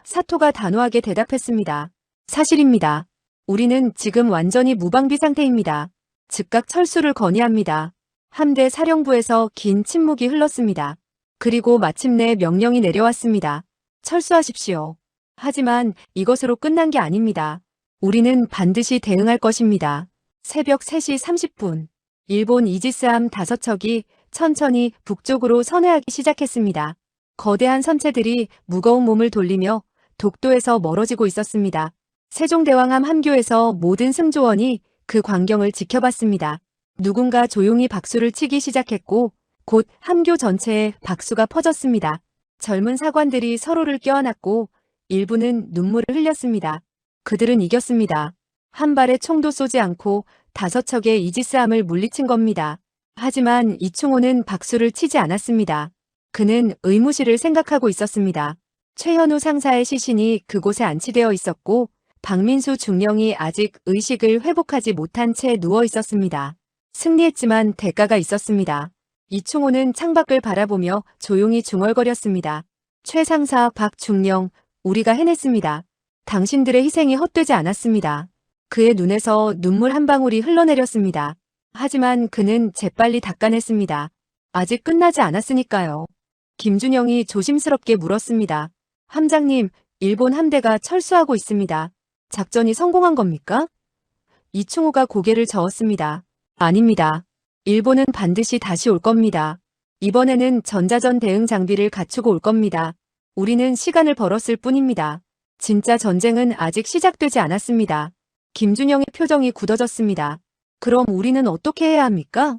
사토가 단호하게 대답했습니다. 사실입니다. 우리는 지금 완전히 무방비 상태입니다. 즉각 철수를 건의합니다. 함대 사령부에서 긴 침묵이 흘렀습니다. 그리고 마침내 명령이 내려왔습니다. 철수하십시오. 하지만 이것으로 끝난 게 아닙니다. 우리는 반드시 대응할 것입니다. 새벽 3시 30분, 일본 이지스함 5척이 천천히 북쪽으로 선회하기 시작했습니다. 거대한 선체들이 무거운 몸을 돌리며 독도에서 멀어지고 있었습니다. 세종대왕함 함교에서 모든 승조원이 그 광경을 지켜봤습니다. 누군가 조용히 박수를 치기 시작했고 곧 함교 전체에 박수가 퍼졌습니다. 젊은 사관들이 서로를 껴안았고 일부는 눈물을 흘렸습니다. 그들은 이겼습니다. 한 발의 총도 쏘지 않고 5척의 이지스함을 물리친 겁니다. 하지만 이충호는 박수를 치지 않았습니다. 그는 의무실을 생각하고 있었습니다. 최현우 상사의 시신이 그곳에 안치되어 있었고 박민수 중령이 아직 의식을 회복하지 못한 채 누워 있었습니다. 승리했지만 대가가 있었습니다. 이충호는 창밖을 바라보며 조용히 중얼거렸습니다. 최 상사 박중령, 우리가 해냈습니다. 당신들의 희생이 헛되지 않았습니다. 그의 눈에서 눈물 한 방울이 흘러내렸습니다. 하지만 그는 재빨리 닦아냈습니다. 아직 끝나지 않았으니까요. 김준영이 조심스럽게 물었습니다. 함장님, 일본 함대가 철수하고 있습니다. 작전이 성공한 겁니까? 이충호가 고개를 저었습니다. 아닙니다. 일본은 반드시 다시 올 겁니다. 이번에는 전자전 대응 장비를 갖추고 올 겁니다. 우리는 시간을 벌었을 뿐입니다. 진짜 전쟁은 아직 시작되지 않았습니다. 김준영의 표정이 굳어졌습니다. 그럼 우리는 어떻게 해야 합니까?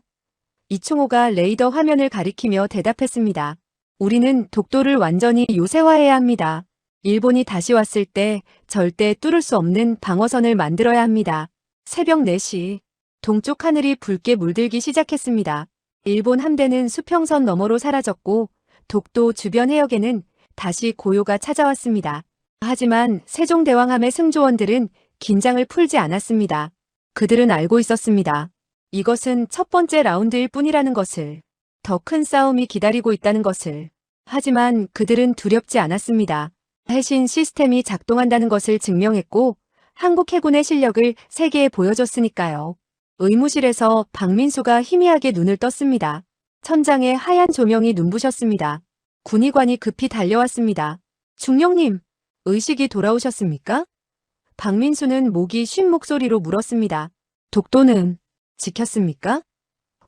이충호가 레이더 화면을 가리키며 대답했습니다. 우리는 독도를 완전히 요새화해야 합니다. 일본이 다시 왔을 때 절대 뚫을 수 없는 방어선을 만들어야 합니다. 새벽 4시, 동쪽 하늘이 붉게 물들기 시작했습니다. 일본 함대는 수평선 너머로 사라졌고 독도 주변 해역에는 다시 고요가 찾아왔습니다. 하지만 세종대왕함의 승조원들은 긴장을 풀지 않았습니다. 그들은 알고 있었습니다. 이것은 첫 번째 라운드일 뿐이라는 것을, 더 큰 싸움이 기다리고 있다는 것을. 하지만 그들은 두렵지 않았습니다. 해신 시스템이 작동한다는 것을 증명했고 한국 해군의 실력을 세계에 보여줬으니까요. 의무실에서 박민수가 희미하게 눈을 떴습니다. 천장에 하얀 조명이 눈부셨습니다. 군의관이 급히 달려왔습니다. 중령님, 의식이 돌아오셨습니까? 박민수는 목이 쉰 목소리로 물었습니다. 독도는 지켰습니까?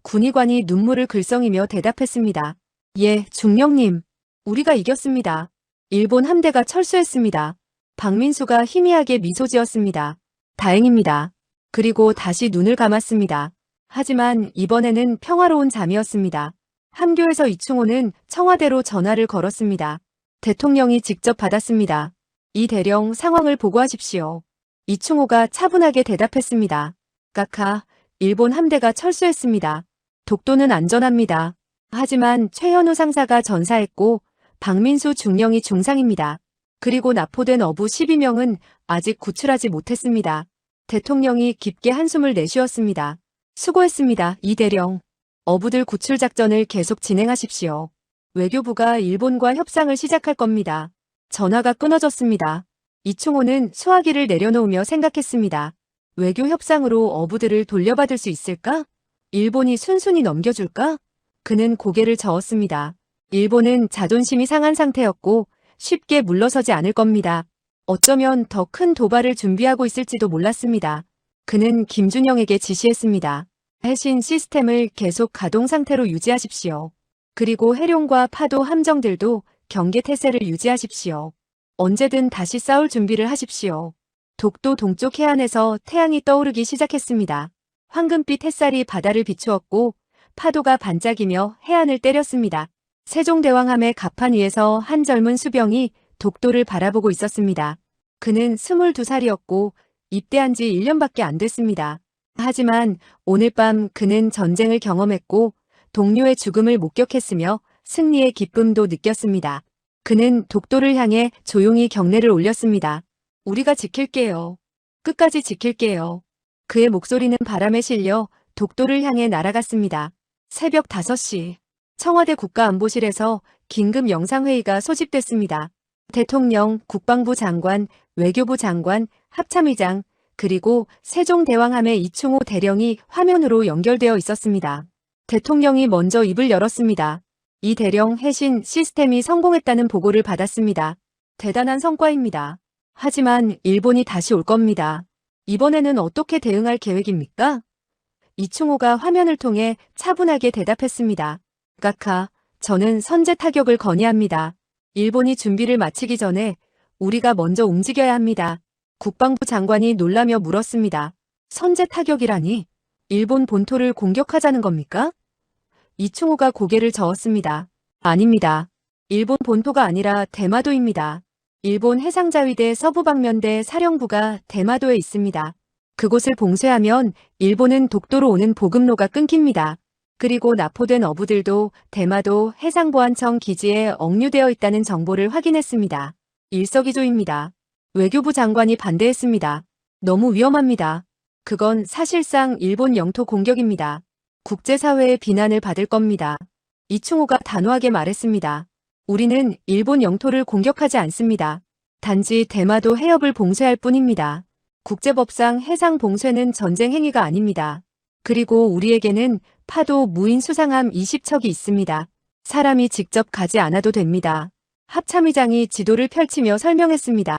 군의관이 눈물을 글썽이며 대답했습니다. 예, 중령님. 우리가 이겼습니다. 일본 함대가 철수했습니다. 박민수가 희미하게 미소 지었습니다. 다행입니다. 그리고 다시 눈을 감았습니다. 하지만 이번에는 평화로운 잠이었습니다. 함교에서 이충호는 청와대로 전화를 걸었습니다. 대통령이 직접 받았습니다. 이 대령 상황을 보고하십시오. 이충호가 차분하게 대답했습니다. 카카, 일본 함대가 철수했습니다. 독도는 안전합니다. 하지만 최현우 상사가 전사했고 박민수 중령이 중상입니다. 그리고 납포된 어부 12명은 아직 구출하지 못했습니다. 대통령이 깊게 한숨을 내쉬었습니다. 수고했습니다, 이 대령. 어부들 구출 작전을 계속 진행하십시오. 외교부가 일본과 협상을 시작할 겁니다. 전화가 끊어졌습니다. 이충호는 수화기를 내려놓으며 생각했습니다. 외교 협상으로 어부들을 돌려받을 수 있을까? 일본이 순순히 넘겨줄까? 그는 고개를 저었습니다. 일본은 자존심이 상한 상태였고 쉽게 물러서지 않을 겁니다. 어쩌면 더 큰 도발을 준비하고 있을지도 몰랐습니다. 그는 김준영에게 지시했습니다. 해신 시스템을 계속 가동 상태로 유지하십시오. 그리고 해룡과 파도 함정들도 경계 태세를 유지하십시오. 언제든 다시 싸울 준비를 하십시오. 독도 동쪽 해안에서 태양이 떠오르기 시작했습니다. 황금빛 햇살이 바다를 비추었고 파도가 반짝이며 해안을 때렸습니다. 세종대왕함의 갑판 위에서 한 젊은 수병이 독도를 바라보고 있었습니다. 그는 22살이었고 입대한 지 1년밖에 안 됐습니다. 하지만 오늘 밤 그는 전쟁을 경험했고 동료의 죽음을 목격했으며 승리의 기쁨도 느꼈습니다. 그는 독도를 향해 조용히 경례를 올렸습니다. 우리가 지킬게요. 끝까지 지킬게요. 그의 목소리는 바람에 실려 독도를 향해 날아갔습니다. 새벽 5시, 청와대 국가안보실에서 긴급 영상회의가 소집됐습니다. 대통령, 국방부 장관, 외교부 장관, 합참의장, 그리고 세종대왕함의 이충호 대령이 화면으로 연결되어 있었습니다. 대통령이 먼저 입을 열었습니다. 이 대령 해신 시스템이 성공했다는 보고를 받았습니다. 대단한 성과입니다. 하지만 일본이 다시 올 겁니다. 이번에는 어떻게 대응할 계획입니까? 이충호가 화면을 통해 차분하게 대답했습니다. 카카, 저는 선제 타격을 건의합니다. 일본이 준비를 마치기 전에 우리가 먼저 움직여야 합니다. 국방부 장관이 놀라며 물었습니다. 선제 타격이라니? 일본 본토를 공격하자는 겁니까? 이충호가 고개를 저었습니다. 아닙니다. 일본 본토가 아니라 대마도입니다. 일본 해상자위대 서부방면대 사령부가 대마도에 있습니다. 그곳을 봉쇄하면 일본은 독도로 오는 보급로가 끊깁니다. 그리고 납포된 어부들도 대마도 해상보안청 기지에 억류되어 있다는 정보를 확인했습니다. 일석이조입니다. 외교부 장관이 반대했습니다. 너무 위험합니다. 그건 사실상 일본 영토 공격입니다. 국제사회의 비난을 받을 겁니다. 이충호가 단호하게 말했습니다. 우리는 일본 영토를 공격하지 않습니다. 단지 대마도 해협을 봉쇄할 뿐입니다. 국제법상 해상 봉쇄는 전쟁 행위가 아닙니다. 그리고 우리에게는 파도 무인 수상함 20척이 있습니다. 사람이 직접 가지 않아도 됩니다. 합참의장이 지도를 펼치며 설명했습니다.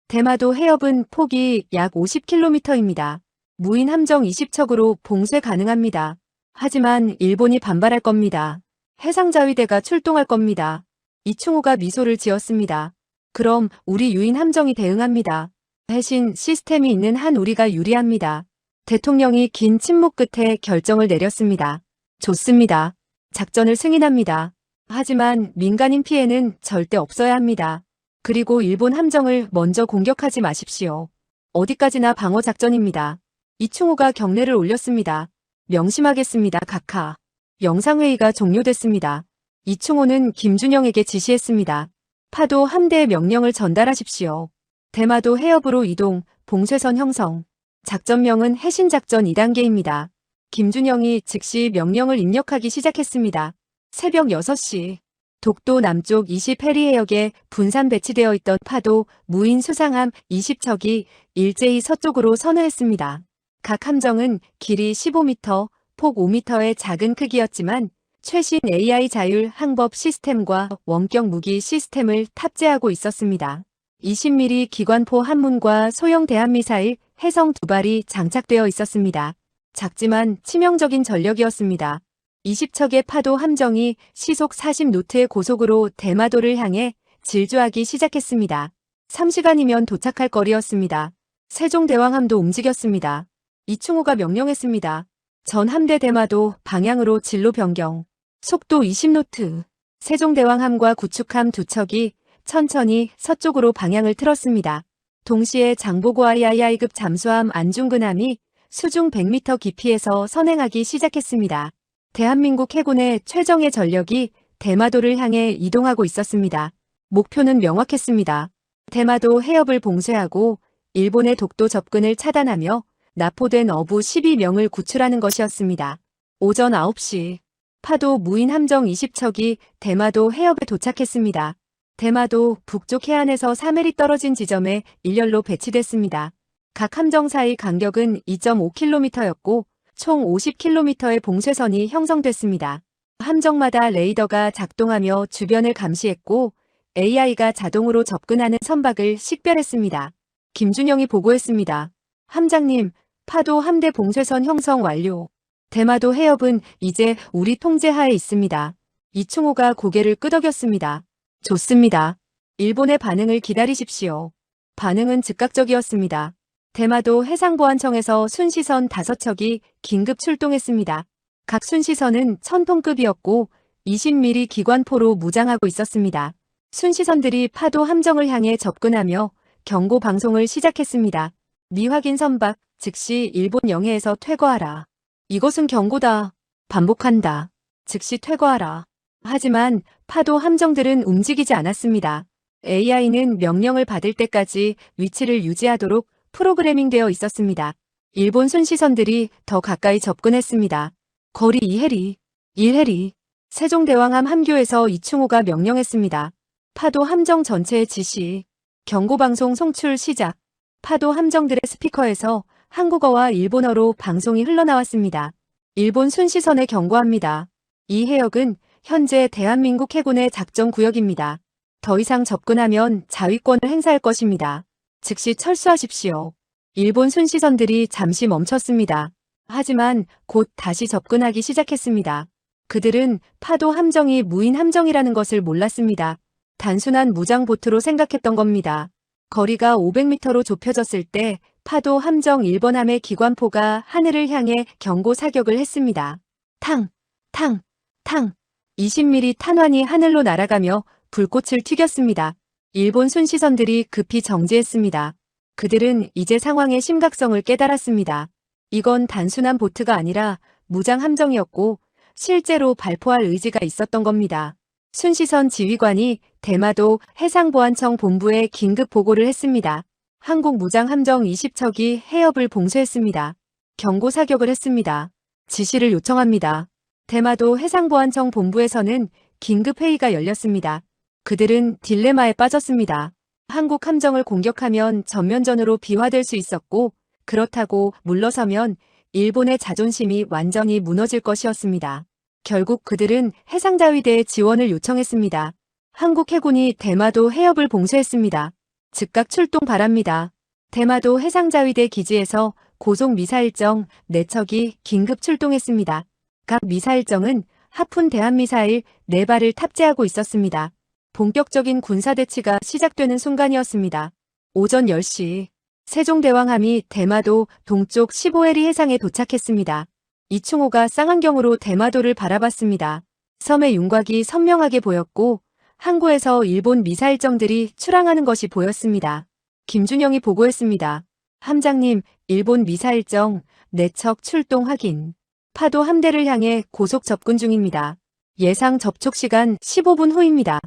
대마도 해협은 폭이 약 50km입니다. 무인 함정 20척으로 봉쇄 가능합니다. 하지만 일본이 반발할 겁니다. 해상자위대가 출동할 겁니다. 이충호가 미소를 지었습니다. 그럼 우리 유인 함정이 대응합니다. 해신 시스템이 있는 한 우리가 유리합니다. 대통령이 긴 침묵 끝에 결정을 내렸습니다. 좋습니다. 작전을 승인합니다. 하지만 민간인 피해는 절대 없어야 합니다. 그리고 일본 함정을 먼저 공격하지 마십시오. 어디까지나 방어 작전입니다. 이충호가 경례를 올렸습니다. 명심하겠습니다. 각하. 영상회의가 종료됐습니다. 이충호는 김준영에게 지시했습니다. 파도 함대의 명령을 전달하십시오. 대마도 해협으로 이동, 봉쇄선 형성. 작전명은 해신작전 2단계입니다. 김준영이 즉시 명령을 입력하기 시작했습니다. 새벽 6시. 독도 남쪽 20해리 해역에 분산 배치되어 있던 파도 무인 수상함 20척이 일제히 서쪽으로 선회했습니다. 각 함정은 길이 15m, 폭 5m의 작은 크기였지만 최신 AI 자율 항법 시스템과 원격 무기 시스템을 탑재하고 있었습니다. 20mm 기관포 한 문과 소형 대한미사일 해성 2발이 장착되어 있었습니다. 작지만 치명적인 전력이었습니다. 20척의 파도 함정이 시속 40노트의 고속으로 대마도를 향해 질주하기 시작했습니다. 3시간이면 도착할 거리였습니다. 세종대왕함도 움직였습니다. 이충호가 명령했습니다. 전 함대 대마도 방향으로 진로 변경. 속도 20노트. 세종대왕함과 구축함 2척이 천천히 서쪽으로 방향을 틀었습니다. 동시에 장보고 III급 잠수함 안중근함이 수중 100m 깊이에서 선행하기 시작했습니다. 대한민국 해군의 최정예 전력이 대마도를 향해 이동하고 있었습니다. 목표는 명확했습니다. 대마도 해협을 봉쇄하고 일본의 독도 접근을 차단하며 납포된 어부 12명을 구출하는 것이었습니다. 오전 9시 파도 무인 함정 20척이 대마도 해협에 도착했습니다. 대마도 북쪽 해안에서 3해리 떨어진 지점에 일렬로 배치됐습니다. 각 함정 사이 간격은 2.5km였고 총 50km의 봉쇄선이 형성됐습니다. 함정마다 레이더가 작동하며 주변을 감시했고 AI가 자동으로 접근하는 선박을 식별했습니다. 김준영이 보고했습니다. 함장님, 파도 함대 봉쇄선 형성 완료. 대마도 해협은 이제 우리 통제하에 있습니다. 이충호가 고개를 끄덕였습니다. 좋습니다. 일본의 반응을 기다리십시오. 반응은 즉각적이었습니다. 대마도 해상보안청에서 순시선 5척이 긴급 출동했습니다. 각 순시선은 1000톤급이었고 20mm 기관포로 무장하고 있었습니다. 순시선들이 파도 함정을 향해 접근하며 경고 방송을 시작했습니다. 미확인 선박, 즉시 일본 영해에서 퇴거하라. 이것은 경고다. 반복한다. 즉시 퇴거하라. 하지만 파도 함정들은 움직이지 않았습니다. AI는 명령을 받을 때까지 위치를 유지하도록 프로그래밍되어 있었습니다. 일본 순시선들이 더 가까이 접근했습니다. 거리 2해리, 1해리. 세종대왕함 함교에서 이충호가 명령했습니다. 파도 함정 전체의 지시, 경고방송 송출 시작. 파도 함정들의 스피커에서 한국어와 일본어로 방송이 흘러나왔습니다. 일본 순시선에 경고합니다. 이 해역은 현재 대한민국 해군의 작전구역입니다. 더 이상 접근하면 자위권을 행사할 것입니다. 즉시 철수하십시오. 일본 순시선들이 잠시 멈췄습니다. 하지만 곧 다시 접근하기 시작했습니다. 그들은 파도 함정이 무인 함정이라는 것을 몰랐습니다. 단순한 무장보트로 생각했던 겁니다. 거리가 500m로 좁혀졌을 때 파도 함정 1번함의 기관포가 하늘을 향해 경고 사격을 했습니다. 탕, 탕, 탕. 20mm 탄환이 하늘로 날아가며 불꽃을 튀겼습니다. 일본 순시선들이 급히 정지했습니다. 그들은 이제 상황의 심각성을 깨달았습니다. 이건 단순한 보트가 아니라 무장 함정이었고 실제로 발포할 의지가 있었던 겁니다. 순시선 지휘관이 대마도 해상보안청 본부에 긴급 보고를 했습니다. 한국 무장 함정 20척이 해협을 봉쇄했습니다. 경고 사격을 했습니다. 지시를 요청합니다. 대마도 해상보안청 본부에서는 긴급 회의가 열렸습니다. 그들은 딜레마에 빠졌습니다. 한국 함정을 공격하면 전면전으로 비화될 수 있었고 그렇다고 물러서면 일본의 자존심이 완전히 무너질 것이었습니다. 결국 그들은 해상자위대의 지원을 요청했습니다. 한국 해군이 대마도 해협을 봉쇄했습니다. 즉각 출동 바랍니다. 대마도 해상자위대 기지에서 고속 미사일정 4척이 긴급 출동했습니다. 각 미사일정은 하푼 대한미사일 4발을 탑재하고 있었습니다. 본격적인 군사대치가 시작되는 순간이었습니다. 오전 10시 세종대왕함이 대마도 동쪽 15해리 해상에 도착했습니다. 이충호가 쌍안경으로 대마도를 바라봤습니다. 섬의 윤곽이 선명하게 보였고 항구에서 일본 미사일정들이 출항하는 것이 보였습니다. 김준영이 보고했습니다. 함장님, 일본 미사일정 4척 출동 확인. 파도 함대를 향해 고속 접근 중입니다. 예상 접촉 시간 15분 후입니다.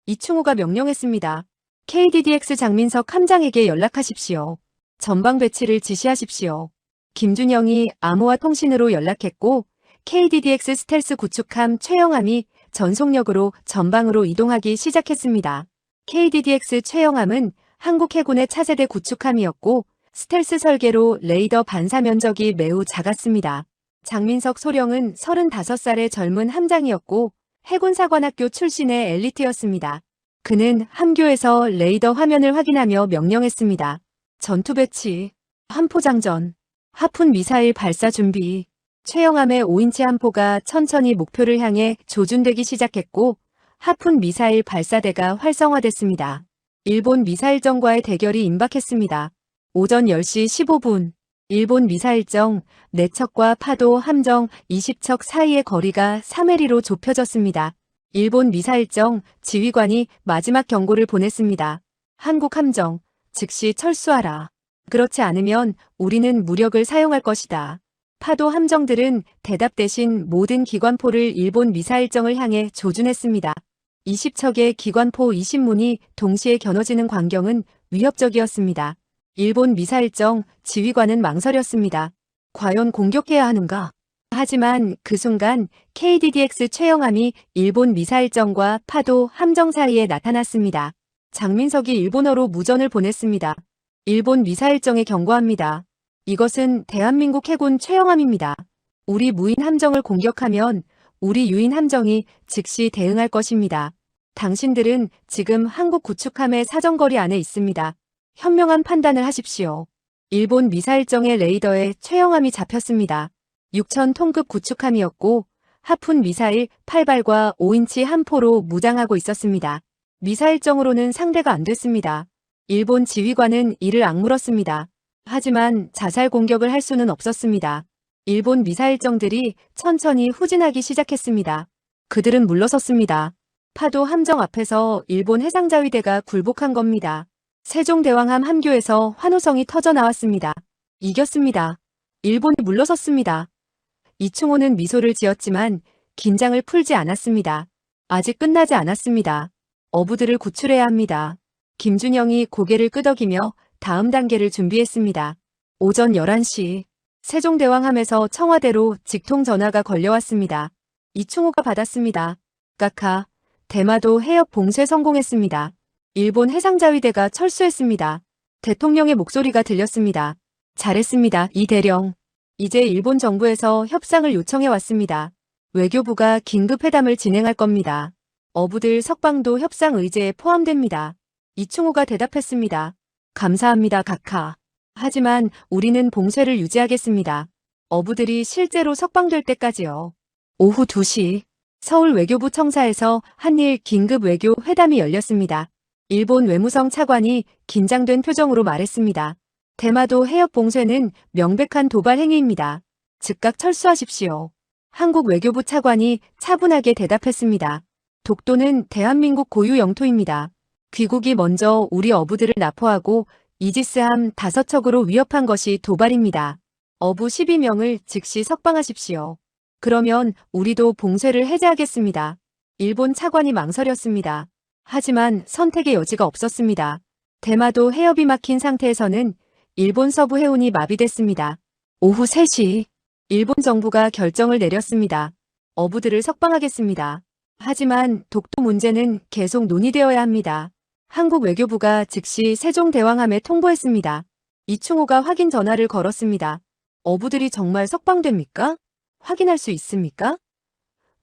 이충호가 명령했습니다. KDDX 장민석 함장에게 연락하십시오. 전방 배치를 지시하십시오. 김준영이 암호화 통신으로 연락했고 KDDX 스텔스 구축함 최영함이 전속력으로 전방으로 이동하기 시작했습니다. KDDX 최영함은 한국 해군의 차세대 구축함이었고 스텔스 설계로 레이더 반사 면적이 매우 작았습니다. 장민석 소령은 35살의 젊은 함장이었고 해군사관학교 출신의 엘리트였습니다. 그는 함교에서 레이더 화면을 확인하며 명령했습니다. 전투 배치, 함포장전, 하푼 미사일 발사 준비. 최영함의 5인치 함포가 천천히 목표를 향해 조준되기 시작했고 하푼 미사일 발사대가 활성화됐습니다. 일본 미사일정과의 대결이 임박했습니다. 오전 10시 15분, 일본 미사일정 4척과 파도 함정 20척 사이의 거리가 3해리로 좁혀졌습니다. 일본 미사일정 지휘관이 마지막 경고를 보냈습니다. 한국 함정, 즉시 철수하라. 그렇지 않으면 우리는 무력을 사용할 것이다. 파도 함정들은 대답 대신 모든 기관포를 일본 미사일정을 향해 조준했습니다. 20척의 기관포 20문이 동시에 겨눠지는 광경은 위협적이었습니다. 일본 미사일정 지휘관은 망설였습니다. 과연 공격해야 하는가? 하지만 그 순간 KDDX 최영함이 일본 미사일정과 파도 함정 사이에 나타났습니다. 장민석이 일본어로 무전을 보냈습니다. 일본 미사일정에 경고합니다. 이것은 대한민국 해군 최영함입니다. 우리 무인 함정을 공격하면 우리 유인 함정이 즉시 대응할 것입니다. 당신들은 지금 한국 구축함의 사정거리 안에 있습니다. 현명한 판단을 하십시오. 일본 미사일정의 레이더에 최영함이 잡혔습니다. 6,000톤급 구축함이었고 하푼 미사일 8발과 5인치 함포로 무장하고 있었습니다. 미사일정으로는 상대가 안 됐습니다. 일본 지휘관은 이를 악물었습니다. 하지만 자살 공격을 할 수는 없었습니다. 일본 미사일정들이 천천히 후진하기 시작했습니다. 그들은 물러섰습니다. 파도 함정 앞에서 일본 해상자위대가 굴복한 겁니다. 세종대왕함 함교에서 환호성이 터져 나왔습니다. 이겼습니다. 일본이 물러섰습니다. 이충호는 미소를 지었지만 긴장을 풀지 않았습니다. 아직 끝나지 않았습니다. 어부들을 구출해야 합니다. 김준영이 고개를 끄덕이며 다음 단계를 준비했습니다. 오전 11시 세종대왕함에서 청와대로 직통 전화가 걸려왔습니다. 이충호가 받았습니다. 까카, 대마도 해협 봉쇄 성공했습니다. 일본 해상자위대가 철수했습니다. 대통령의 목소리가 들렸습니다. 잘했습니다, 이 대령. 이제 일본 정부에서 협상을 요청해 왔습니다. 외교부가 긴급 회담을 진행할 겁니다. 어부들 석방도 협상 의제에 포함됩니다. 이충호가 대답했습니다. 감사합니다, 각하. 하지만 우리는 봉쇄를 유지하겠습니다. 어부들이 실제로 석방될 때까지요. 오후 2시 서울 외교부 청사에서 한일 긴급 외교 회담이 열렸습니다. 일본 외무성 차관이 긴장된 표정으로 말했습니다. 대마도 해협 봉쇄는 명백한 도발 행위입니다. 즉각 철수하십시오. 한국 외교부 차관이 차분하게 대답했습니다. 독도는 대한민국 고유 영토입니다. 귀국이 먼저 우리 어부들을 납포하고 이지스함 5척으로 위협한 것이 도발입니다. 어부 12명을 즉시 석방하십시오. 그러면 우리도 봉쇄를 해제하겠습니다. 일본 차관이 망설였습니다. 하지만 선택의 여지가 없었습니다. 대마도 해협이 막힌 상태에서는 일본 서부 해운이 마비됐습니다. 오후 3시 일본 정부가 결정을 내렸습니다. 어부들을 석방하겠습니다. 하지만 독도 문제는 계속 논의되어야 합니다. 한국 외교부가 즉시 세종대왕함에 통보했습니다. 이충호가 확인 전화를 걸었습니다. 어부들이 정말 석방됩니까? 확인할 수 있습니까?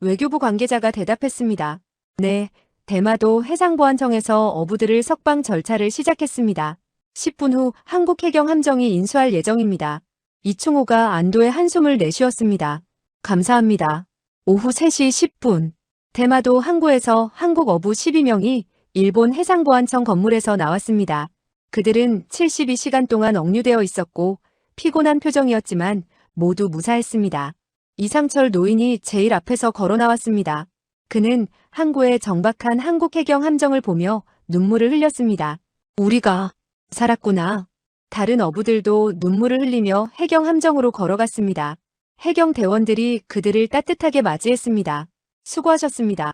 외교부 관계자가 대답했습니다. 네, 대마도 해상보안청에서 어부들을 석방 절차를 시작했습니다. 10분 후 한국 해경 함정이 인수할 예정입니다. 이충호가 안도의 한숨을 내쉬었습니다. 감사합니다. 오후 3시 10분. 대마도 항구에서 한국 어부 12명이 일본 해상보안청 건물에서 나왔습니다. 그들은 72시간 동안 억류되어 있었고 피곤한 표정이었지만 모두 무사했습니다. 이상철 노인이 제일 앞에서 걸어 나왔습니다. 그는 항구의 정박한 한국 해경 함정을 보며 눈물을 흘렸습니다. 우리가 살았구나. 다른 어부들도 눈물을 흘리며 해경 함정으로 걸어갔습니다. 해경 대원들이 그들을 따뜻하게 맞이했습니다. 수고하셨습니다.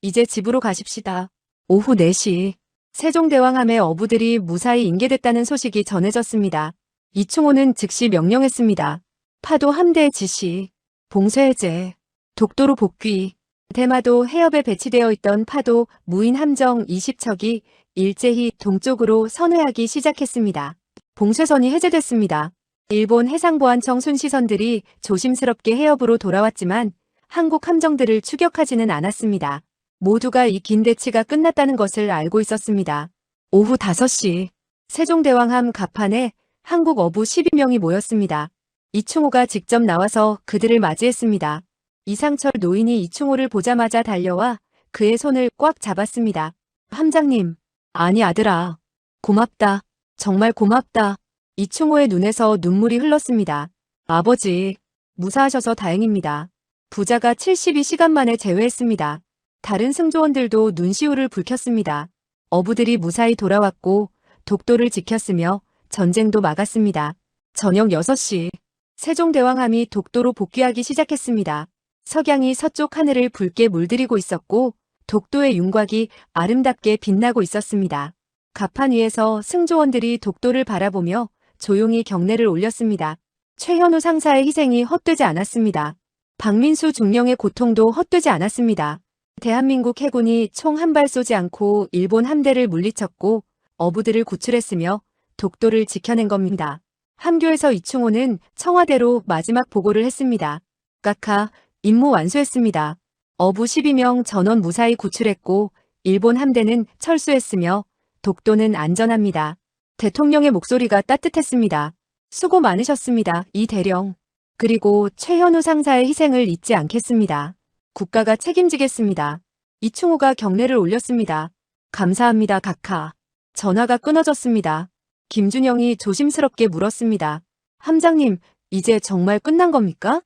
이제 집으로 가십시다. 오후 4시 세종대왕함의 어부들이 무사히 인계됐다는 소식이 전해졌습니다. 이충호는 즉시 명령했습니다. 파도 함대의 지시, 봉쇄해제, 독도로 복귀. 대마도 해협에 배치되어 있던 파도 무인 함정 20척이 일제히 동쪽으로 선회하기 시작했습니다. 봉쇄선이 해제됐습니다. 일본 해상보안청 순시선들이 조심스럽게 해협으로 돌아왔지만 한국 함정들을 추격하지는 않았습니다. 모두가 이 긴 대치가 끝났다는 것을 알고 있었습니다. 오후 5시 세종대왕함 갑판에 한국 어부 12명이 모였습니다. 이충호가 직접 나와서 그들을 맞이했습니다. 이상철 노인이 이충호를 보자마자 달려와 그의 손을 꽉 잡았습니다. 함장님, 아니 아들아, 고맙다. 정말 고맙다. 이충호의 눈에서 눈물이 흘렀습니다. 아버지, 무사하셔서 다행입니다. 부자가 72시간 만에 제외했습니다. 다른 승조원들도 눈시울을 붉혔습니다. 어부들이 무사히 돌아왔고 독도를 지켰으며 전쟁도 막았습니다. 저녁 6시 세종대왕함이 독도로 복귀하기 시작했습니다. 석양이 서쪽 하늘을 붉게 물들이고 있었고 독도의 윤곽이 아름답게 빛나고 있었습니다. 갑판 위에서 승조원들이 독도를 바라보며 조용히 경례를 올렸습니다. 최현우 상사의 희생이 헛되지 않았습니다. 박민수 중령의 고통도 헛되지 않았습니다. 대한민국 해군이 총 한 발 쏘지 않고 일본 함대를 물리쳤고 어부들을 구출했으며 독도를 지켜낸 겁니다. 함교에서 이충호는 청와대로 마지막 보고를 했습니다. 각하, 임무 완수했습니다. 어부 12명 전원 무사히 구출했고 일본 함대는 철수했으며 독도는 안전합니다. 대통령의 목소리가 따뜻했습니다. 수고 많으셨습니다, 이 대령. 그리고 최현우 상사의 희생을 잊지 않겠습니다. 국가가 책임지겠습니다. 이충호가 경례를 올렸습니다. 감사합니다, 각하. 전화가 끊어졌습니다. 김준영이 조심스럽게 물었습니다. 함장님, 이제 정말 끝난 겁니까?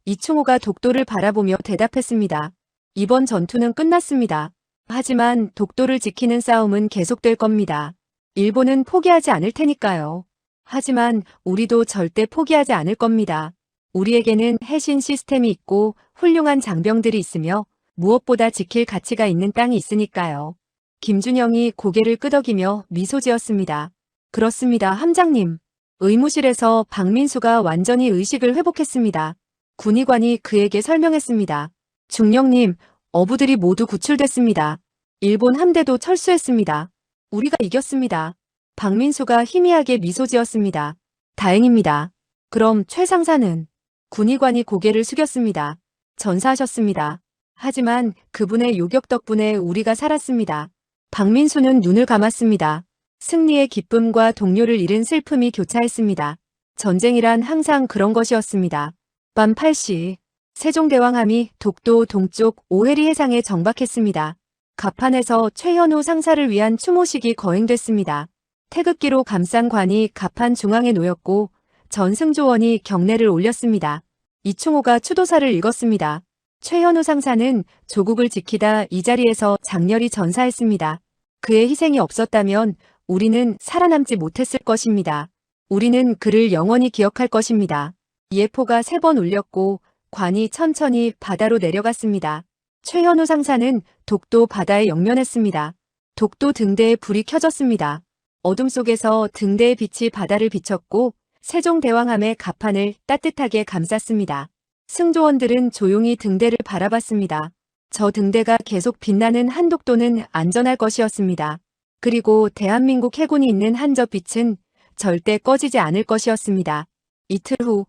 이충호가 독도를 바라보며 대답했습니다. 이번 전투는 끝났습니다. 하지만 독도를 지키는 싸움은 계속될 겁니다. 일본은 포기하지 않을 테니까요. 하지만 우리도 절대 포기하지 않을 겁니다. 우리에게는 해신 시스템이 있고 훌륭한 장병들이 있으며 무엇보다 지킬 가치가 있는 땅이 있으니까요. 김준영이 고개를 끄덕이며 미소 지었습니다. 그렇습니다, 함장님. 의무실에서 박민수가 완전히 의식을 회복했습니다. 군의관이 그에게 설명했습니다. 중령님, 어부들이 모두 구출됐습니다. 일본 함대도 철수했습니다. 우리가 이겼습니다. 박민수가 희미하게 미소 지었습니다. 다행입니다. 그럼 최 상사는? 군의관이 고개를 숙였습니다. 전사하셨습니다. 하지만 그분의 요격 덕분에 우리가 살았습니다. 박민수는 눈을 감았습니다. 승리의 기쁨과 동료를 잃은 슬픔이 교차했습니다. 전쟁이란 항상 그런 것이었습니다. 밤 8시 세종대왕함이 독도 동쪽 오해리 해상에 정박했습니다. 갑판에서 최현우 상사를 위한 추모식이 거행됐습니다. 태극기로 감싼 관이 갑판 중앙에 놓였고 전 승조원이 경례를 올렸습니다. 이충호가 추도사를 읽었습니다. 최현우 상사는 조국을 지키다 이 자리에서 장렬히 전사했습니다. 그의 희생이 없었다면 우리는 살아남지 못했을 것입니다. 우리는 그를 영원히 기억할 것입니다. 예포가 3번 울렸고 관이 천천히 바다로 내려갔습니다. 최현우 상사는 독도 바다에 영면했습니다. 독도 등대에 불이 켜졌습니다. 어둠 속에서 등대의 빛이 바다를 비췄고 세종대왕함의 갑판을 따뜻하게 감쌌습니다. 승조원들은 조용히 등대를 바라봤습니다. 저 등대가 계속 빛나는 한독도는 안전할 것이었습니다. 그리고 대한민국 해군이 있는 한 저 빛은 절대 꺼지지 않을 것이었습니다. 이틀 후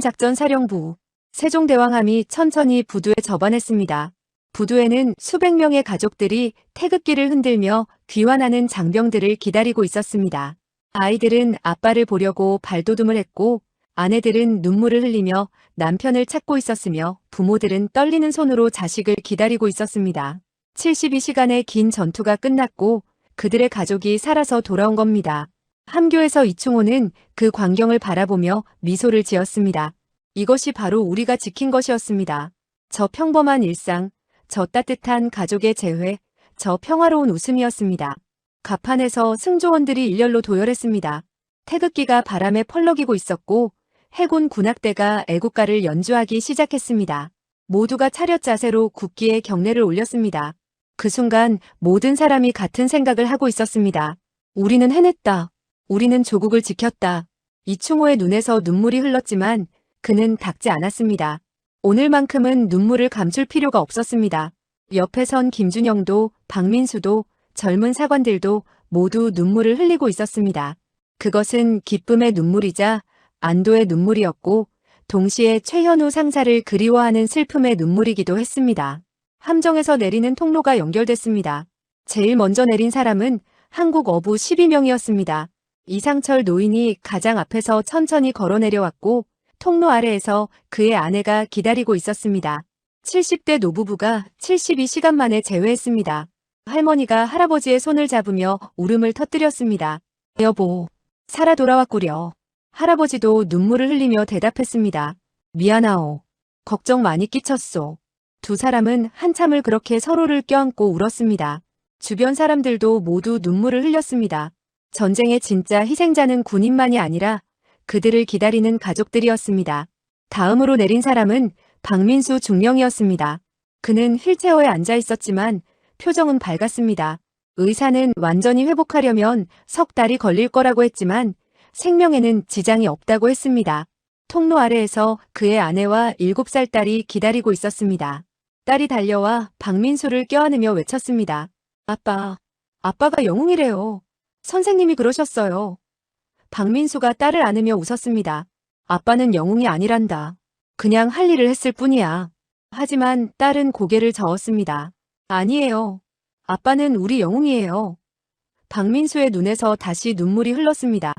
부산작전사령부 세종대왕함이 천천히 부두에 접안했습니다. 부두에는 수백 명의 가족들이 태극기를 흔들며 귀환하는 장병들을 기다리고 있었습니다. 아이들은 아빠를 보려고 발돋움을 했고 아내들은 눈물을 흘리며 남편을 찾고 있었으며 부모들은 떨리는 손으로 자식을 기다리고 있었습니다. 72시간의 긴 전투가 끝났고 그들의 가족이 살아서 돌아온 겁니다. 함교에서 이충호는 그 광경을 바라보며 미소를 지었습니다. 이것이 바로 우리가 지킨 것이었습니다. 저 평범한 일상, 저 따뜻한 가족의 재회, 저 평화로운 웃음이었습니다. 갑판에서 승조원들이 일렬로 도열했습니다. 태극기가 바람에 펄럭이고 있었고 해군 군악대가 애국가를 연주하기 시작했습니다. 모두가 차렷 자세로 국기에 경례를 올렸습니다. 그 순간 모든 사람이 같은 생각을 하고 있었습니다. 우리는 해냈다. 우리는 조국을 지켰다. 이충호의 눈에서 눈물이 흘렀지만 그는 닦지 않았습니다. 오늘만큼은 눈물을 감출 필요가 없었습니다. 옆에 선 김준영도 박민수도 젊은 사관들도 모두 눈물을 흘리고 있었습니다. 그것은 기쁨의 눈물이자 안도의 눈물이었고 동시에 최현우 상사를 그리워하는 슬픔의 눈물이기도 했습니다. 함정에서 내리는 통로가 연결됐습니다. 제일 먼저 내린 사람은 한국 어부 12명이었습니다. 이상철 노인이 가장 앞에서 천천히 걸어 내려왔고 통로 아래에서 그의 아내가 기다리고 있었습니다. 70대 노부부가 72시간 만에 재회했습니다. 할머니가 할아버지의 손을 잡으며 울음을 터뜨렸습니다. 여보, 살아 돌아왔구려. 할아버지도 눈물을 흘리며 대답했습니다. 미안하오. 걱정 많이 끼쳤소. 두 사람은 한참을 그렇게 서로를 껴안고 울었습니다. 주변 사람들도 모두 눈물을 흘렸습니다. 전쟁의 진짜 희생자는 군인만이 아니라 그들을 기다리는 가족들이었습니다. 다음으로 내린 사람은 박민수 중령이었습니다. 그는 휠체어에 앉아 있었지만 표정은 밝았습니다. 의사는 완전히 회복하려면 석 달이 걸릴 거라고 했지만 생명에는 지장이 없다고 했습니다. 통로 아래에서 그의 아내와 7살 딸이 기다리고 있었습니다. 딸이 달려와 박민수를 껴안으며 외쳤습니다. 아빠, 아빠가 영웅이래요. 선생님이 그러셨어요. 박민수가 딸을 안으며 웃었습니다. 아빠는 영웅이 아니란다. 그냥 할 일을 했을 뿐이야. 하지만 딸은 고개를 저었습니다. 아니에요. 아빠는 우리 영웅이에요. 박민수의 눈에서 다시 눈물이 흘렀습니다.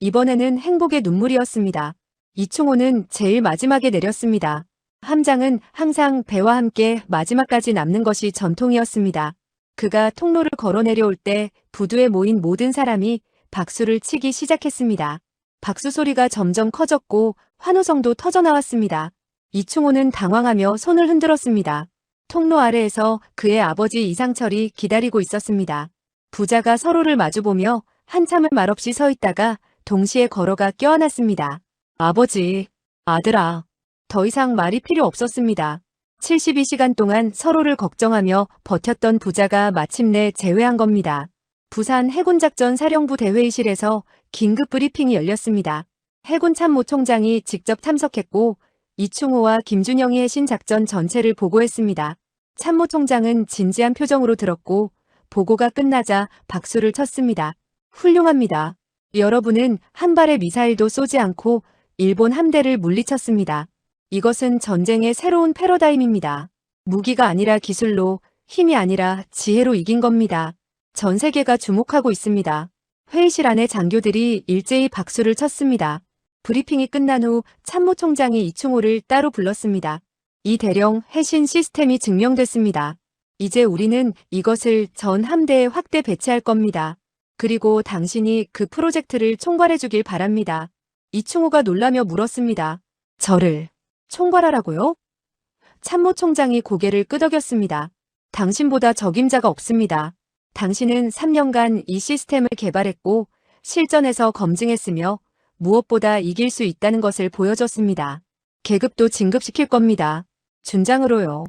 이번에는 행복의 눈물이었습니다. 이충호는 제일 마지막에 내렸습니다. 함장은 항상 배와 함께 마지막까지 남는 것이 전통이었습니다. 그가 통로를 걸어 내려올 때 부두에 모인 모든 사람이 박수를 치기 시작했습니다. 박수 소리가 점점 커졌고 환호성도 터져나왔습니다. 이충호는 당황하며 손을 흔들었습니다. 통로 아래에서 그의 아버지 이상철이 기다리고 있었습니다. 부자가 서로를 마주보며 한참을 말없이 서 있다가 동시에 걸어가 껴안았습니다. 아버지, 아들아. 더 이상 말이 필요 없었습니다. 72시간 동안 서로를 걱정하며 버텼던 부자가 마침내 재회한 겁니다. 부산 해군작전 사령부 대회의실에서 긴급 브리핑이 열렸습니다. 해군 참모총장이 직접 참석했고 이충호와 김준영이 해신 작전 전체를 보고했습니다. 참모총장은 진지한 표정으로 들었고 보고가 끝나자 박수를 쳤습니다. 훌륭합니다. 여러분은 한 발의 미사일도 쏘지 않고 일본 함대를 물리쳤습니다. 이것은 전쟁의 새로운 패러다임입니다. 무기가 아니라 기술로, 힘이 아니라 지혜로 이긴 겁니다. 전 세계가 주목하고 있습니다. 회의실 안의 장교들이 일제히 박수를 쳤습니다. 브리핑이 끝난 후 참모총장이 이충호를 따로 불렀습니다. 이 대령 해신 시스템이 증명됐습니다. 이제 우리는 이것을 전 함대에 확대 배치할 겁니다. 그리고 당신이 그 프로젝트를 총괄해 주길 바랍니다. 이충호가 놀라며 물었습니다. 저를 총괄하라고요? 참모총장이 고개를 끄덕였습니다. 당신보다 적임자가 없습니다. 당신은 3년간 이 시스템을 개발했고 실전에서 검증했으며 무엇보다 이길 수 있다는 것을 보여줬습니다. 계급도 진급시킬 겁니다. 준장으로요.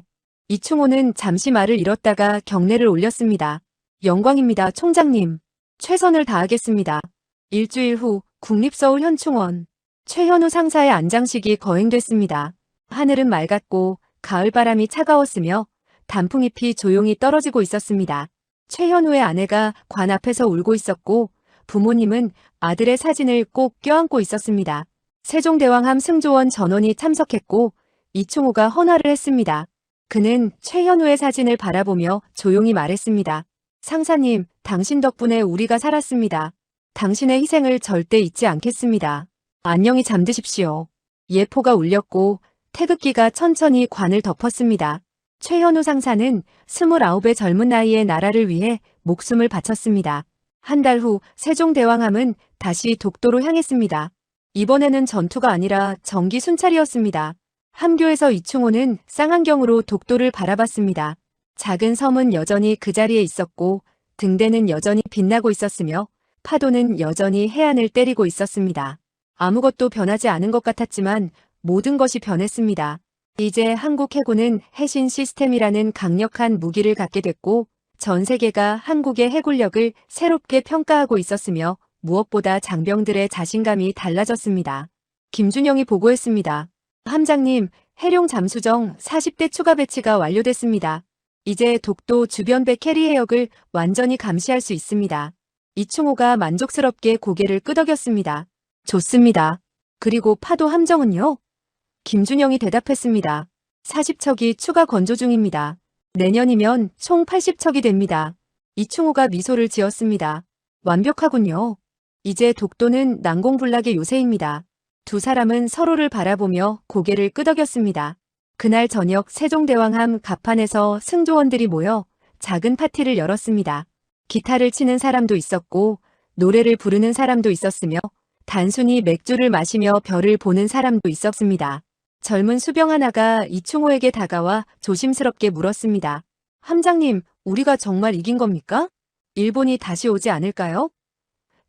이충호는 잠시 말을 잃었다가 경례를 올렸습니다. 영광입니다, 총장님. 최선을 다하겠습니다. 일주일 후 국립서울 현충원. 최현우 상사의 안장식이 거행됐습니다. 하늘은 맑았고 가을바람이 차가웠으며 단풍잎이 조용히 떨어지고 있었습니다. 최현우의 아내가 관 앞에서 울고 있었고 부모님은 아들의 사진을 꼭 껴안고 있었습니다. 세종대왕함 승조원 전원이 참석했고 이충호가 헌화를 했습니다. 그는 최현우의 사진을 바라보며 조용히 말했습니다. 상사님, 당신 덕분에 우리가 살았습니다. 당신의 희생을 절대 잊지 않겠습니다. 안녕히 잠드십시오. 예포가 울렸고 태극기가 천천히 관을 덮었습니다. 최현우 상사는 29의 젊은 나이에 나라를 위해 목숨을 바쳤습니다. 한 달 후 세종대왕함은 다시 독도로 향했습니다. 이번에는 전투가 아니라 정기 순찰이었습니다. 함교에서 이충호는 쌍안경으로 독도를 바라봤습니다. 작은 섬은 여전히 그 자리에 있었고 등대는 여전히 빛나고 있었으며 파도는 여전히 해안을 때리고 있었습니다. 아무것도 변하지 않은 것 같았지만 모든 것이 변했습니다. 이제 한국 해군은 해신 시스템이라는 강력한 무기를 갖게 됐고 전 세계가 한국의 해군력을 새롭게 평가하고 있었으며 무엇보다 장병들의 자신감이 달라졌습니다. 김준영이 보고했습니다. 함장님, 해룡 잠수정 40대 추가 배치가 완료됐습니다. 이제 독도 주변 배 캐리해역을 완전히 감시할 수 있습니다. 이충호가 만족스럽게 고개를 끄덕였습니다. 좋습니다. 그리고 파도 함정은요? 김준영이 대답했습니다. 40척이 추가 건조 중입니다. 내년이면 총 80척이 됩니다. 이충호가 미소를 지었습니다. 완벽하군요. 이제 독도는 난공불락의 요새입니다. 두 사람은 서로를 바라보며 고개를 끄덕였습니다. 그날 저녁 세종대왕함 갑판에서 승조원들이 모여 작은 파티를 열었습니다. 기타를 치는 사람도 있었고 노래를 부르는 사람도 있었으며 단순히 맥주를 마시며 별을 보는 사람도 있었습니다. 젊은 수병 하나가 이충호에게 다가와 조심스럽게 물었습니다. 함장님, 우리가 정말 이긴 겁니까? 일본이 다시 오지 않을까요?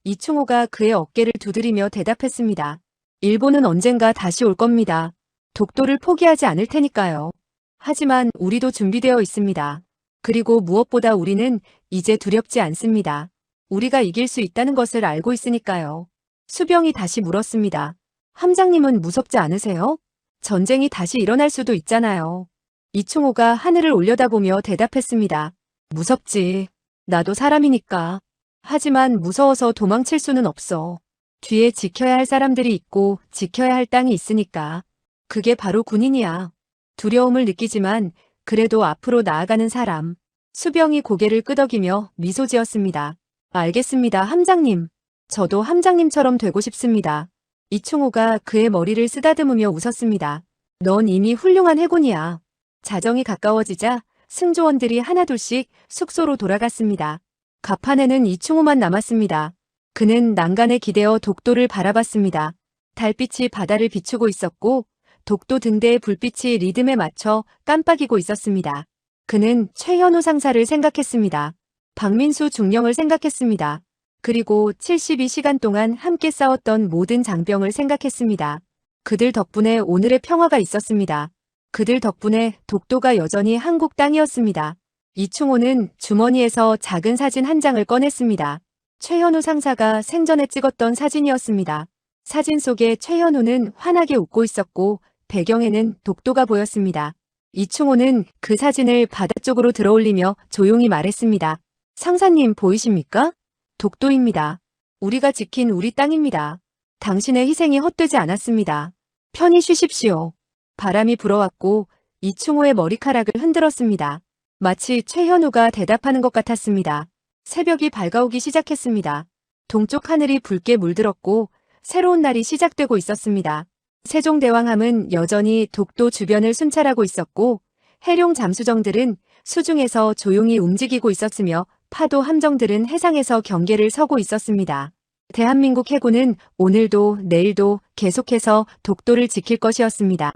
이충호가 그의 어깨를 두드리며 대답했습니다. 일본은 언젠가 다시 올 겁니다. 독도를 포기하지 않을 테니까요. 하지만 우리도 준비되어 있습니다. 그리고 무엇보다 우리는 이제 두렵지 않습니다. 우리가 이길 수 있다는 것을 알고 있으니까요. 수병이 다시 물었습니다. 함장님은 무섭지 않으세요? 전쟁이 다시 일어날 수도 있잖아요. 이충호가 하늘을 올려다보며 대답했습니다. 무섭지. 나도 사람이니까. 하지만 무서워서 도망칠 수는 없어. 뒤에 지켜야 할 사람들이 있고 지켜야 할 땅이 있으니까. 그게 바로 군인이야. 두려움을 느끼지만 그래도 앞으로 나아가는 사람. 수병이 고개를 끄덕이며 미소 지었습니다. 알겠습니다, 함장님. 저도 함장님처럼 되고 싶습니다. 이충호가 그의 머리를 쓰다듬으며 웃었습니다. 넌 이미 훌륭한 해군이야. 자정이 가까워지자 승조원들이 하나둘씩 숙소로 돌아갔습니다. 갑판에는 이충호만 남았습니다. 그는 난간에 기대어 독도를 바라봤습니다. 달빛이 바다를 비추고 있었고 독도 등대의 불빛이 리듬에 맞춰 깜빡이고 있었습니다. 그는 최현우 상사를 생각했습니다. 박민수 중령을 생각했습니다. 그리고 72시간 동안 함께 싸웠던 모든 장병을 생각했습니다. 그들 덕분에 오늘의 평화가 있었습니다. 그들 덕분에 독도가 여전히 한국 땅이었습니다. 이충호는 주머니에서 작은 사진 한 장을 꺼냈습니다. 최현우 상사가 생전에 찍었던 사진이었습니다. 사진 속에 최현우는 환하게 웃고 있었고 배경에는 독도가 보였습니다. 이충호는 그 사진을 바다 쪽으로 들어올리며 조용히 말했습니다. 상사님 보이십니까? 독도입니다. 우리가 지킨 우리 땅입니다. 당신의 희생이 헛되지 않았습니다. 편히 쉬십시오. 바람이 불어왔고 이충호의 머리카락을 흔들었습니다. 마치 최현우가 대답하는 것 같았습니다. 새벽이 밝아오기 시작했습니다. 동쪽 하늘이 붉게 물들었고 새로운 날이 시작되고 있었습니다. 세종대왕함은 여전히 독도 주변을 순찰하고 있었고 해룡 잠수정들은 수중에서 조용히 움직이고 있었으며 파도 함정들은 해상에서 경계를 서고 있었습니다. 대한민국 해군은 오늘도 내일도 계속해서 독도를 지킬 것이었습니다.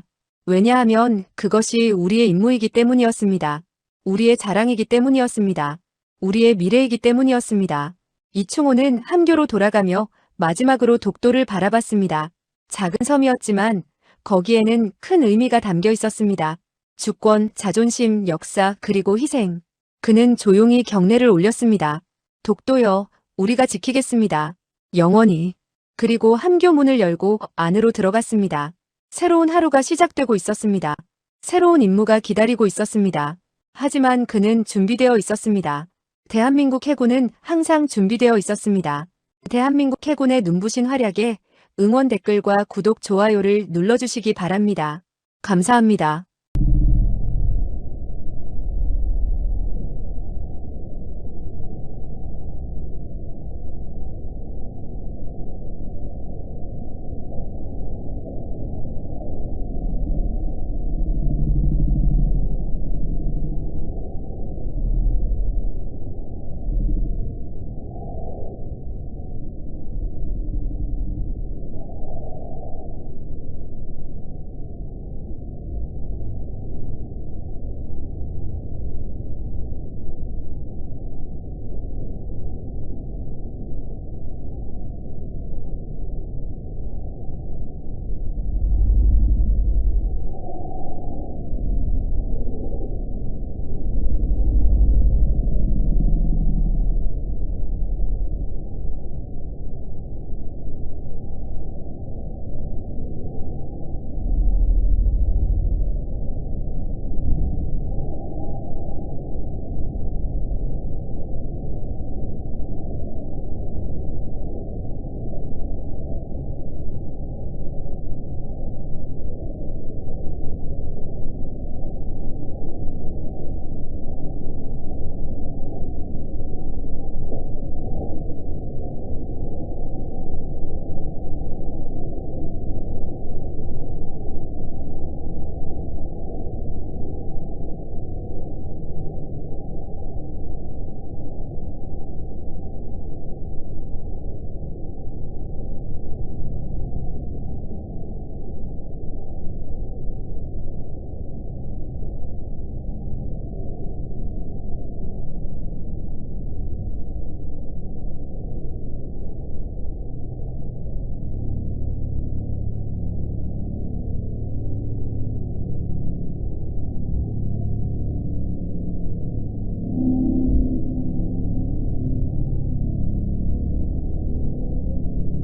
왜냐하면 그것이 우리의 임무이기 때문이었습니다. 우리의 자랑이기 때문이었습니다. 우리의 미래이기 때문이었습니다. 이충호는 함교로 돌아가며 마지막으로 독도를 바라봤습니다. 작은 섬이었지만 거기에는 큰 의미가 담겨 있었습니다. 주권, 자존심, 역사, 그리고 희생. 그는 조용히 경례를 올렸습니다. 독도여, 우리가 지키겠습니다. 영원히. 그리고 함교 문을 열고 안으로 들어갔습니다. 새로운 하루가 시작되고 있었습니다. 새로운 임무가 기다리고 있었습니다. 하지만 그는 준비되어 있었습니다. 대한민국 해군은 항상 준비되어 있었습니다. 대한민국 해군의 눈부신 활약에 응원 댓글과 구독, 좋아요를 눌러주시기 바랍니다. 감사합니다.